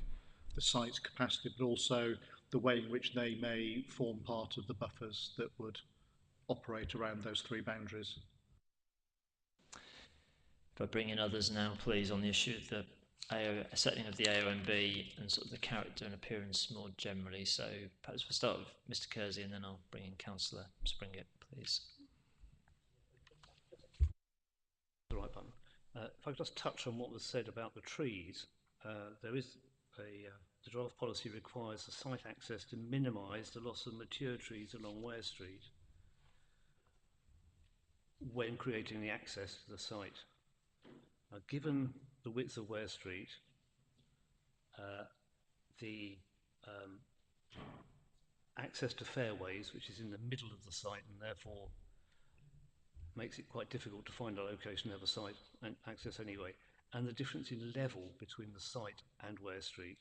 the site's capacity, but also the way in which they may form part of the buffers that would operate around those three boundaries. If I bring in others now, please, on the issue of the setting of the AONB and sort of the character and appearance more generally. So perhaps we'll start with Mr. Kersey and then I'll bring in Councillor Springett, please. The right button. If I could just touch on what was said about the trees, there is the draft policy requires the site access to minimise the loss of mature trees along Ware Street when creating the access to the site. Now, given the width of Ware Street, the access to fairways, which is in the middle of the site and therefore makes it quite difficult to find a location to have a site and access anyway, and the difference in level between the site and Ware Street,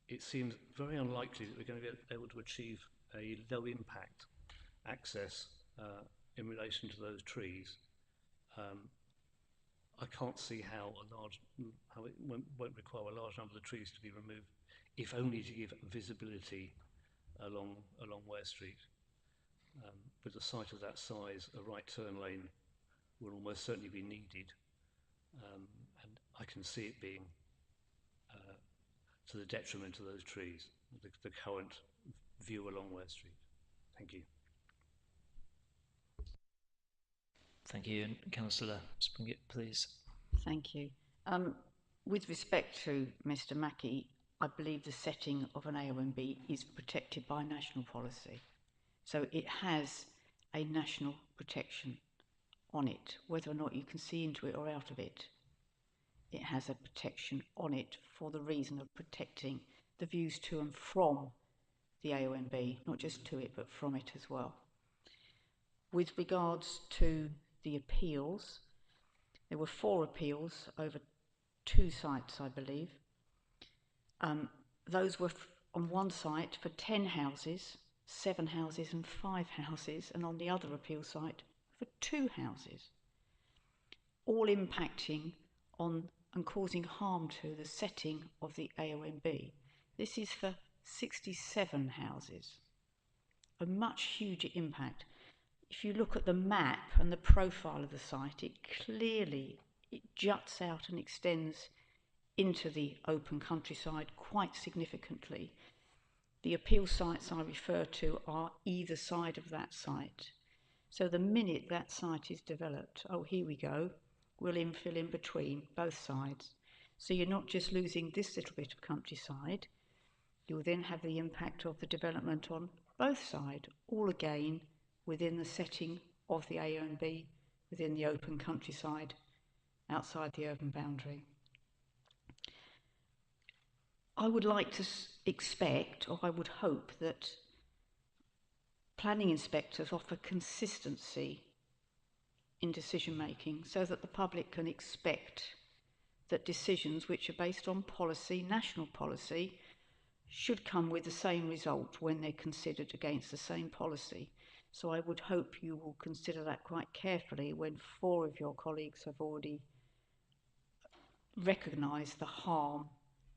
it seems very unlikely that we're going to be able to achieve a low impact access in relation to those trees. I can't see how it won't require a large number of the trees to be removed, if only to give visibility along Ware Street. With a site of that size, a right turn lane will almost certainly be needed, and I can see it being to the detriment of those trees, the current view along Ware Street. Thank you. Thank you. And Councillor Springett, please. Thank you. With respect to Mr. Mackey, I believe the setting of an AONB is protected by national policy. So it has a national protection on it, whether or not you can see into it or out of it. It has a protection on it for the reason of protecting the views to and from the AONB, not just to it, but from it as well. With regards to the appeals, there were 4 appeals over 2 sites, I believe. Those were on one site for 10 houses, 7 houses and 5 houses, and on the other appeal site for 2 houses, all impacting on and causing harm to the setting of the AONB. This is for 67 houses, a much huger impact. If you look at the map and the profile of the site, it juts out and extends into the open countryside quite significantly. The appeal sites I refer to are either side of that site. So the minute that site is developed, oh, here we go, we'll infill in between both sides. So you're not just losing this little bit of countryside, you'll then have the impact of the development on both sides, all again within the setting of the AONB, within the open countryside, outside the urban boundary. I would like to expect, or I would hope, that planning inspectors offer consistency in decision making so that the public can expect that decisions which are based on policy, national policy, should come with the same result when they're considered against the same policy. So I would hope you will consider that quite carefully when 4 of your colleagues have already recognised the harm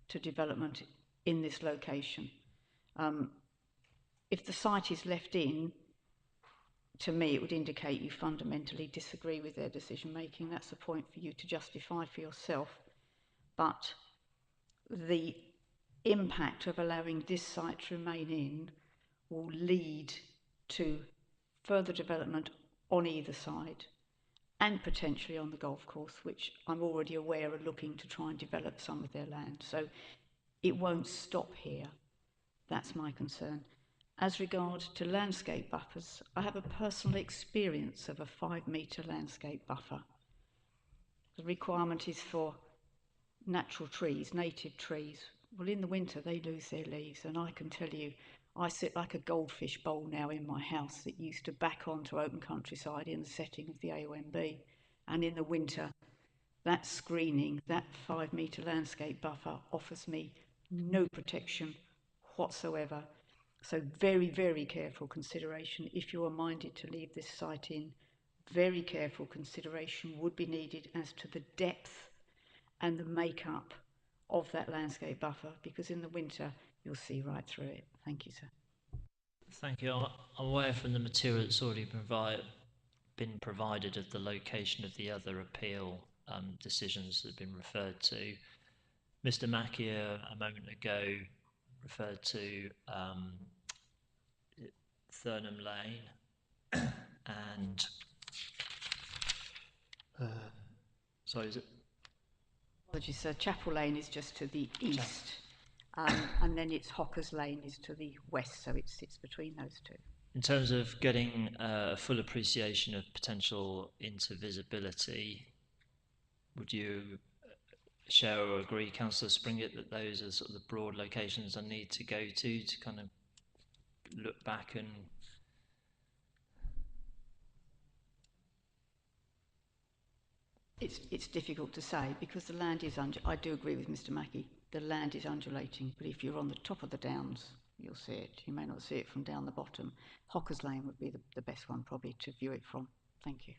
to development in this location. If the site is left in, to me, it would indicate you fundamentally disagree with their decision making. That's a point for you to justify for yourself. But the impact of allowing this site to remain in will lead to further development on either side and potentially on the golf course, which I'm already aware are looking to try and develop some of their land. So it won't stop here. That's my concern. As regard to landscape buffers, I have a personal experience of a 5-metre landscape buffer. The requirement is for natural trees, native trees. Well, in the winter, they lose their leaves, and I can tell you, I sit like a goldfish bowl now in my house that used to back onto open countryside in the setting of the AONB. And in the winter, that screening, that 5-metre landscape buffer offers me no protection whatsoever. So very, very careful consideration. If you are minded to leave this site in, very careful consideration would be needed as to the depth and the makeup of that landscape buffer, because in the winter you'll see right through it. Thank you, sir. Thank you. I'm aware from the material that's already been provided of the location of the other appeal decisions that have been referred to. Mr. Mackey a moment ago referred to Thurnham Lane and sorry, is it? Apologies, sir. Chapel Lane is just to the east, and then it's Hocker's Lane is to the west, so it sits between those two. In terms of getting a full appreciation of potential intervisibility, would you share or agree, Councillor Springett, that those are sort of the broad locations I need to go to kind of look back and... It's difficult to say because the land is, I do agree with Mr. Mackey, the land is undulating, but if you're on the top of the downs, you'll see it. You may not see it from down the bottom. Hocker's Lane would be the best one probably to view it from. Thank you.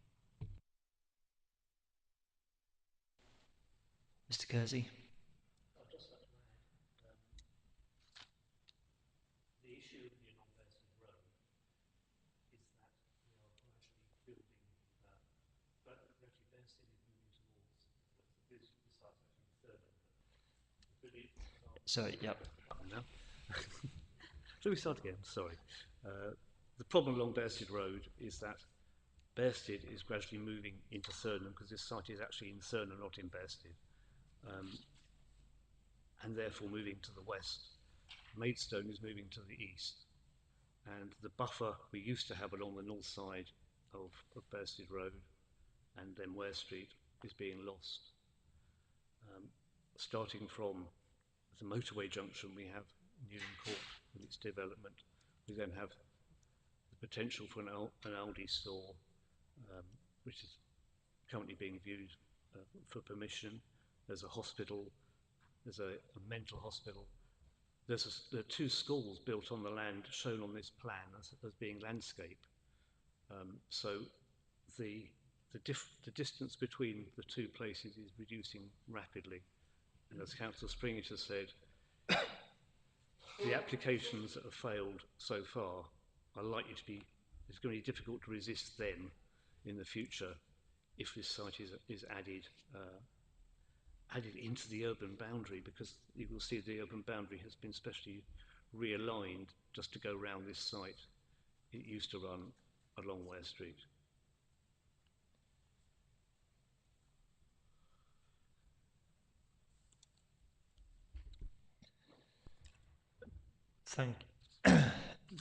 Mr. Kersey. The issue of the non-vested road is that we are gradually building, gradually Bearsted is moving towards the site actually further. Sorry, yep. No. Shall we start again? Sorry. The problem along Bearsted Road is that Bearsted is gradually moving into Thurnham because this site is actually in Thurnham, not in Bearsted. and therefore moving to the west. Maidstone is moving to the east. And the buffer we used to have along the north side of Bursted Road and then Ware Street is being lost. Starting from the motorway junction, we have Newham Court with its development. We then have the potential for an Aldi store, which is currently being viewed for permission. There's a hospital, there's a mental hospital. There are two schools built on the land shown on this plan as being landscape. So the distance between the two places is reducing rapidly. And as Councillor Springett has said, the applications that have failed so far are likely to be, it's going to be difficult to resist them in the future if this site is added into the urban boundary, because you will see the urban boundary has been specially realigned just to go round this site. It used to run along Ware Street.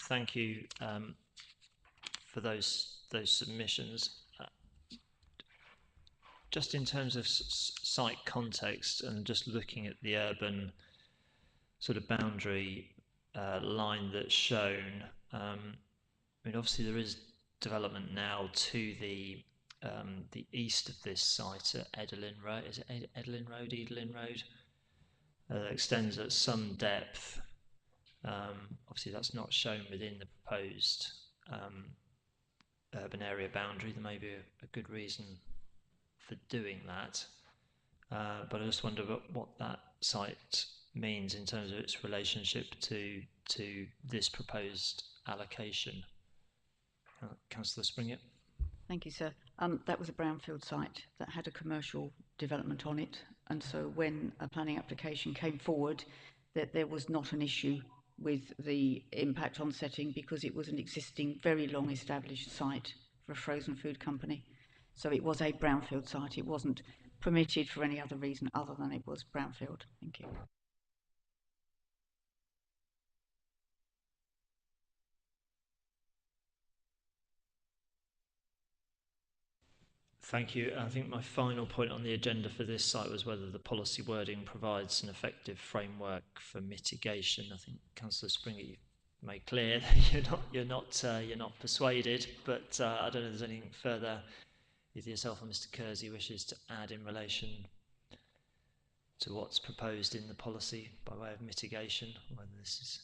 Thank you for those submissions. Just in terms of site context and just looking at the urban sort of boundary line that's shown, I mean, obviously there is development now to the east of this site at Edelin Road. Is it Edelin Road? Edelin Road extends at some depth. Obviously, that's not shown within the proposed urban area boundary. There may be a good reason for doing that, but I just wonder what that site means in terms of its relationship to this proposed allocation. Councillor Springett. Thank you, sir. That was a brownfield site that had a commercial development on it, and so when a planning application came forward, that there was not an issue with the impact on setting because it was an existing, very long established site for a frozen food company. So it was a brownfield site. It wasn't permitted for any other reason other than it was brownfield. Thank you. Thank you. I think my final point on the agenda for this site was whether the policy wording provides an effective framework for mitigation. I think Councillor Springer, you made clear that you're not persuaded, but I don't know if there's anything further either yourself or Mr. Kersey wishes to add in relation to what's proposed in the policy by way of mitigation, whether this is,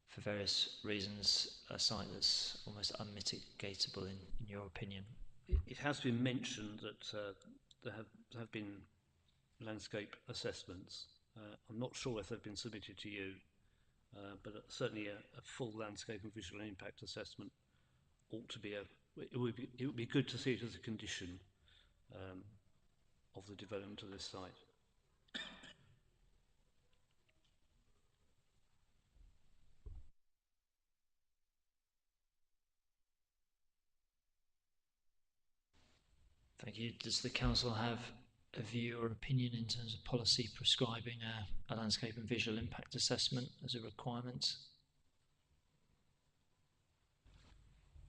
for various reasons, a site that's almost unmitigatable in your opinion. It has been mentioned that there have been landscape assessments. I'm not sure if they've been submitted to you, but certainly a full landscape and visual impact assessment ought to be it would be good to see it as a condition of the development of this site. Thank you. Does the council have a view or opinion in terms of policy prescribing a landscape and visual impact assessment as a requirement?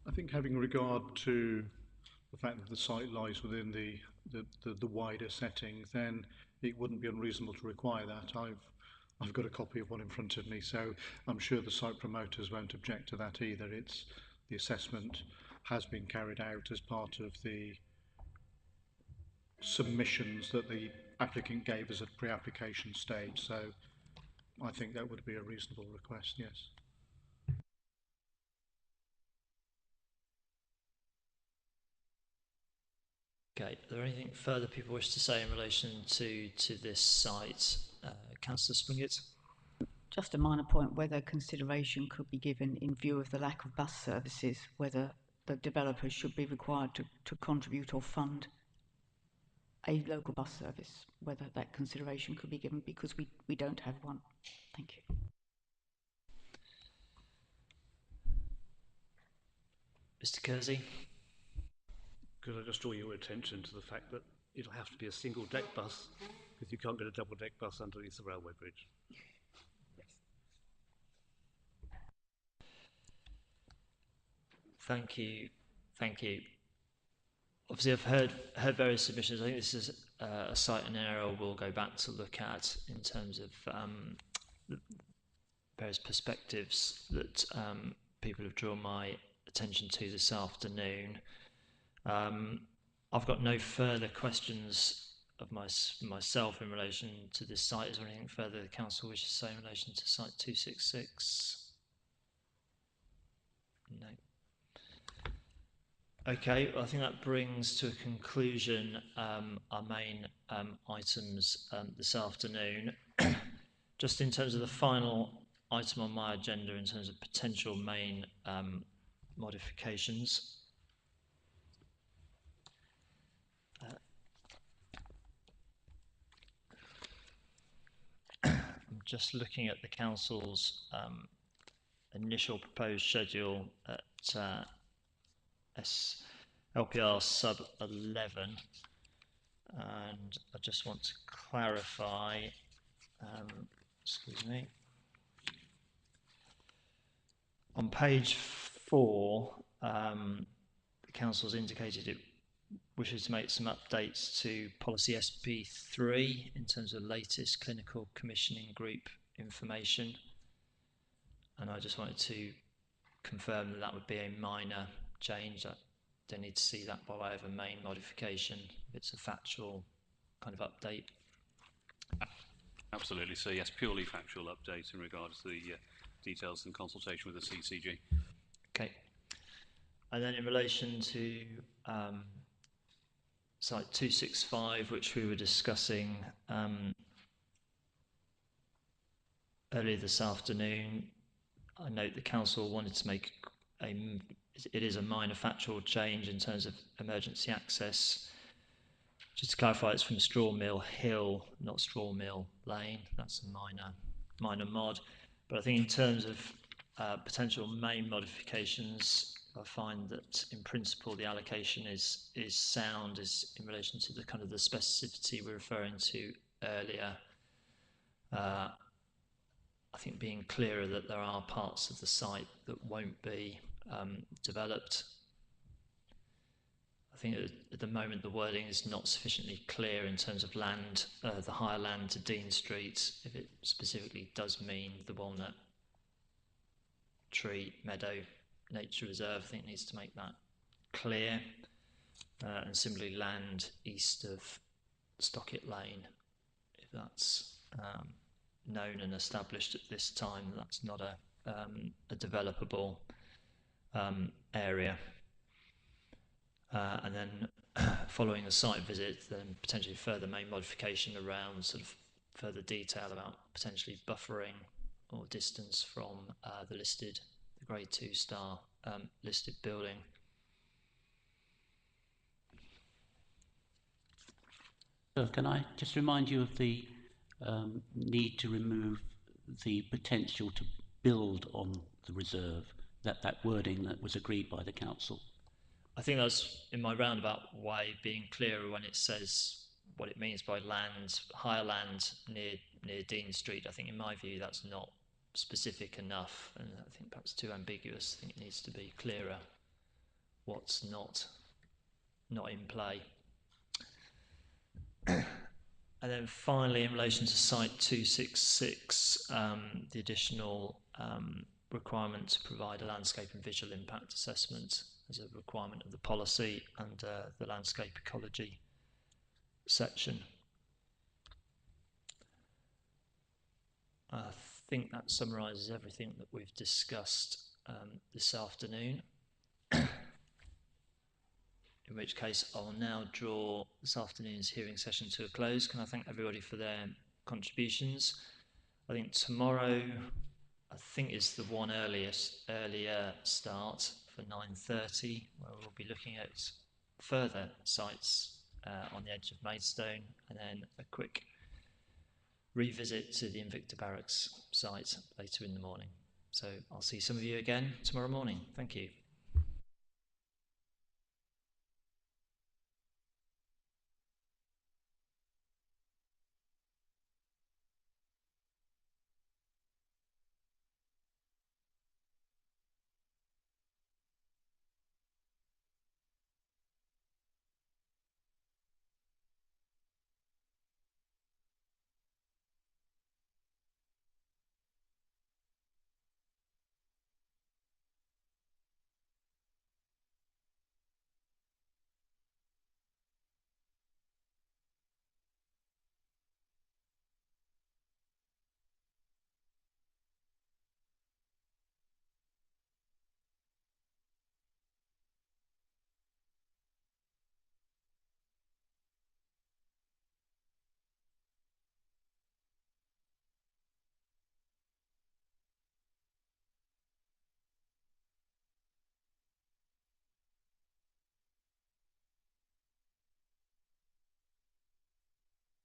I think having regard to the fact that the site lies within the wider setting, then it wouldn't be unreasonable to require that. I've got a copy of one in front of me, so I'm sure the site promoters won't object to that either. The assessment has been carried out as part of the submissions that the applicant gave us at pre-application stage, so I think that would be a reasonable request, yes. Okay, are there anything further people wish to say in relation to this site? Councillor Springett? Just a minor point, whether consideration could be given in view of the lack of bus services, whether the developers should be required to contribute or fund a local bus service, whether that consideration could be given, because we don't have one. Thank you. Mr. Kersey? Could I just draw your attention to the fact that it'll have to be a single deck bus, because you can't get a double deck bus underneath the railway bridge. Thank you. Thank you. Obviously, I've heard various submissions. I think this is a site and area we'll go back to look at in terms of the various perspectives that people have drawn my attention to this afternoon. I've got no further questions of myself in relation to this site. Is there anything further the council wishes to say in relation to site 266? No. Okay, well, I think that brings to a conclusion our main items this afternoon. Just in terms of the final item on my agenda in terms of potential main modifications. I'm just looking at the council's initial proposed schedule at LPR sub 11, and I just want to clarify, excuse me, on page 4, the council's indicated it wishes to make some updates to policy SP3 in terms of latest clinical commissioning group information, and I just wanted to confirm that that would be a minor change. I don't need to see that by way of a main modification. It's a factual kind of update. Absolutely. So yes, purely factual update in regards to the details and consultation with the CCG. Okay. And then in relation to site 265, which we were discussing earlier this afternoon, I note the council wanted to make it is a minor factual change in terms of emergency access. Just to clarify, it's from Straw Mill Hill, not Straw Mill Lane. That's a minor mod. But I think in terms of potential main modifications, I find that in principle the allocation is sound, is in relation to the kind of the specificity we're referring to earlier. I think being clearer that there are parts of the site that won't be developed. I think at the moment the wording is not sufficiently clear in terms of land, the higher land to Dean Street, if it specifically does mean the Walnut Tree Meadow Nature Reserve. I think it needs to make that clear. And similarly land east of Stockett Lane, if that's known and established at this time, that's not a developable area. And then following the site visit, then potentially further main modification around sort of further detail about potentially buffering or distance from the grade 2 star listed building. So can I just remind you of the need to remove the potential to build on the reserve, that wording that was agreed by the council? I think that's, in my roundabout way, being clearer when it says what it means by land, higher land near Dean Street. I think in my view that's not specific enough, and I think perhaps too ambiguous. I think it needs to be clearer what's not in play. And then finally, in relation to site 266, the additional requirement to provide a landscape and visual impact assessment as a requirement of the policy under the landscape ecology section. I think that summarises everything that we've discussed this afternoon. In which case I'll now draw this afternoon's hearing session to a close. Can I thank everybody for their contributions? I think tomorrow, I think is the one earlier start for 9:30, where we'll be looking at further sites on the edge of Maidstone, and then a quick revisit to the Invicta Barracks site later in the morning. So I'll see some of you again tomorrow morning. Thank you.